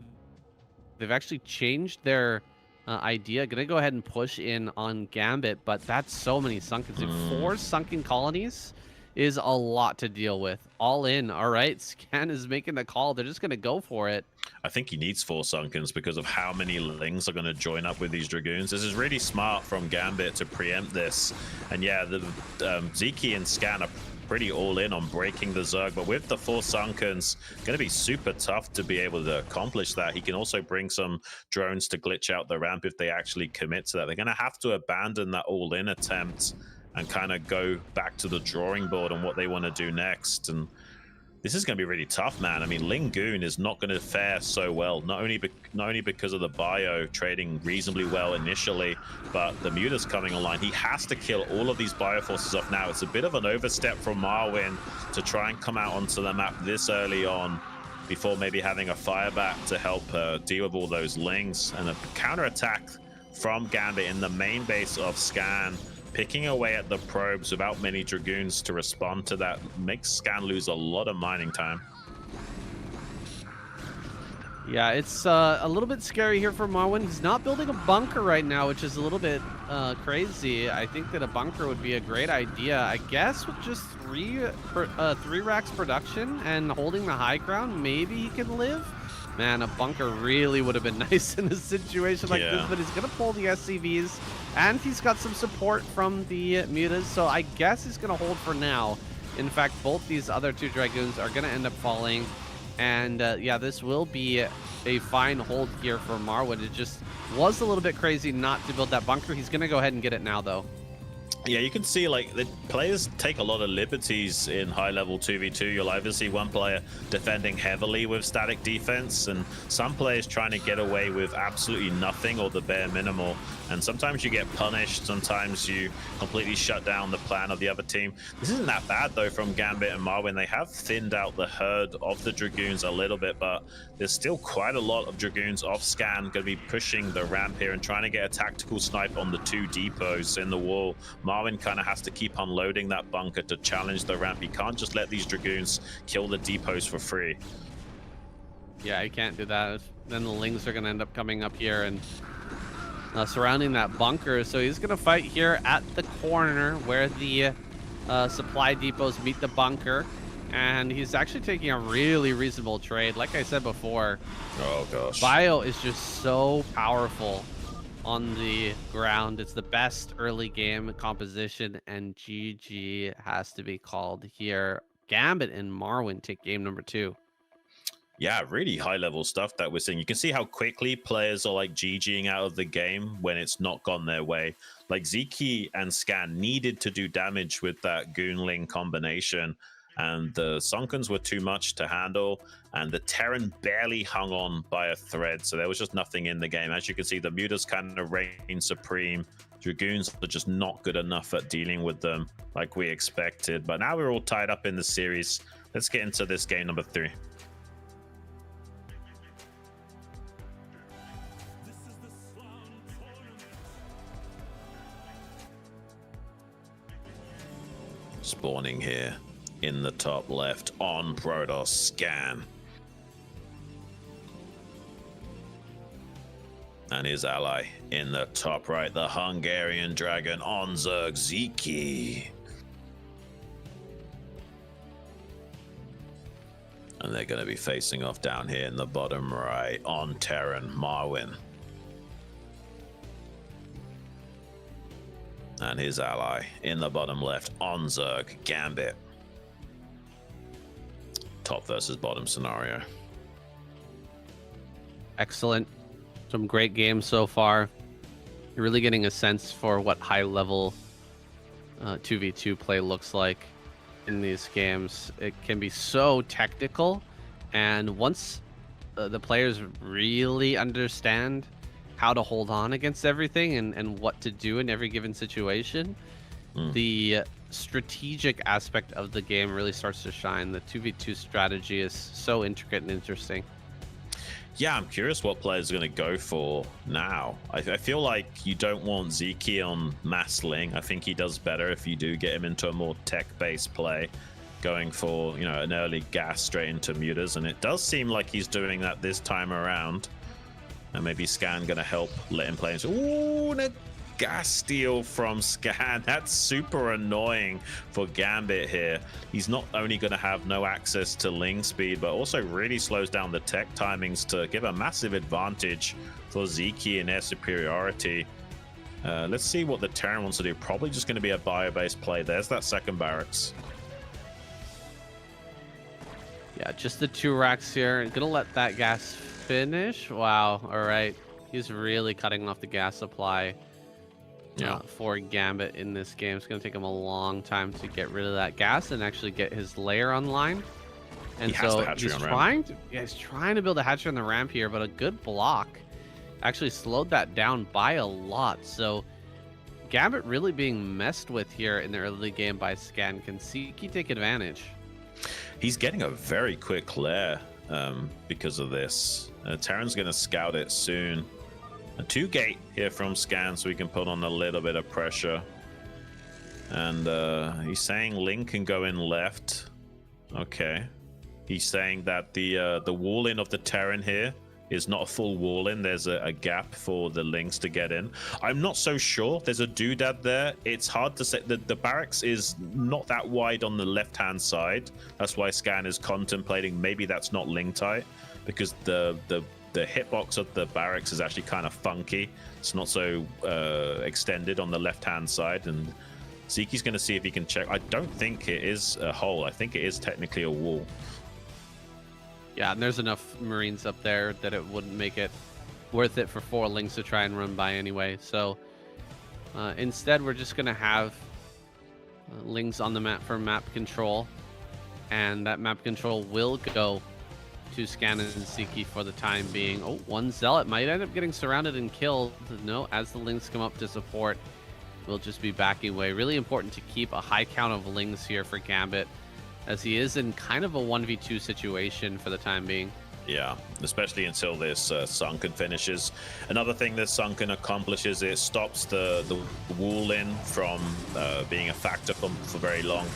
They've actually changed their idea. Gonna go ahead and push in on Gambit, but that's so many sunken. 4 sunken colonies is a lot to deal with. All in. All right, Scan is making the call. They're just gonna go for it. I think he needs 4 Sunkens because of how many Lings are going to join up with these Dragoons. This is really smart from Gambit to preempt this. And yeah, the Sziky and Scan are pretty all in on breaking the Zerg, but with the 4 Sunkens, going to be super tough to be able to accomplish that. He can also bring some drones to glitch out the ramp if they actually commit to that. They're going to have to abandon that all-in attempt and kind of go back to the drawing board on what they want to do next. And this is going to be really tough, man. I mean, Lingoon is not going to fare so well, not only because of the bio trading reasonably well initially, but the mutas coming online. He has to kill all of these bio forces off now. It's a bit of an overstep from Marwin to try and come out onto the map this early on before maybe having a fireback to help deal with all those lings. And a counterattack from Gambit in the main base of Scan, picking away at the probes without many Dragoons to respond to that, makes Scan lose a lot of mining time. Yeah, it's a little bit scary here for Marwin. He's not building a bunker right now, which is a little bit crazy. I think that a bunker would be a great idea. I guess with just 3 racks production and holding the high ground, maybe he can live. Man, a bunker really would have been nice in a situation like this, but he's going to pull the SCVs, and he's got some support from the mutas, so I guess he's going to hold for now. In fact, both these other 2 Dragoons are going to end up falling, and yeah, this will be a fine hold here for Marwin. It just was a little bit crazy not to build that bunker. He's going to go ahead and get it now, though. Yeah, you can see like the players take a lot of liberties in high-level 2v2. You'll either see one player defending heavily with static defense, and some players trying to get away with absolutely nothing or the bare minimal. And sometimes you get punished, sometimes you completely shut down the plan of the other team. This isn't that bad though from Gambit and Marwin. They have thinned out the herd of the Dragoons a little bit, but there's still quite a lot of Dragoons off Scan going to be pushing the ramp here and trying to get a tactical snipe on the 2 depots in the wall. Marwin kind of has to keep unloading that bunker to challenge the ramp. He can't just let these Dragoons kill the depots for free. Yeah, I can't do that. Then the Lings are going to end up coming up here and surrounding that bunker. So he's going to fight here at the corner where the supply depots meet the bunker. And he's actually taking a really reasonable trade. Like I said before, oh gosh, Bio is just so powerful on the ground. It's the best early game composition, and GG has to be called here. Gambit and Marwin take game number 2. Yeah, really high level stuff that we're seeing. You can see how quickly players are like GGing out of the game when it's not gone their way. Like Sziky and Scan needed to do damage with that Goonling combination, and the Sunkens were too much to handle, and the Terran barely hung on by a thread, so there was just nothing in the game. As you can see, the Mutas kind of reign supreme. Dragoons are just not good enough at dealing with them like we expected. But now we're all tied up in the series. Let's get into this game number 3. Spawning here in the top left on Protoss Scan. And his ally in the top right, the Hungarian Dragon on Zerg Sziky. And they're going to be facing off down here in the bottom right on Terran Marwin. And his ally in the bottom left on Zerg Gambit. Top versus bottom scenario. Excellent. Some great games so far. You're really getting a sense for what high level 2v2 play looks like in these games. It can be so technical, and once the players really understand how to hold on against everything and what to do in every given situation, the strategic aspect of the game really starts to shine. The 2v2 strategy is so intricate and interesting. Yeah, I'm curious what players are going to go for now. I feel like you don't want Sziky on mass ling. I think he does better if you do get him into a more tech-based play, going for, you know, an early gas straight into mutas, and it does seem like he's doing that this time around. And maybe Scan going to help let him play. Ooh, a gas steal from Scan. That's super annoying for Gambit here. He's not only going to have no access to ling speed, but also really slows down the tech timings to give a massive advantage for Sziky in their superiority. Let's see what the Terran wants to do. Probably just going to be a bio-based play. There's that second barracks. Yeah, just the 2 racks here. Gonna let that gas finish. Wow. All right. He's really cutting off the gas supply for Gambit in this game. It's going to take him a long time to get rid of that gas and actually get his lair online. And so he's trying to build a hatchery on the ramp here, but a good block actually slowed that down by a lot. So Gambit really being messed with here in the early game by Scan. Can Sziky take advantage? He's getting a very quick lair because of this. Terran's going to scout it soon. A 2 gate here from Scan, so we can put on a little bit of pressure. And he's saying Ling can go in left. Okay. He's saying that the wall in of the Terran here is not a full wall in. There's a gap for the Lings to get in. I'm not so sure. There's a doodad there. It's hard to say. The barracks is not that wide on the left-hand side. That's why Scan is contemplating maybe that's not Ling tight, because the hitbox of the barracks is actually kind of funky. It's not so extended on the left-hand side, and Sziky's going to see if he can check. I don't think it is a hole. I think it is technically a wall. Yeah, and there's enough Marines up there that it wouldn't make it worth it for 4 Lings to try and run by anyway. So instead, we're just going to have Lings on the map for map control, and that map control will go to Scan and Sziky for the time being. Oh, one Zealot might end up getting surrounded and killed. No, as the Lings come up to support, we'll just be backing away. Really important to keep a high count of Lings here for Gambit, as he is in kind of a 1v2 situation for the time being. Yeah, especially until this Sunken finishes. Another thing that Sunken accomplishes, it stops the wall in from being a factor for very long.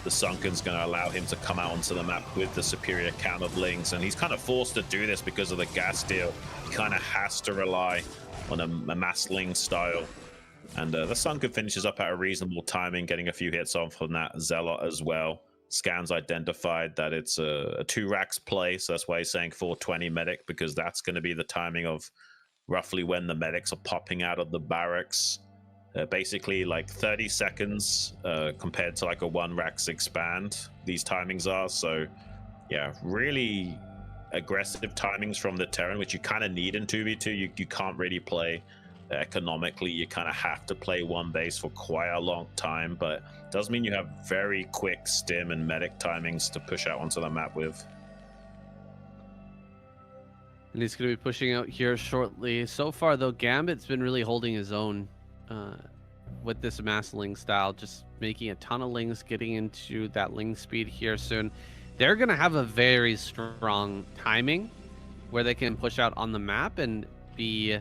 The Sunken's going to allow him to come out onto the map with the superior count of Lings, and he's kind of forced to do this because of the gas deal. He kind of has to rely on a mass Ling style. And the Sunken finishes up at a reasonable timing, getting a few hits off on that Zealot as well. Scan's identified that it's a 2 racks play, so that's why he's saying 420 medic, because that's going to be the timing of roughly when the medics are popping out of the barracks. Basically like 30 seconds compared to like a 1 racks expand, these timings are. So yeah, really aggressive timings from the Terran, which you kind of need in 2v2. You can't really play economically. You kind of have to play one base for quite a long time, but it does mean you have very quick stim and medic timings to push out onto the map with. And he's going to be pushing out here shortly. So far, though, Gambit's been really holding his own with this mass ling style, just making a ton of lings, getting into that ling speed here soon. They're going to have a very strong timing where they can push out on the map and be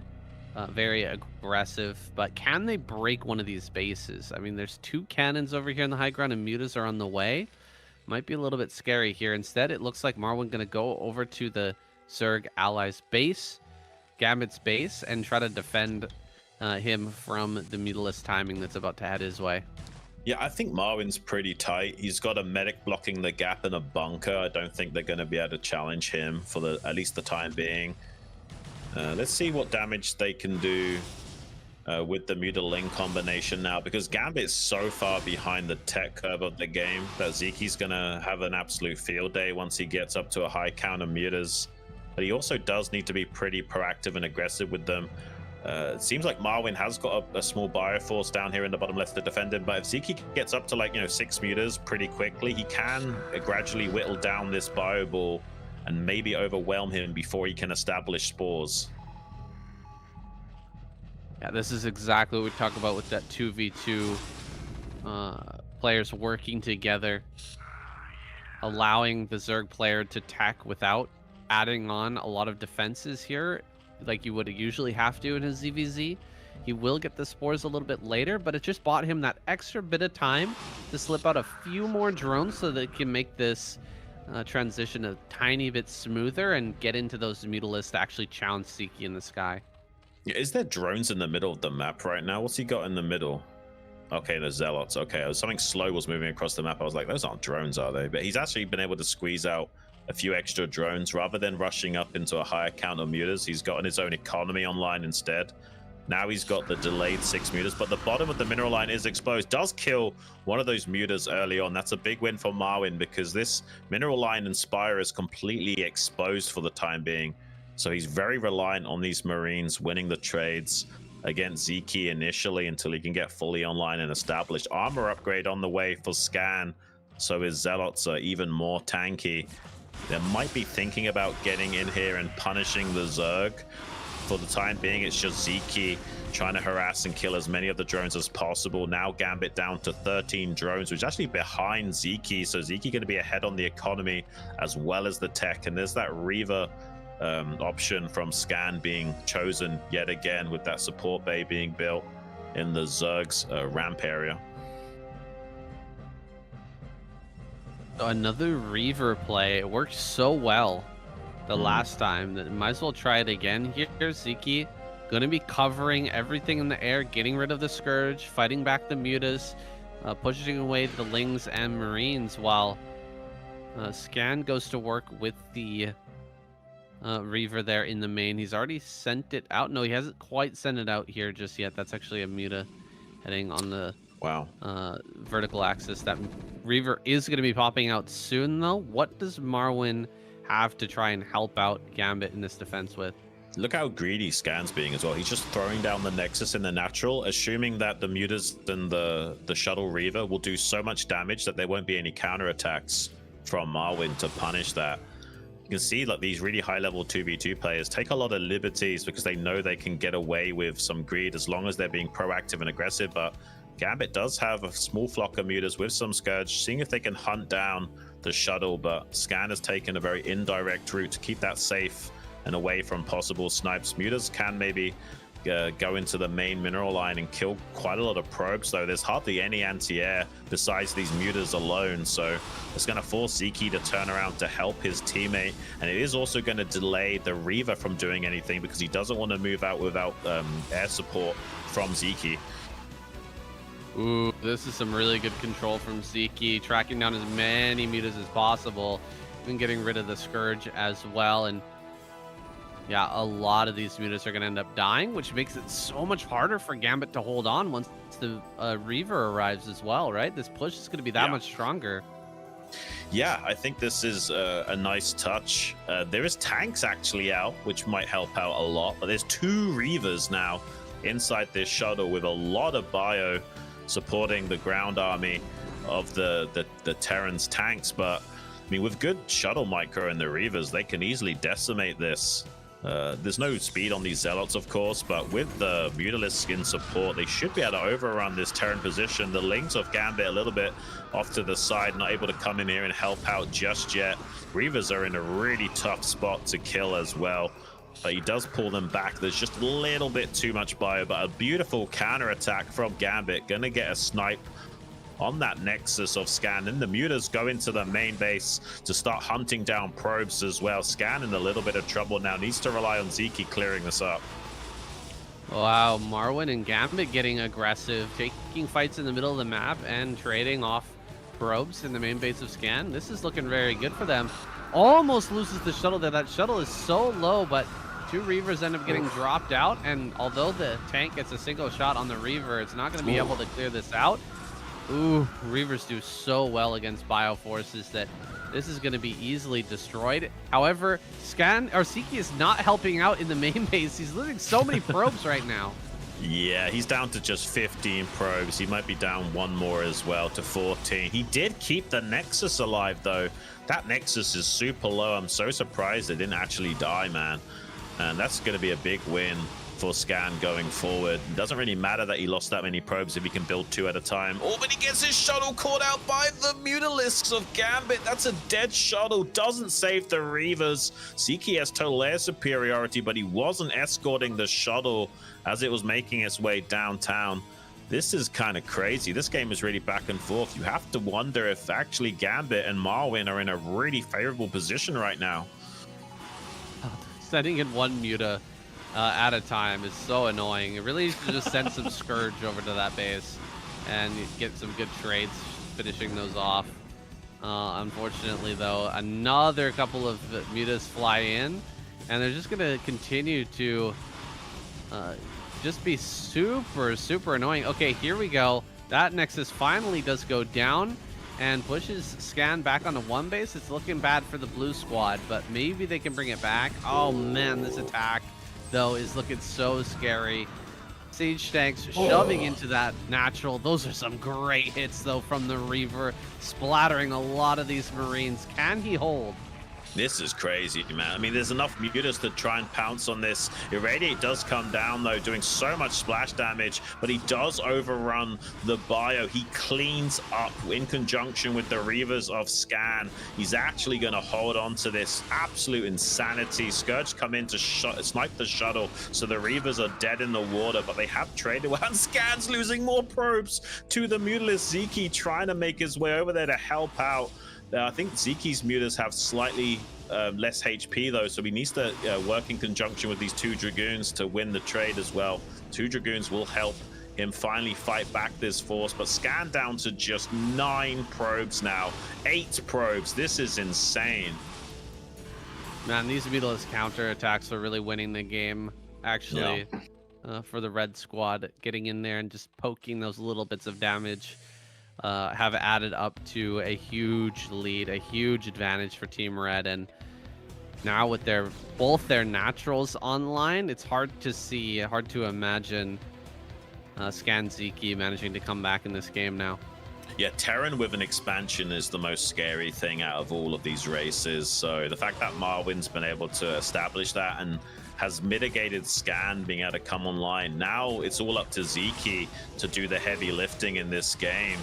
very aggressive. But can they break one of these bases? I mean, there's 2 cannons over here in the high ground, and mutas are on the way. Might be a little bit scary here. Instead, it looks like Marwin going to go over to the Zerg allies base, Gambit's base, and try to defend him from the mutalist timing that's about to head his way. Yeah, I think Marwin's pretty tight. He's got a medic blocking the gap in a bunker. I don't think they're going to be able to challenge him for at least the time being. Let's see what damage they can do with the Muta-Ling combination now, because Gambit's so far behind the tech curve of the game that Sziky's going to have an absolute field day once he gets up to a high count of mutas. But he also does need to be pretty proactive and aggressive with them. It seems like Marwin has got a small bioforce down here in the bottom left to defend him, but if Sziky gets up to 6 mutas pretty quickly, he can gradually whittle down this bio ball and maybe overwhelm him before he can establish spores. Yeah, this is exactly what we talk about with that 2v2 players working together, allowing the Zerg player to tech without adding on a lot of defenses here like you would usually have to in his ZVZ. He will get the spores a little bit later, but it just bought him that extra bit of time to slip out a few more drones so that it can make this transition a tiny bit smoother and get into those mutalists to actually challenge Sziky in the sky. Yeah, is there drones in the middle of the map right now? What's he got in the middle? Okay, the Zealots. Okay, something slow was moving across the map. I was like, those aren't drones, are they? But he's actually been able to squeeze out a few extra drones rather than rushing up into a higher count of mutas. He's gotten his own economy online instead. Now he's got the delayed 6 mutas, but the bottom of the mineral line is exposed. Does kill one of those mutas early on. That's a big win for Marwin because this mineral line and spire is completely exposed for the time being. So he's very reliant on these Marines winning the trades against Sziky initially until he can get fully online and established. Armor upgrade on the way for Scan, so his Zealots are even more tanky. They might be thinking about getting in here and punishing the Zerg. For the time being, it's just Sziky trying to harass and kill as many of the drones as possible. Now Gambit down to 13 drones, which is actually behind Sziky. So Sziky going to be ahead on the economy as well as the tech. And there's that Reaver option from Scan being chosen yet again with that support bay being built in the Zerg's ramp area. Another Reaver play. It worked so well the last time that might as well try it again here. Sziky going to be covering everything in the air, getting rid of the Scourge, fighting back the mutas, pushing away the Lings and Marines, while Scan goes to work with the Reaver there in the main. He's already sent it out. No, he hasn't quite sent it out here just yet. That's actually a muta heading on the vertical axis. That Reaver is going to be popping out soon, though. What does Marwin have to try and help out Gambit in this defense with? Look how greedy Scan's being as well. He's just throwing down the Nexus in the natural, assuming that the mutas and the shuttle Reaver will do so much damage that there won't be any counterattacks from Marwin to punish that. You can see like these really high level 2v2 players take a lot of liberties because they know they can get away with some greed as long as they're being proactive and aggressive. But Gambit does have a small flock of mutas with some Scourge, seeing if they can hunt down the shuttle, but Scan has taken a very indirect route to keep that safe and away from possible snipes. Mutas can maybe go into the main mineral line and kill quite a lot of probes, though there's hardly any anti-air besides these mutas alone, so it's going to force Sziky to turn around to help his teammate, and it is also going to delay the Reaver from doing anything because he doesn't want to move out without air support from Sziky. Ooh, this is some really good control from Sziky, tracking down as many mutas as possible, even getting rid of the Scourge as well. And yeah, a lot of these mutas are going to end up dying, which makes it so much harder for Gambit to hold on once the Reaver arrives as well, right? This push is going to be that much stronger. Yeah, I think this is a nice touch. There is tanks actually out, which might help out a lot, but there's 2 Reavers now inside this shuttle with a lot of bio supporting the ground army of the Terran's tanks. But I mean, with good shuttle micro and the Reavers, they can easily decimate this. There's no speed on these Zealots, of course, but with the Mutalisks in support, they should be able to overrun this Terran position. The Lings of Gambit a little bit off to the side, not able to come in here and help out just yet. Reavers are in a really tough spot to kill as well, but he does pull them back. There's just a little bit too much bio, but a beautiful counter attack from Gambit. Gonna get a snipe on that Nexus of Scan, and the Mutas go into the main base to start hunting down probes as well. Scan in a little bit of trouble now, needs to rely on Sziky clearing this up. Wow, Marwin and Gambit getting aggressive, taking fights in the middle of the map and trading off probes in the main base of Scan. This is looking very good for them. Almost loses the shuttle there. That shuttle is so low, but 2 Reavers end up getting dropped out, and although the tank gets a single shot on the Reaver, it's not going to be able to clear this out. Ooh, Reavers do so well against Bioforces that this is going to be easily destroyed. However, Sziky is not helping out in the main base. He's losing so many probes right now. Yeah, he's down to just 15 probes. He might be down 1 more as well to 14. He did keep the Nexus alive, though. That Nexus is super low. I'm so surprised it didn't actually die, man. And that's going to be a big win for Scan going forward. It doesn't really matter that he lost that many probes if he can build 2 at a time. Oh, but he gets his shuttle caught out by the Mutalisks of Gambit. That's a dead shuttle. Doesn't save the Reavers. Sziky has total air superiority, but he wasn't escorting the shuttle as it was making its way downtown. This is kind of crazy. This game is really back and forth. You have to wonder if actually Gambit and Marwin are in a really favorable position right now. Sending in 1 Muta at a time is so annoying. It really should just send some Scourge over to that base and get some good trades, finishing those off. Unfortunately, though, another couple of Mutas fly in, and they're just going to continue to just be super annoying. Okay, here we go. That Nexus finally does go down and pushes Scan back onto 1 base. It's looking bad for the blue squad, but maybe they can bring it back. Oh man, this attack though is looking so scary. Siege tanks shoving into that natural. Those are some great hits though from the Reaver, splattering a lot of these Marines. Can he hold? This is crazy, man. I mean, there's enough Mutas to try and pounce on this. Irradiate does come down, though, doing so much splash damage, but he does overrun the bio. He cleans up in conjunction with the Reavers of Scan. He's actually going to hold on to this absolute insanity. Scourge come in to snipe the shuttle, so the Reavers are dead in the water, but they have traded well. And Scan's losing more probes to the Mutalist. Sziky trying to make his way over there to help out. I think Zyky's Mutas have slightly less HP though, so he needs to work in conjunction with these 2 Dragoons to win the trade as well. 2 Dragoons will help him finally fight back this force, but Scan down to just 9 probes now. 8 probes. This is insane. Man, these Mutalist counterattacks are really winning the game, actually, for the red squad. Getting in there and just poking those little bits of damage have added up to a huge lead, a huge advantage for Team Red. And now with both their naturals online, it's hard to see, hard to imagine Scan Sziky managing to come back in this game now. Yeah, Terran with an expansion is the most scary thing out of all of these races. So the fact that Marwin's been able to establish that and has mitigated Scan being able to come online, now it's all up to Sziky to do the heavy lifting in this game.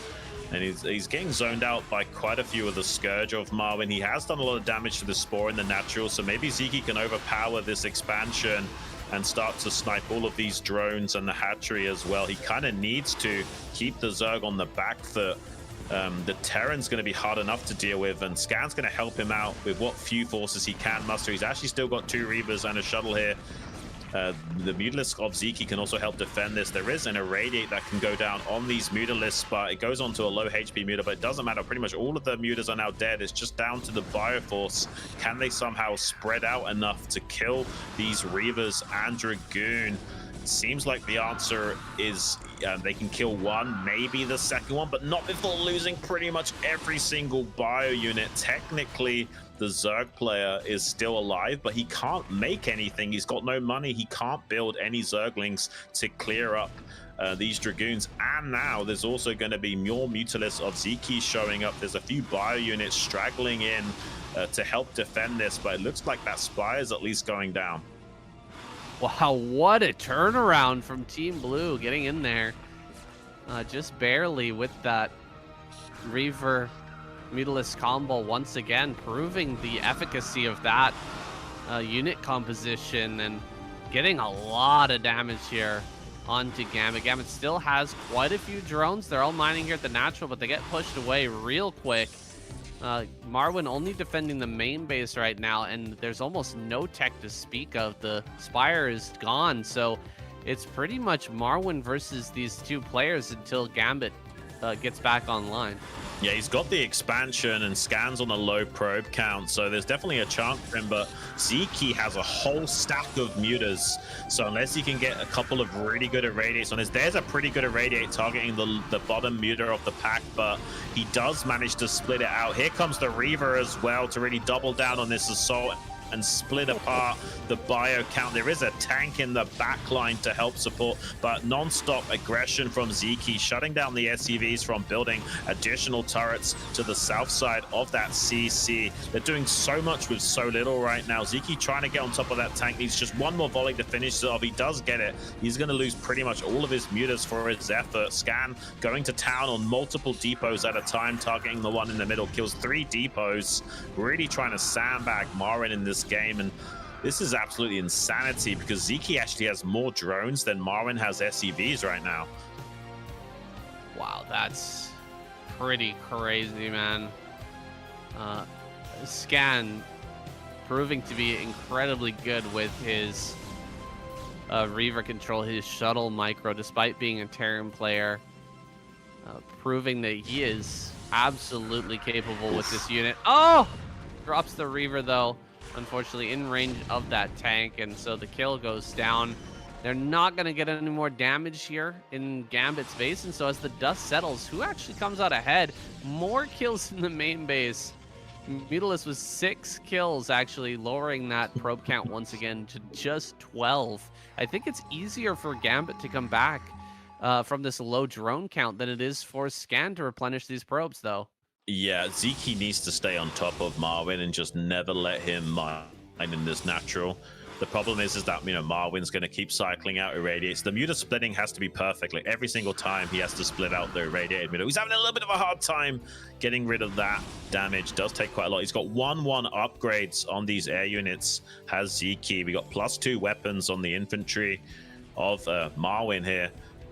And he's getting zoned out by quite a few of the Scourge of Marwin. He has done a lot of damage to the Spore in the natural, so maybe Sziky can overpower this expansion and start to snipe all of these drones and the hatchery as well. He kind of needs to keep the Zerg on the back foot. The Terran's going to be hard enough to deal with, and Scan's going to help him out with what few forces he can muster. He's actually still got 2 Reavers and a shuttle here. The Mutalisk of Sziky can also help defend this. There is an Irradiate that can go down on these Mutalisks, but it goes onto a low HP Muta, but it doesn't matter. Pretty much all of the Mutas are now dead. It's just down to the Bioforce. Can they somehow spread out enough to kill these Reavers and Dragoon? Seems like the answer is they can kill one, maybe the second one, but not before losing pretty much every single bio unit. Technically, the Zerg player is still alive, but he can't make anything. He's got no money. He can't build any Zerglings to clear up these Dragoons. And now there's also going to be more Mutalisks of Sziky showing up. There's a few bio units straggling in to help defend this, but it looks like that Spire is at least going down. Wow, what a turnaround from Team Blue, getting in there just barely with that Reaver Mutalisk combo once again, proving the efficacy of that unit composition and getting a lot of damage here onto Gambit. Gambit still has quite a few drones. They're all mining here at the natural, but they get pushed away real quick. Marwin only defending the main base right now, and there's almost no tech to speak of. The Spire is gone, so it's pretty much Marwin versus these two players until Gambit gets back online. Yeah, he's got the expansion and scans on a low probe count, so there's definitely a chance for him, but Sziky has a whole stack of mutas, so unless he can get a couple of really good irradiates on his, there's a pretty good irradiate targeting the bottom muta of the pack, but he does manage to split it out. Here comes the Reaver as well to really double down on this assault and split apart the bio count. There is a tank in the back line to help support, but non-stop aggression from Sziky, shutting down the SCVs from building additional turrets to the south side of that CC. They're doing so much with so little right now. Sziky trying to get on top of that tank, needs just one more volley to finish it off. He does get it. He's going to lose pretty much all of his mutas for his effort. Scan going to town on multiple depots at a time, targeting the one in the middle, kills 3 depots, really trying to sandbag Marwin in this game. And this is absolutely insanity because Sziky actually has more drones than Marwin has SCVs right now. Wow, that's pretty crazy, man. Scan proving to be incredibly good with his Reaver control, his shuttle micro, despite being a Terran player, proving that he is absolutely capable with this unit. Oh! Drops the Reaver, though, unfortunately in range of that tank, and so the kill goes down. They're not going to get any more damage here in Gambit's base, and so as the dust settles, who actually comes out ahead? More kills in the main base. Mutalisk with 6 kills, actually lowering that probe count once again to just 12. I think it's easier for Gambit to come back from this low drone count than it is for Scan to replenish these probes, though. Yeah, Sziky needs to stay on top of Marwin and just never let him mine in this natural. The problem is that, you know, Marwin's going to keep cycling out irradiates. The muta splitting has to be perfect. Like every single time he has to split out the irradiated muta. He's having a little bit of a hard time getting rid of that damage. Does take quite a lot. He's got 1/1 upgrades on these air units. Has Sziky. We got +2 weapons on the infantry of Marwin here.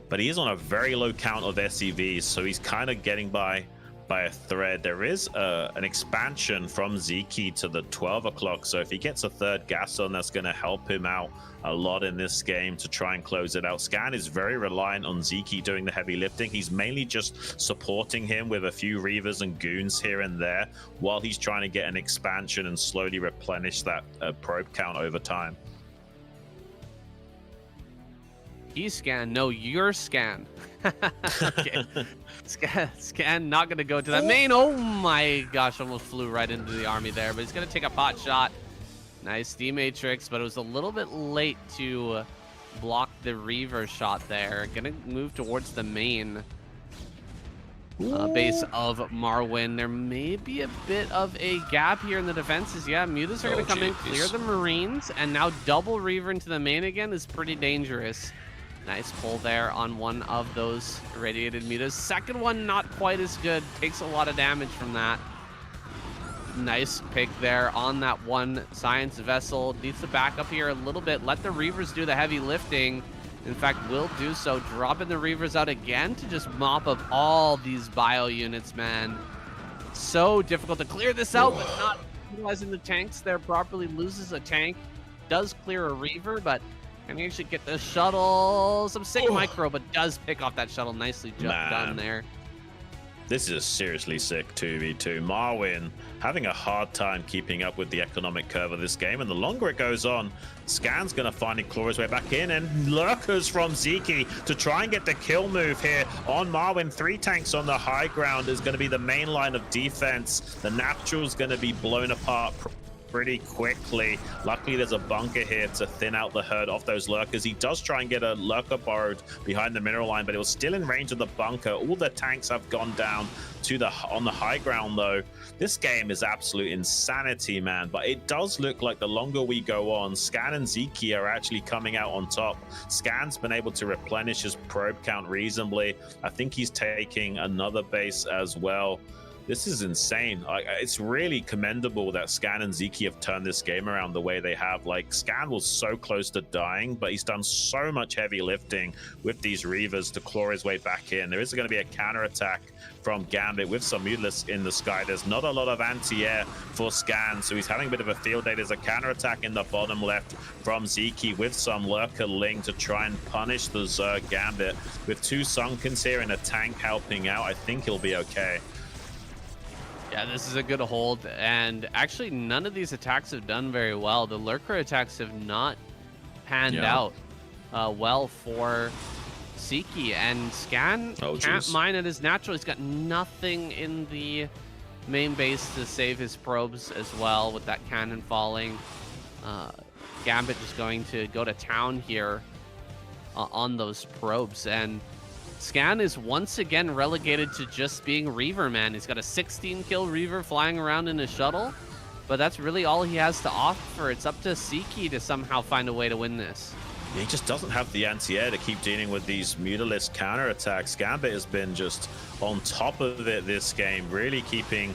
But he is on a very low count of SCVs, so he's kind of getting by a thread. There is an expansion from Sziky to the 12 o'clock, so if he gets a 3rd gas zone, that's going to help him out a lot in this game to try and close it out. Scan is very reliant on Sziky doing the heavy lifting. He's mainly just supporting him with a few Reavers and Goons here and there while he's trying to get an expansion and slowly replenish that probe count over time. He's Scan. No, you're Scan. Okay. Scan not going to go to that main. Oh my gosh, almost flew right into the army there, but he's going to take a pot shot. Nice D-Matrix, but it was a little bit late to block the Reaver shot there. Going to move towards the main base of Marwin. There may be a bit of a gap here in the defenses. Yeah, mutas are going to come in, clear the Marines, and now double Reaver into the main again is pretty dangerous. Nice pull there on one of those irradiated mutas. Second one, not quite as good. Takes a lot of damage from that. Nice pick there on that one science vessel. Needs to back up here a little bit. Let the Reavers do the heavy lifting. In fact, will do so. Dropping the Reavers out again to just mop up all these bio units, man. So difficult to clear this out, but not utilizing the tanks there properly. Loses a tank. Does clear a Reaver, but can he actually get the shuttle? Some sick micro, but does pick off that shuttle. Nicely done there. This is a seriously sick 2v2. Marwin having a hard time keeping up with the economic curve of this game, and the longer it goes on, Scan's going to finally claw his way back in, and lurkers from Sziky to try and get the kill move here on Marwin. 3 tanks on the high ground is going to be the main line of defense. The natural's going to be blown apart pretty quickly. Luckily, there's a bunker here to thin out the herd off those lurkers. He does try and get a lurker borrowed behind the mineral line, but it was still in range of the bunker. All the tanks have gone down to the on the high ground, though. This game is absolute insanity, man. But it does look like the longer we go on, Scan and Sziky are actually coming out on top. Scan's been able to replenish his probe count reasonably. I think he's taking another base as well. This is insane. It's really commendable that Scan and Sziky have turned this game around the way they have. Like, Scan was so close to dying, but he's done so much heavy lifting with these Reavers to claw his way back in. There is going to be a counterattack from Gambit with some Mutalisk in the sky. There's not a lot of anti-air for Scan, so he's having a bit of a field day. There's a counterattack in the bottom left from Sziky with some Lurker Ling to try and punish the Zerg Gambit. With 2 Sunkens here and a tank helping out, I think he'll be okay. Yeah, this is a good hold, and actually none of these attacks have done very well. The lurker attacks have not panned out well for Sziky, and Scan can't mine at his natural. He's got nothing in the main base to save his probes as well with that cannon falling. Gambit just going to go to town here on those probes, and Scan is once again relegated to just being Reaver, man. He's got a 16-kill Reaver flying around in a shuttle, but that's really all he has to offer. It's up to Sziky to somehow find a way to win this. He just doesn't have the anti-air to keep dealing with these Mutalisk counterattacks. Gambit has been just on top of it this game, really keeping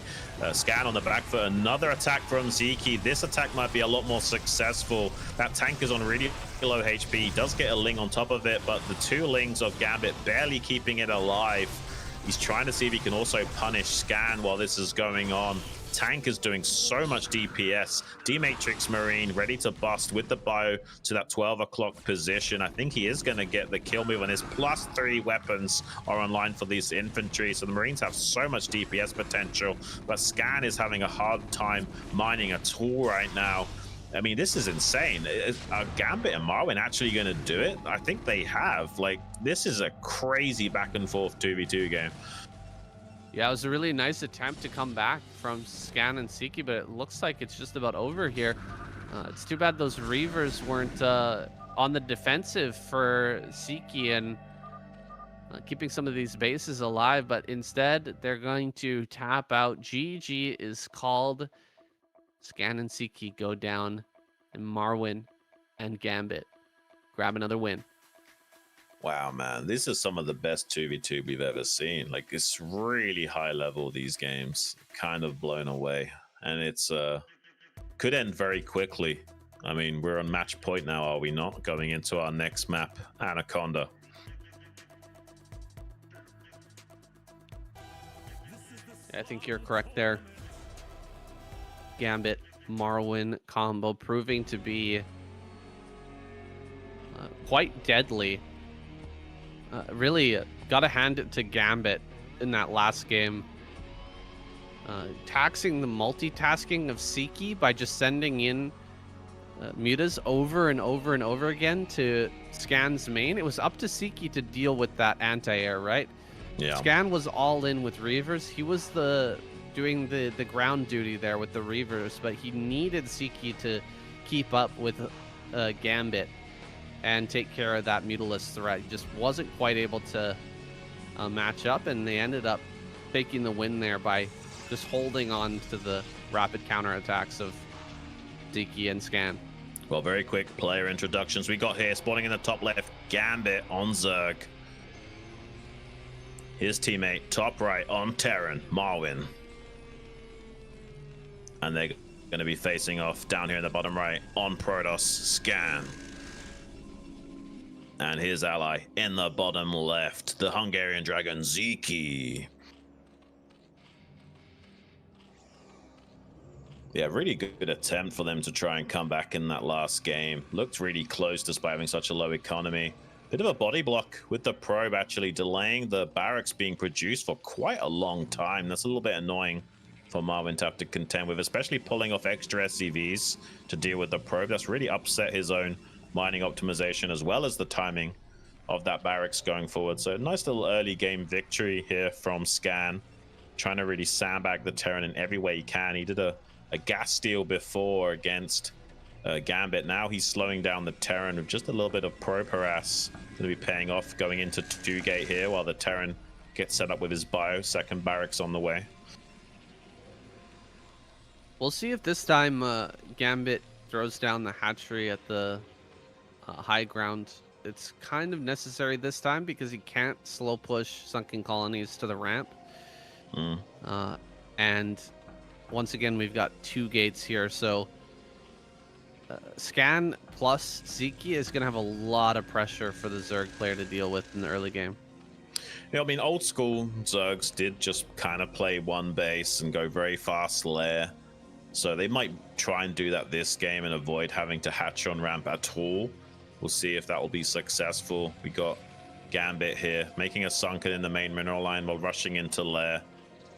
Scan on the back foot. Another attack from Sziky. This attack might be a lot more successful. That tank is on really low HP. He does get a Ling on top of it, but the 2 Lings of Gambit barely keeping it alive. He's trying to see if he can also punish Scan while this is going on. Tank is doing so much DPS. D-Matrix Marine ready to bust with the bio to that 12 o'clock position. I think he is going to get the kill move, and his +3 weapons are online for these infantry. So the Marines have so much DPS potential, but Scan is having a hard time mining at all right now. I mean, this is insane. Are Gambit and Marwin actually going to do it? I think they have. Like, this is a crazy back and forth 2v2 game. Yeah, it was a really nice attempt to come back from Scan and Sziky, but it looks like it's just about over here. It's too bad those Reavers weren't on the defensive for Sziky and keeping some of these bases alive, but instead they're going to tap out. GG is called. Scan and Sziky go down, and Marwin and Gambit grab another win. Wow, man, this is some of the best 2v2 we've ever seen. Like, it's really high level, these games. Kind of blown away. And it's could end very quickly. I mean, we're on match point now, are we not? Going into our next map, Anaconda. I think you're correct there. Gambit, Marwin combo proving to be quite deadly. Really got to hand it to Gambit in that last game. Taxing the multitasking of Sziky by just sending in mutas over and over and over again to Scan's main. It was up to Sziky to deal with that anti-air, right? Yeah. Scan was all in with Reavers. He was doing the ground duty there with the Reavers, but he needed Sziky to keep up with Gambit and take care of that Mutalisk threat. He just wasn't quite able to match up, and they ended up taking the win there by just holding on to the rapid counterattacks of Sziky and Scan. Well, very quick player introductions we got here. Spawning in the top left, Gambit on Zerg. His teammate, top right on Terran, Marwin. And they're going to be facing off down here in the bottom right on Protoss, Scan. And his ally in the bottom left, the Hungarian Dragon, Sziky. Yeah, really good attempt for them to try and come back in that last game. Looked really close despite having such a low economy. Bit of a body block with the probe, actually delaying the barracks being produced for quite a long time. That's a little bit annoying for Marwin to have to contend with, especially pulling off extra SCVs to deal with the probe. That's really upset his own mining optimization as well as the timing of that barracks going forward. So nice little early game victory here from Scan, trying to really sandbag the Terran in every way he can. He did a gas steal before against Gambit. Now he's slowing down the Terran with just a little bit of probe harass. Going to be paying off going into 2-gate here while the Terran gets set up with his bio. Second barracks on the way. We'll see if this time Gambit throws down the hatchery at the high ground. It's kind of necessary this time because he can't slow push sunken colonies to the ramp. And once again, we've got 2 gates here. So Scan plus Sziky is going to have a lot of pressure for the Zerg player to deal with in the early game. Yeah, I mean, old school Zergs did just kind of play one base and go very fast lair. So they might try and do that this game and avoid having to hatch on ramp at all. We'll see if that will be successful. We got Gambit here making a sunken in the main mineral line while rushing into lair.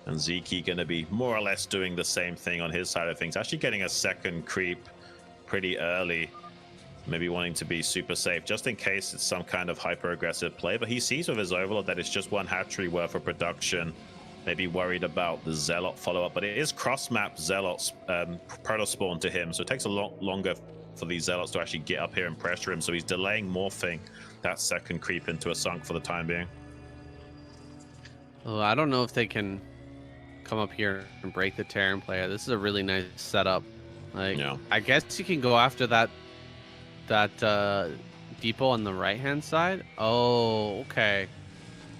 And Sziky going to be more or less doing the same thing on his side of things. Actually getting a second creep pretty early. Maybe wanting to be super safe just in case it's some kind of hyper aggressive play. But he sees with his overlord that it's just one hatchery worth of production. Maybe worried about the Zealot follow-up, but it is cross-map Zealots proto-spawn to him, so it takes a lot longer for these Zealots to actually get up here and pressure him, so he's delaying morphing that second creep into a sunk for the time being. Oh, I don't know if they can come up here and break the Terran player. This is a really nice setup. Like, yeah. I guess you can go after that depot on the right-hand side. Oh, okay.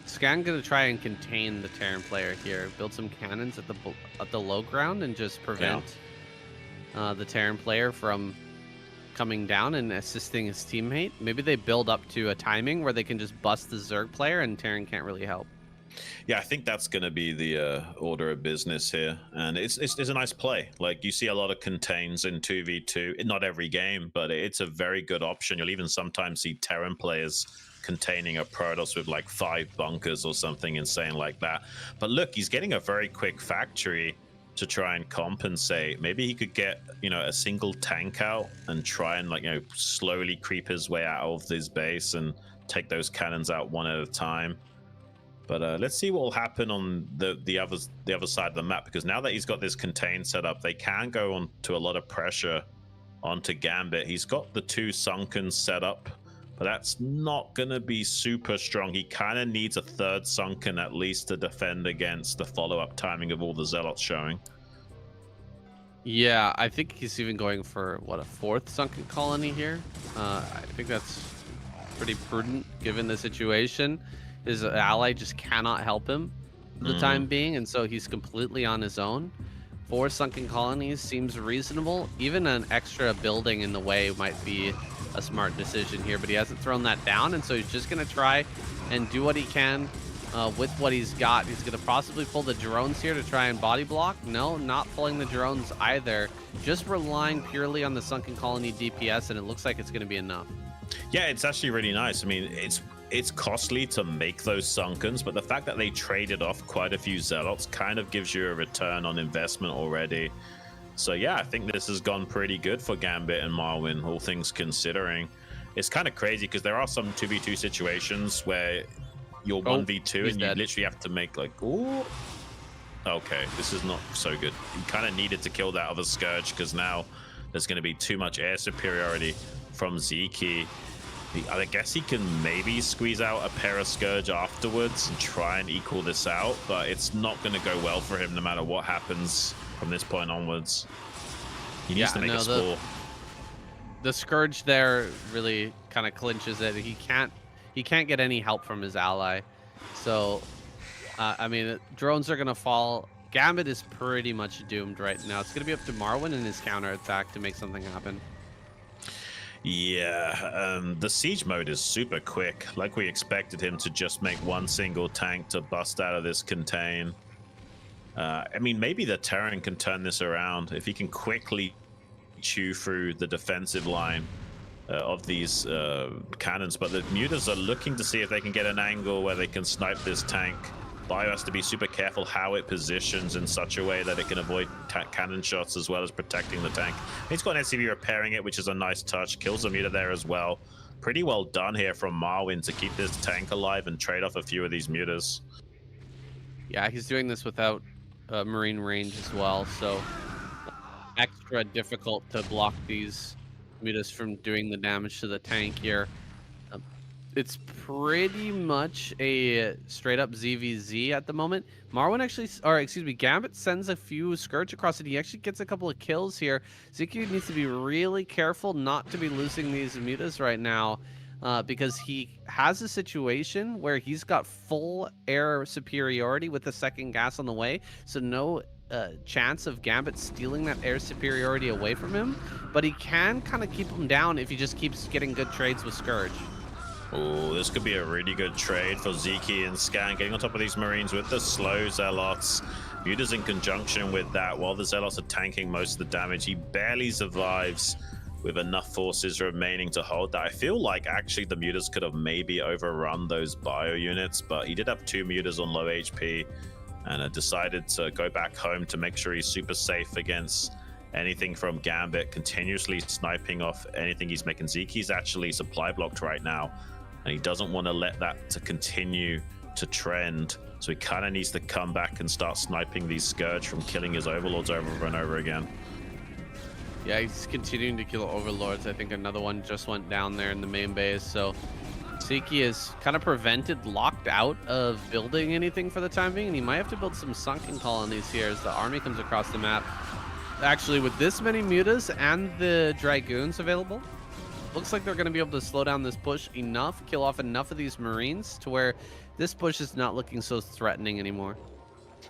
Scan gonna try and contain the Terran player here. Build some cannons at the low ground and just prevent the Terran player from coming down and assisting his teammate. Maybe they build up to a timing where they can just bust the Zerg player and Terran can't really help. Yeah, I think that's going to be the order of business here, and it's a nice play. Like, you see a lot of contains in 2v2, not every game, but it's a very good option. You'll even sometimes see Terran players containing a Protoss with like 5 bunkers or something insane like that. But look, he's getting a very quick factory to try and compensate. Maybe he could get, you know, a single tank out and try and, like, you know, slowly creep his way out of this base and take those cannons out one at a time. But let's see what will happen on the other side of the map, because now that he's got this contain set up, they can go on to a lot of pressure onto Gambit. He's got the 2 sunken set up, but that's not going to be super strong. He kind of needs a 3rd sunken at least to defend against the follow-up timing of all the Zealots showing. Yeah, I think he's even going for, what, a 4th sunken colony here? I think that's pretty prudent given the situation. His ally just cannot help him for the time being, and so he's completely on his own. 4 sunken colonies seems reasonable. Even an extra building in the way might be a smart decision here, but he hasn't thrown that down, and so he's just going to try and do what he can with what he's got. He's going to possibly pull the drones here to try and body block. No, not pulling the drones either. Just relying purely on the sunken colony DPS, and it looks like it's going to be enough. Yeah, it's actually really nice. I mean, it's costly to make those sunkens, but the fact that they traded off quite a few Zealots kind of gives you a return on investment already. So yeah, I think this has gone pretty good for Gambit and Marwin, all things considering. It's kind of crazy because there are some 2v2 situations where you're 1v2 and you literally have to make like, ooh, okay, this is not so good. You kind of needed to kill that other Scourge because now there's going to be too much air superiority from Sziky. I guess he can maybe squeeze out a pair of Scourge afterwards and try and equal this out, but it's not going to go well for him no matter what happens from this point onwards. He needs to make a score. The Scourge there really kind of clinches it. He can't get any help from his ally. So, I mean, drones are going to fall. Gambit is pretty much doomed right now. It's going to be up to Marwin and his counterattack to make something happen. Yeah, the siege mode is super quick. Like we expected him to just make one single tank to bust out of this contain. I mean, maybe the Terran can turn this around if he can quickly chew through the defensive line of these cannons, but the mutas are looking to see if they can get an angle where they can snipe this tank. Bio has to be super careful how it positions in such a way that it can avoid cannon shots as well as protecting the tank. He's got an SCV repairing it, which is a nice touch. Kills the muta there as well. Pretty well done here from Marwin to keep this tank alive and trade off a few of these mutas. Yeah, he's doing this without marine range as well, so extra difficult to block these mutas from doing the damage to the tank here. It's pretty much a straight up ZVZ at the moment. Marwin actually, or excuse me, Gambit sends a few Scourge across it. He actually gets a couple of kills here. Sziky needs to be really careful not to be losing these mutas right now, because he has a situation where he's got full air superiority with the second gas on the way, so no chance of Gambit stealing that air superiority away from him, but he can kind of keep him down if he just keeps getting good trades with Scourge. Oh, this could be a really good trade for Sziky and Scan, getting on top of these Marines with the slow Zealots. Muta's in conjunction with that. While the Zealots are tanking most of the damage, he barely survives with enough forces remaining to hold that. I feel like actually the Mutas could have maybe overrun those bio units, but he did have 2 Mutas on low HP and decided to go back home to make sure he's super safe against anything from Gambit, continuously sniping off anything he's making. Zyky's actually supply blocked right now, and he doesn't want to let that to continue to trend, so he kind of needs to come back and start sniping these Scourge from killing his overlords over and over again. Yeah, he's continuing to kill overlords. I think another one just went down there in the main base, so Sziky is kind of prevented, locked out of building anything for the time being, and he might have to build some sunken colonies here as the army comes across the map. Actually, with this many mutas and the Dragoons available, looks like they're going to be able to slow down this push enough, kill off enough of these Marines to where this push is not looking so threatening anymore.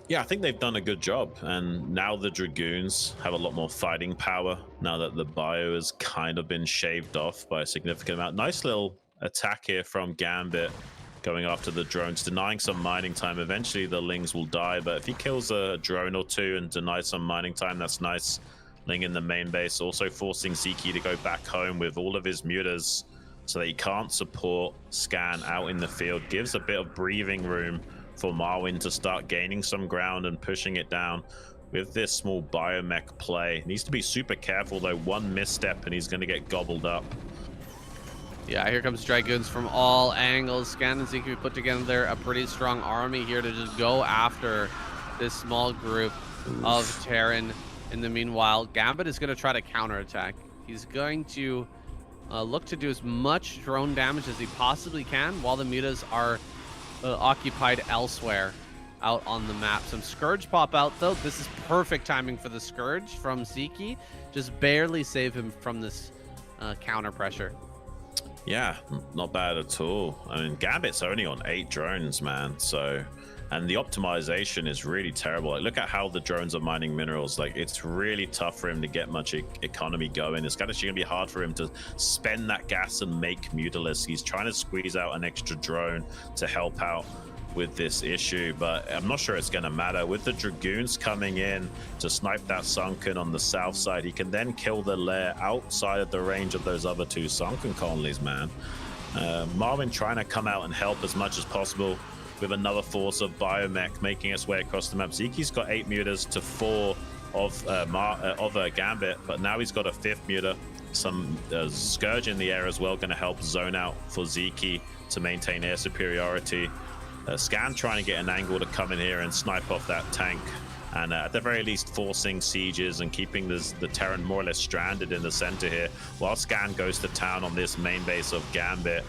Yeah, I think they've done a good job, and now the Dragoons have a lot more fighting power now that the bio has kind of been shaved off by a significant amount. Nice little attack here from Gambit, going after the drones, denying some mining time. Eventually the Lings will die, but if he kills a drone or two and denies some mining time, that's nice. Ling in the main base, also forcing Sziky to go back home with all of his mutas so that he can't support Scan out in the field. Gives a bit of breathing room for Marwin to start gaining some ground and pushing it down with this small biomech play. Needs to be super careful though. One misstep and he's going to get gobbled up. Yeah, here comes Dragoons from all angles. Scan and Sziky put together a pretty strong army here to just go after this small group of Terran. In the meanwhile, Gambit is going to try to counterattack. He's going to look to do as much drone damage as he possibly can while the mutas are occupied elsewhere out on the map. Some Scourge pop out though. This is perfect timing for the Scourge from Sziky. Just barely save him from this counter pressure. Yeah, not bad at all. I mean, Gambit's only on 8 drones, man. So, and the optimization is really terrible. Like, look at how the drones are mining minerals. Like, it's really tough for him to get much economy going. It's actually going to be hard for him to spend that gas and make Mutalisk. He's trying to squeeze out an extra drone to help out with this issue, but I'm not sure it's going to matter. With the Dragoons coming in to snipe that sunken on the south side, he can then kill the lair outside of the range of those other 2 sunken colonies, man. Marwin trying to come out and help as much as possible with another force of biomech making its way across the map. Zyky's got 8 mutas to 4 of Gambit, but now he's got a 5th muta. Some Scourge in the air as well, going to help zone out for Sziky to maintain air superiority. Scan trying to get an angle to come in here and snipe off that tank, and at the very least forcing sieges and keeping the Terran more or less stranded in the center here, while Scan goes to town on this main base of Gambit.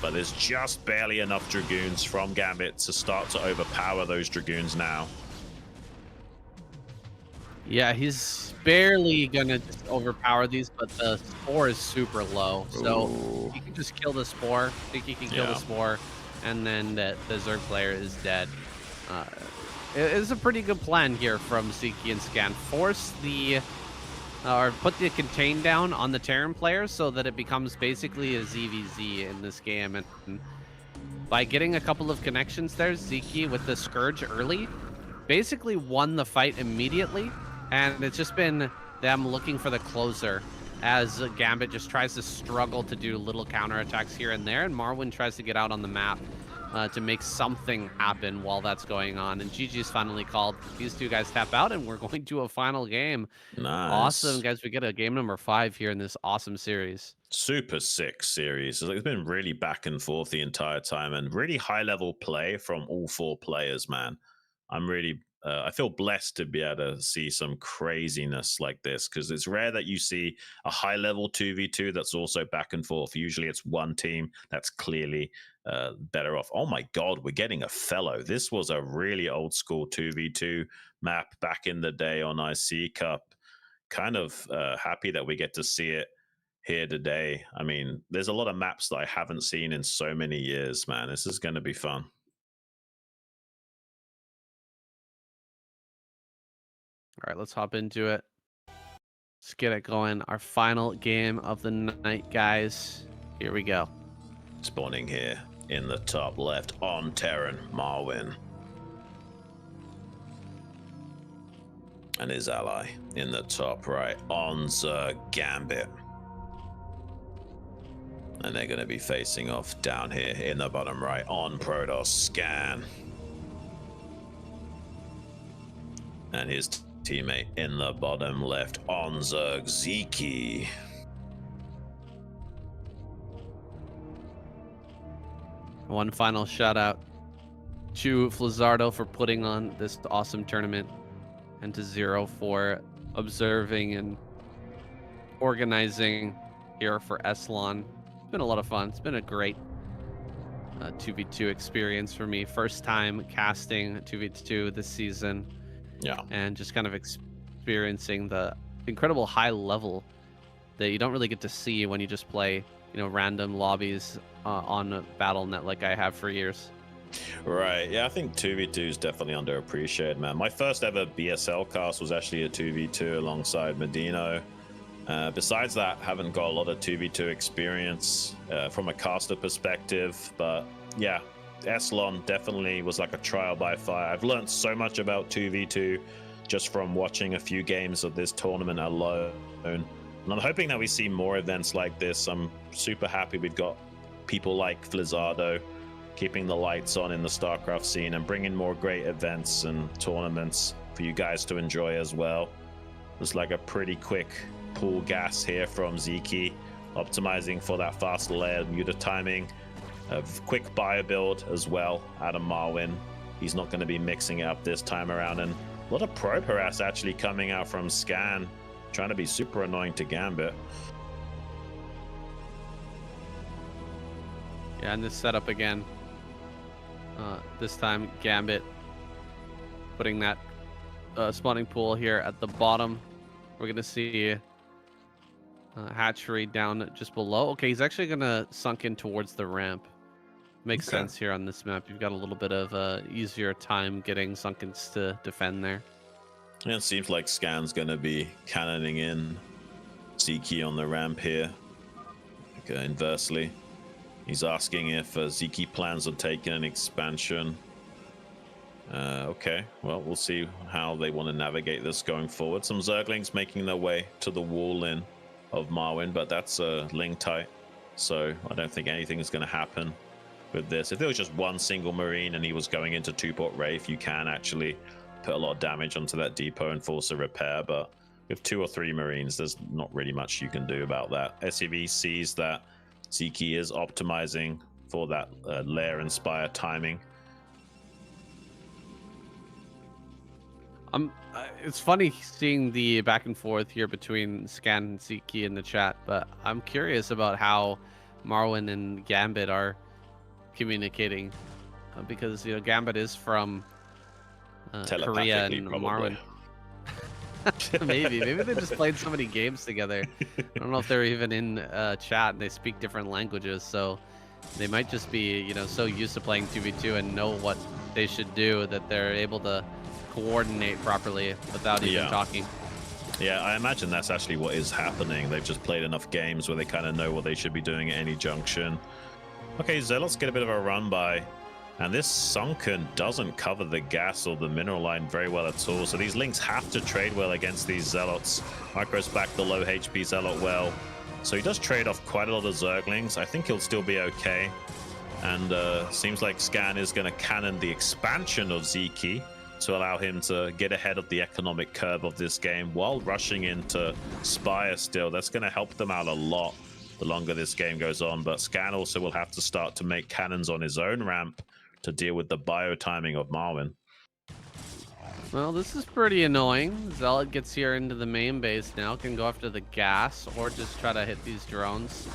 But there's just barely enough Dragoons from Gambit to start to overpower those Dragoons now. Yeah, he's barely gonna just overpower these, but the spore is super low, so he can just kill the spore. I think he can kill the spore, and then the Zerg player is dead. It's a pretty good plan here from Sziky and Scan. Force the or put the contain down on the Terran player so that it becomes basically a ZVZ in this game, and by getting a couple of connections there, Sziky with the Scourge early basically won the fight immediately, and it's just been them looking for the closer as Gambit just tries to struggle to do little counterattacks here and there, and Marwin tries to get out on the map to make something happen while that's going on. And GG's finally called. These two guys tap out, and we're going to a final game. Nice. Awesome, guys. We get a game number 5 here in this awesome series. Super sick series. It's been really back and forth the entire time, and really high level play from all 4 players, man. I'm really I feel blessed to be able to see some craziness like this, because it's rare that you see a high level 2v2 that's also back and forth. Usually it's one team that's clearly better off. Oh my god, we're getting a fellow. This was a really old school 2v2 map back in the day on IC Cup. Kind of happy that we get to see it here today. I mean, there's a lot of maps that I haven't seen in so many years, man. This is going to be fun. All right, let's hop into it. Let's get it going. Our final game of the night, guys. Here we go. Spawning here in the top left on Terran, Marwin. And his ally in the top right on Gambit. And they're going to be facing off down here in the bottom right on Protoss Scan. And his teammate in the bottom left on Sziky. One final shout out to Flizardo for putting on this awesome tournament, and to Zero for observing and organizing here for SLON. It's been a lot of fun. It's been a great 2v2 experience for me. First time casting 2v2 this season. Yeah. And just kind of experiencing the incredible high level that you don't really get to see when you just play, you know, random lobbies on Battle.net like I have for years. Right. Yeah, I think 2v2 is definitely underappreciated, man. My first ever BSL cast was actually a 2v2 alongside Medino. Besides that, haven't got a lot of 2v2 experience from a caster perspective, but yeah, SLON definitely was like a trial by fire. I've learned so much about 2v2 just from watching a few games of this tournament alone. And I'm hoping that we see more events like this. I'm super happy we've got people like Flizardo keeping the lights on in the StarCraft scene and bringing more great events and tournaments for you guys to enjoy as well. There's like a pretty quick pull gas here from Sziky, optimizing for that fast layer muta timing. A quick bio build as well out of Marwin. He's not going to be mixing it up this time around. And a lot of probe harass actually coming out from Scan, trying to be super annoying to Gambit. Yeah, and this setup again. This time Gambit putting that spawning pool here at the bottom. We're going to see hatchery down just below. Okay, he's actually going to sunk in towards the ramp. Makes sense here on this map. You've got a little bit of easier time getting sunkens to defend there. And it seems like Scan's going to be cannoning in Sziky on the ramp here. Inversely, he's asking if Sziky plans on taking an expansion. Okay, well, we'll see how they want to navigate this going forward. Some Zerglings making their way to the wall in of Marwin, but that's Ling tight, so I don't think anything is going to happen with this. If there was just one single Marine and he was going into 2-port Wraith, you can actually put a lot of damage onto that depot and force a repair, but with 2 or 3 Marines, there's not really much you can do about that. SEV sees that Sziky is optimizing for that lair inspire timing. It's funny seeing the back and forth here between Scan and Sziky in the chat, but I'm curious about how Marwin and Gambit are communicating, because, you know, Gambit is from Korea and Marwin. maybe they just played so many games together. I don't know if they're even in chat and they speak different languages, so they might just be, you know, so used to playing 2v2 and know what they should do that they're able to coordinate properly without even talking. Yeah, I imagine that's actually what is happening. They've just played enough games where they kind of know what they should be doing at any junction. Okay, Zealots get a bit of a run by And this Sunken doesn't cover the gas or the mineral line very well at all. So these Links have to trade well against these Zealots. Micro's back the low HP Zealot well. So he does trade off quite a lot of Zerglings. I think he'll still be okay. And seems like Scan is going to cannon the expansion of Sziky to allow him to get ahead of the economic curve of this game while rushing into Spire still. That's going to help them out a lot the longer this game goes on. But Scan also will have to start to make cannons on his own ramp to deal with the bio timing of Marwin. Well, this is pretty annoying. Zealot gets here into the main base now, can go after the gas or just try to hit these drones.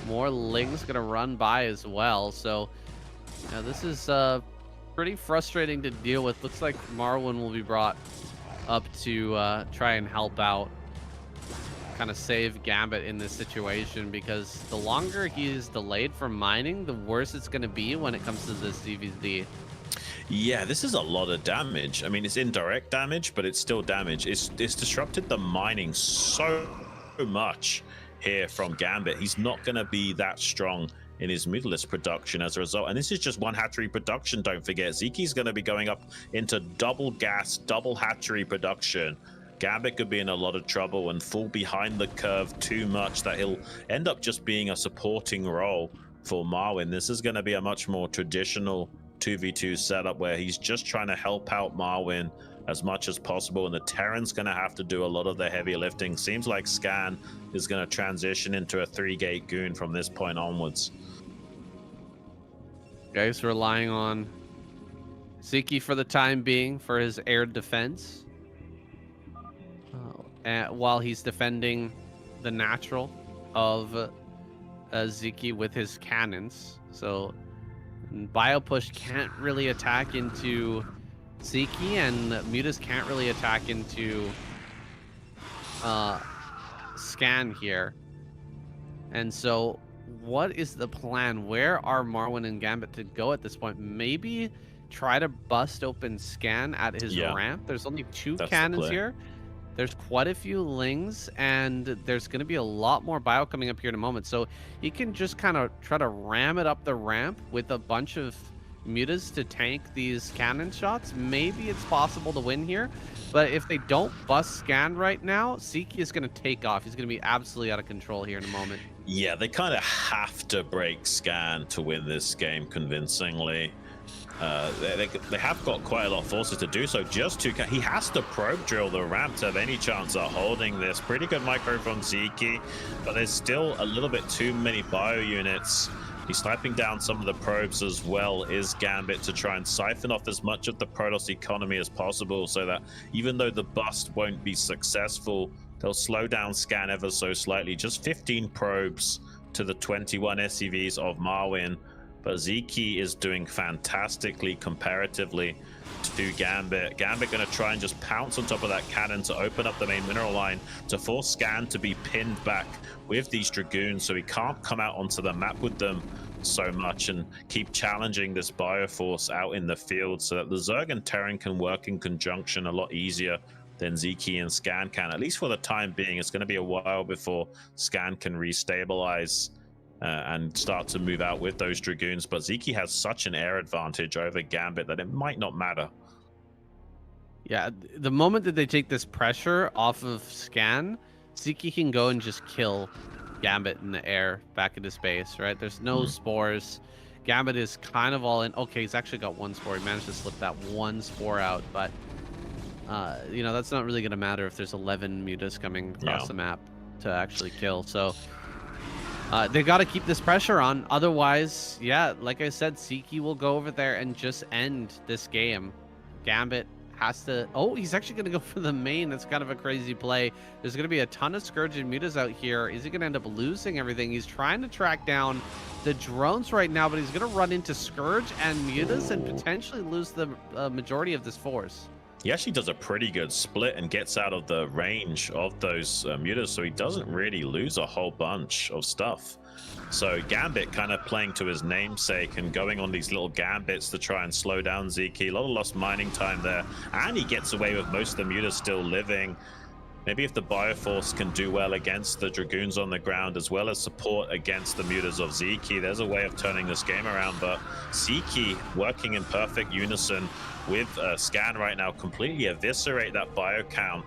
More Lings gonna run by as well. So yeah, this is pretty frustrating to deal with. Looks like Marwin will be brought up to try and help out, kind of save Gambit in this situation, because the longer he's delayed from mining, the worse it's going to be when it comes to this CVD. Yeah, this is a lot of damage. I mean, it's indirect damage, but it's still damage. It's disrupted the mining so much here from Gambit. He's not going to be that strong in his Mutalisk production as a result. And this is just one hatchery production, don't forget. Sziky's going to be going up into double gas, double hatchery production. Gambit could be in a lot of trouble and fall behind the curve too much that he'll end up just being a supporting role for Marwin. This is going to be a much more traditional 2v2 setup where he's just trying to help out Marwin as much as possible, and the Terran's going to have to do a lot of the heavy lifting. Seems like Scan is going to transition into a 3-gate goon from this point onwards. Guys relying on Sziky for the time being for his air defense. While he's defending the natural of Sziky with his cannons. So Biopush can't really attack into Sziky, and Mutas can't really attack into Scan here. And so what is the plan? Where are Marwin and Gambit to go at this point? Maybe try to bust open Scan at his ramp. There's only two cannons here. There's quite a few Lings, and there's going to be a lot more bio coming up here in a moment. So he can just kind of try to ram it up the ramp with a bunch of Mutas to tank these cannon shots. Maybe it's possible to win here. But if they don't bust Scan right now, Sziky is going to take off. He's going to be absolutely out of control here in a moment. Yeah, they kind of have to break Scan to win this game convincingly. They have got quite a lot of forces to do so. He has to probe drill the ramp to have any chance of holding this. Pretty good micro from Sziky, but there's still a little bit too many bio units. He's sniping down some of the probes as well, is Gambit, to try and siphon off as much of the Protoss economy as possible, so that even though the bust won't be successful, they'll slow down Scan ever so slightly. Just 15 probes to the 21 SCVs of Marwin. But Sziky is doing fantastically comparatively to Gambit. Gambit going to try and just pounce on top of that cannon to open up the main mineral line to force Scan to be pinned back with these Dragoons, so he can't come out onto the map with them so much and keep challenging this Bioforce out in the field, so that the Zerg and Terran can work in conjunction a lot easier than Sziky and Scan can. At least for the time being, it's going to be a while before Scan can restabilize and start to move out with those Dragoons. But Sziky has such an air advantage over Gambit that it might not matter. Yeah, the moment that they take this pressure off of Scan, Sziky can go and just kill Gambit in the air back at his base, right? There's no spores. Gambit is kind of all in. Okay, he's actually got one spore. He managed to slip that one spore out, but you know, that's not really going to matter if there's 11 Mutas coming across the map to actually kill. So they got to keep this pressure on. Otherwise, yeah, like I said, Sziky will go over there and just end this game. Gambit has to... Oh, he's actually going to go for the main. That's kind of a crazy play. There's going to be a ton of Scourge and Mutas out here. Is he going to end up losing everything? He's trying to track down the drones right now, but he's going to run into Scourge and Mutas and potentially lose the majority of this force. He actually does a pretty good split and gets out of the range of those Mutas, so he doesn't really lose a whole bunch of stuff. So Gambit kind of playing to his namesake and going on these little Gambits to try and slow down Sziky. A lot of lost mining time there, and he gets away with most of the Mutas still living. Maybe if the Bioforce can do well against the Dragoons on the ground, as well as support against the mutas of Sziky, there's a way of turning this game around. But Sziky working in perfect unison with Scan right now, completely eviscerate that bio count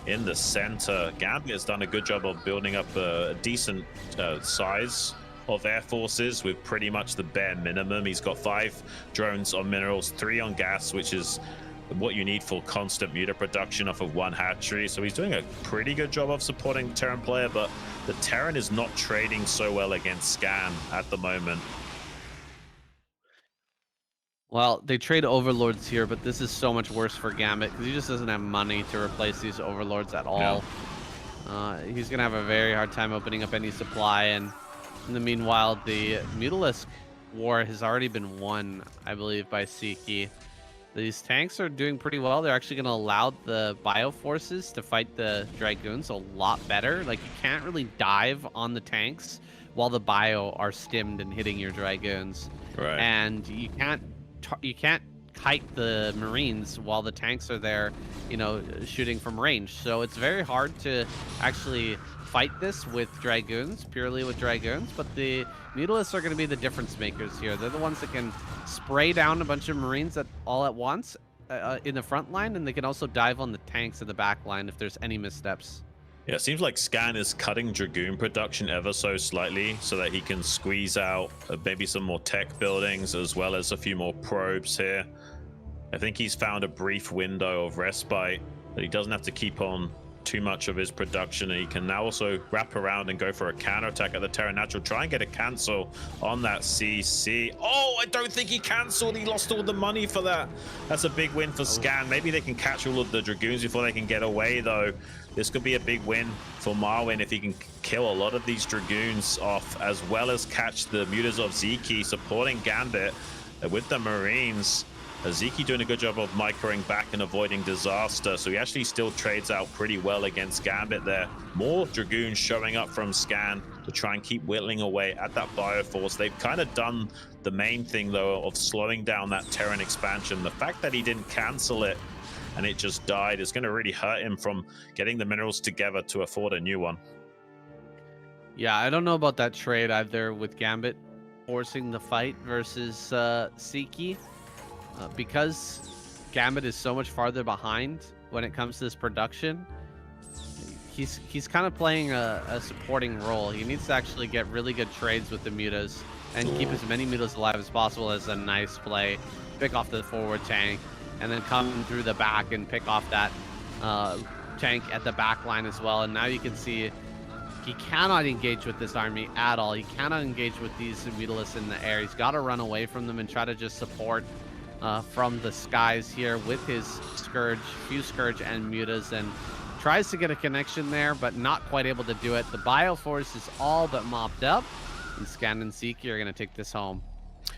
in the center. Gambit has done a good job of building up a decent size of air forces with pretty much the bare minimum. He's got 5 drones on minerals, 3 on gas, which is what you need for constant muta production off of 1 hatchery. So he's doing a pretty good job of supporting the Terran player, but the Terran is not trading so well against Scan at the moment. Well, they trade overlords here, but this is so much worse for Gambit because he just doesn't have money to replace these overlords at all. He's gonna have a very hard time opening up any supply, and in the meanwhile, the Mutalisk war has already been won, I believe, by Sziky. These tanks are doing pretty well. They're actually going to allow the Bioforces to fight the Dragoons a lot better. Like, you can't really dive on the tanks while the Bio are stimmed and hitting your Dragoons. Right. And you can't kite the Marines while the tanks are there, you know, shooting from range. So it's very hard to actually fight this with Dragoons, purely with Dragoons, but the Mutalisks are going to be the difference makers here. They're the ones that can spray down a bunch of Marines all at once in the front line, and they can also dive on the tanks in the back line if there's any missteps. Yeah, it seems like Scan is cutting Dragoon production ever so slightly so that he can squeeze out maybe some more tech buildings as well as a few more probes here. I think he's found a brief window of respite that he doesn't have to keep on too much of his production, and he can now also wrap around and go for a counterattack at the Terra Natural, try and get a cancel on that CC. Oh, I don't think he canceled. He lost all the money for that. That's a big win for Scan. Maybe they can catch all of the Dragoons before they can get away, though. This could be a big win for Marwin if he can kill a lot of these Dragoons off, as well as catch the mutas of Sziky supporting Gambit with the Marines. Sziky doing a good job of microing back and avoiding disaster, so he actually still trades out pretty well against Gambit there. More Dragoons showing up from Scan to try and keep whittling away at that Bioforce. They've kind of done the main thing, though, of slowing down that Terran expansion. The fact that he didn't cancel it and it just died is going to really hurt him from getting the minerals together to afford a new one. Yeah, I don't know about that trade either with Gambit forcing the fight versus Sziky. Because Gambit is so much farther behind when it comes to this production, he's kind of playing a supporting role. He needs to actually get really good trades with the mutas and keep as many mutas alive as possible as a nice play. Pick off the forward tank and then come through the back and pick off that tank at the back line as well. And now you can see he cannot engage with this army at all. He cannot engage with these Mutalisks in the air. He's got to run away from them and try to just support from the skies here with his Scourge, few Scourge and mutas, and tries to get a connection there, but not quite able to do it. The Bioforce is all but mopped up, and Scan and Sziky are going to take this home.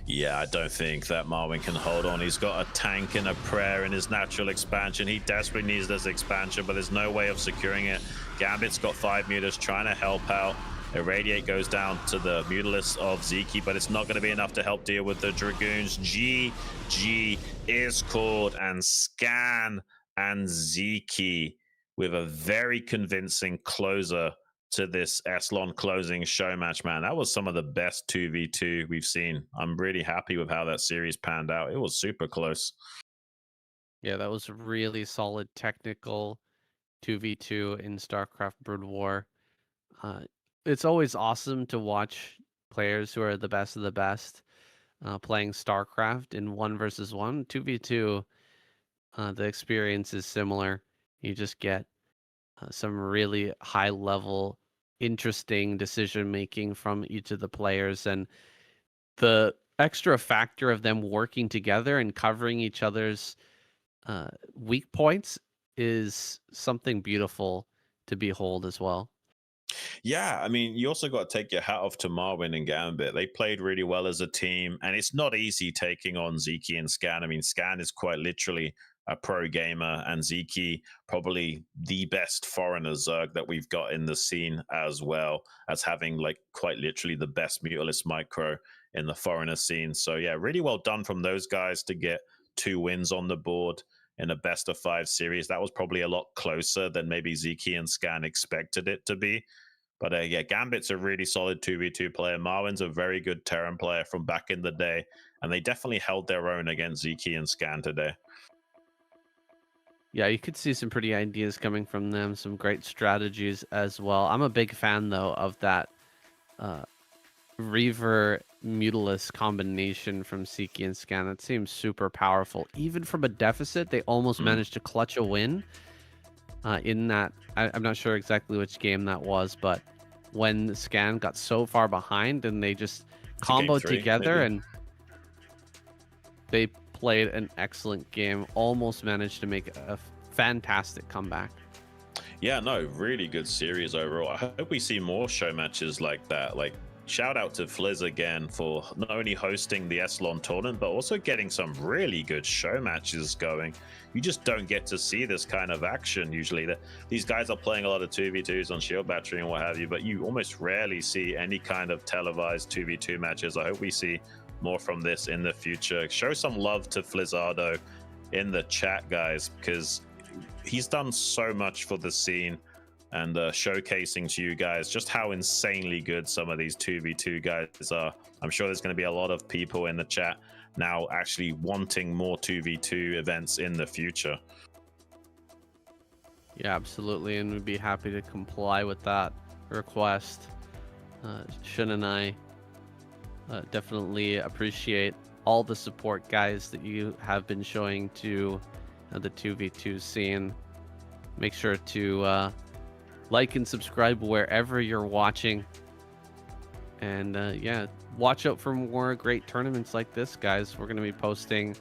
Yeah, I don't think that Marwin can hold on. He's got a tank and a prayer in his natural expansion. He desperately needs this expansion, but there's no way of securing it. Gambit's got 5 mutas trying to help out. Irradiate goes down to the Mutalisk of Sziky, but it's not going to be enough to help deal with the Dragoons. GG is called, and Scan and Sziky with a very convincing closer to this SLON closing show match, man. That was some of the best 2v2 we've seen. I'm really happy with how that series panned out. It was super close. Yeah, that was a really solid technical 2v2 in StarCraft Brood War. It's always awesome to watch players who are the best of the best playing StarCraft in 1 versus 1. 2v2, the experience is similar. You just get some really high level, interesting decision making from each of the players, and the extra factor of them working together and covering each other's weak points is something beautiful to behold as well. Yeah, I mean, you also got to take your hat off to Marwin and Gambit. They played really well as a team, and it's not easy taking on Sziky and Scan. I mean, Scan is quite literally a pro gamer, and Sziky probably the best foreigner Zerg that we've got in the scene, as well as having like quite literally the best Mutalisk micro in the foreigner scene. So yeah, really well done from those guys to get 2 wins on the board. in a best of 5 series. That was probably a lot closer than maybe Sziky and Scan expected it to be. But yeah, Gambit's a really solid 2v2 player. Marwin's a very good Terran player from back in the day, and they definitely held their own against Sziky and Scan today. Yeah, you could see some pretty ideas coming from them, some great strategies as well. I'm a big fan, though, of that Reaver Mutalist combination from Sziky and Scan. That seems super powerful. Even from a deficit, they almost managed to clutch a win in that. I'm not sure exactly which game that was, but when Scan got so far behind and they just comboed together and they played an excellent game, almost managed to make a fantastic comeback. Yeah, no, really good series overall. I hope we see more show matches like that. Like, shout out to Fliz again for not only hosting the SLON tournament, but also getting some really good show matches going. You just don't get to see this kind of action usually. These guys are playing a lot of 2v2s on Shield Battery and what have you, but you almost rarely see any kind of televised 2v2 matches. I hope we see more from this in the future. Show some love to Flizzardo in the chat, guys, because he's done so much for the scene and showcasing to you guys just how insanely good some of these 2v2 guys are. I'm sure there's going to be a lot of people in the chat now actually wanting more 2v2 events in the future. Yeah, absolutely, and we'd be happy to comply with that request. Shun and I definitely appreciate all the support, guys, that you have been showing to the 2v2 scene. Make sure to like and subscribe wherever you're watching, and yeah, watch out for more great tournaments like this, guys. We're going to be posting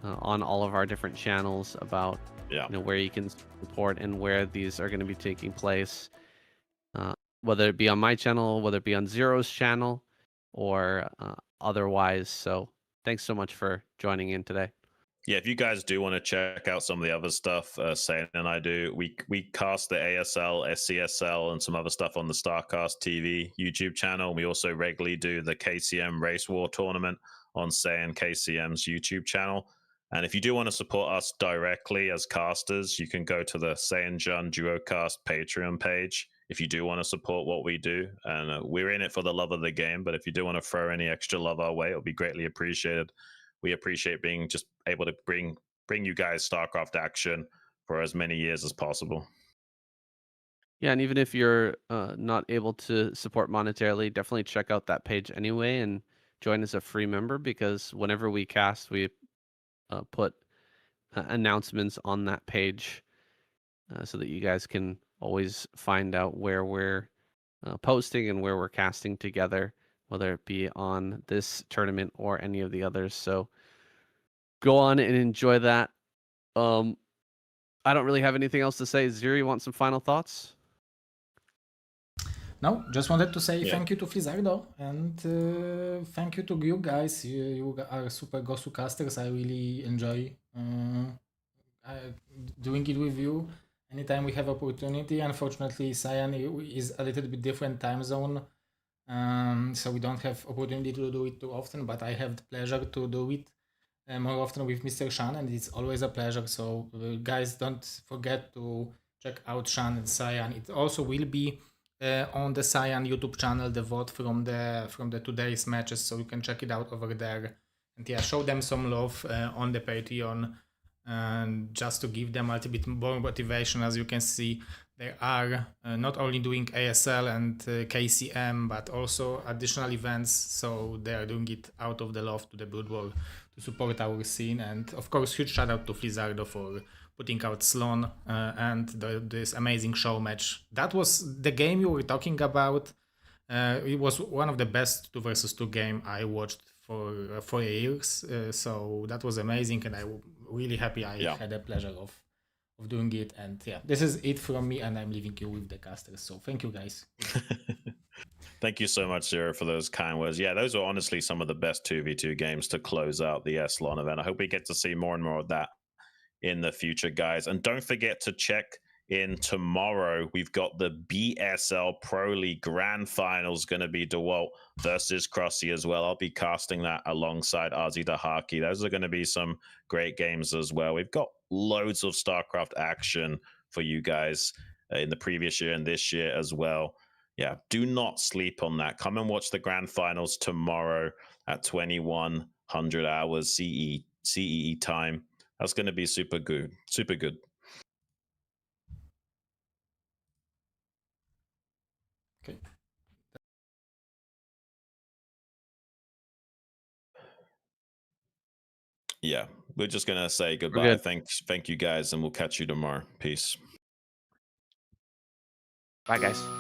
on all of our different channels about where you can support and where these are going to be taking place, whether it be on my channel, whether it be on Zero's channel, or otherwise. So thanks so much for joining in today. Yeah, if you guys do want to check out some of the other stuff Sayan and I do, we cast the ASL, SCSL, and some other stuff on the StarCast TV YouTube channel. We also regularly do the KCM Race War tournament on Sayan KCM's YouTube channel. And if you do want to support us directly as casters, you can go to the Sayan Jun Duocast Patreon page if you do want to support what we do. And we're in it for the love of the game, but if you do want to throw any extra love our way, it'll be greatly appreciated. We appreciate being just able to bring you guys StarCraft action for as many years as possible. Yeah, and even if you're not able to support monetarily, definitely check out that page anyway and join as a free member, because whenever we cast, we put announcements on that page so that you guys can always find out where we're posting and where we're casting together, whether it be on this tournament or any of the others. So go on and enjoy that. I don't really have anything else to say. Zero, you want some final thoughts? No, just wanted to say thank you to Flizzardo and thank you to you guys. You are super Gosu casters. I really enjoy doing it with you anytime we have opportunity. Unfortunately, Cyan is a little bit different time zone, so we don't have opportunity to do it too often, but I have the pleasure to do it more often with Mr. Shan, and it's always a pleasure. So guys, don't forget to check out Shan and Cyan. It also will be on the Cyan YouTube channel, the VOD from the today's matches, so you can check it out over there. And yeah, show them some love on the Patreon, and just to give them a little bit more motivation. As you can see, they are not only doing ASL and KCM, but also additional events, so they are doing it out of the love to the Blood Bowl to support our scene. And of course, huge shout out to Flizzardo for putting out SLON and this amazing show match. That was the game you were talking about. It was one of the best 2 versus 2 game I watched for years. So that was amazing, and I'm really happy I had the pleasure of doing it. And yeah, this is it from me, and I'm leaving you with the casters. So thank you, guys. Thank you so much, Zero, for those kind words. Yeah, those are honestly some of the best 2v2 games to close out the SLON event. I hope we get to see more and more of that in the future, guys. And don't forget to check in tomorrow. We've got the BSL Pro League Grand Finals going to be DeWalt versus Crossy as well. I'll be casting that alongside RZ Dahaki. Those are going to be some great games as well. We've got loads of StarCraft action for you guys in the previous year and this year as well. Yeah, do not sleep on that. Come and watch the Grand Finals tomorrow at 2100 hours CEE time. That's going to be super good. Super good. Okay. Yeah, we're just going to say goodbye. good. Thank you guys, and we'll catch you tomorrow. Peace. Bye, guys.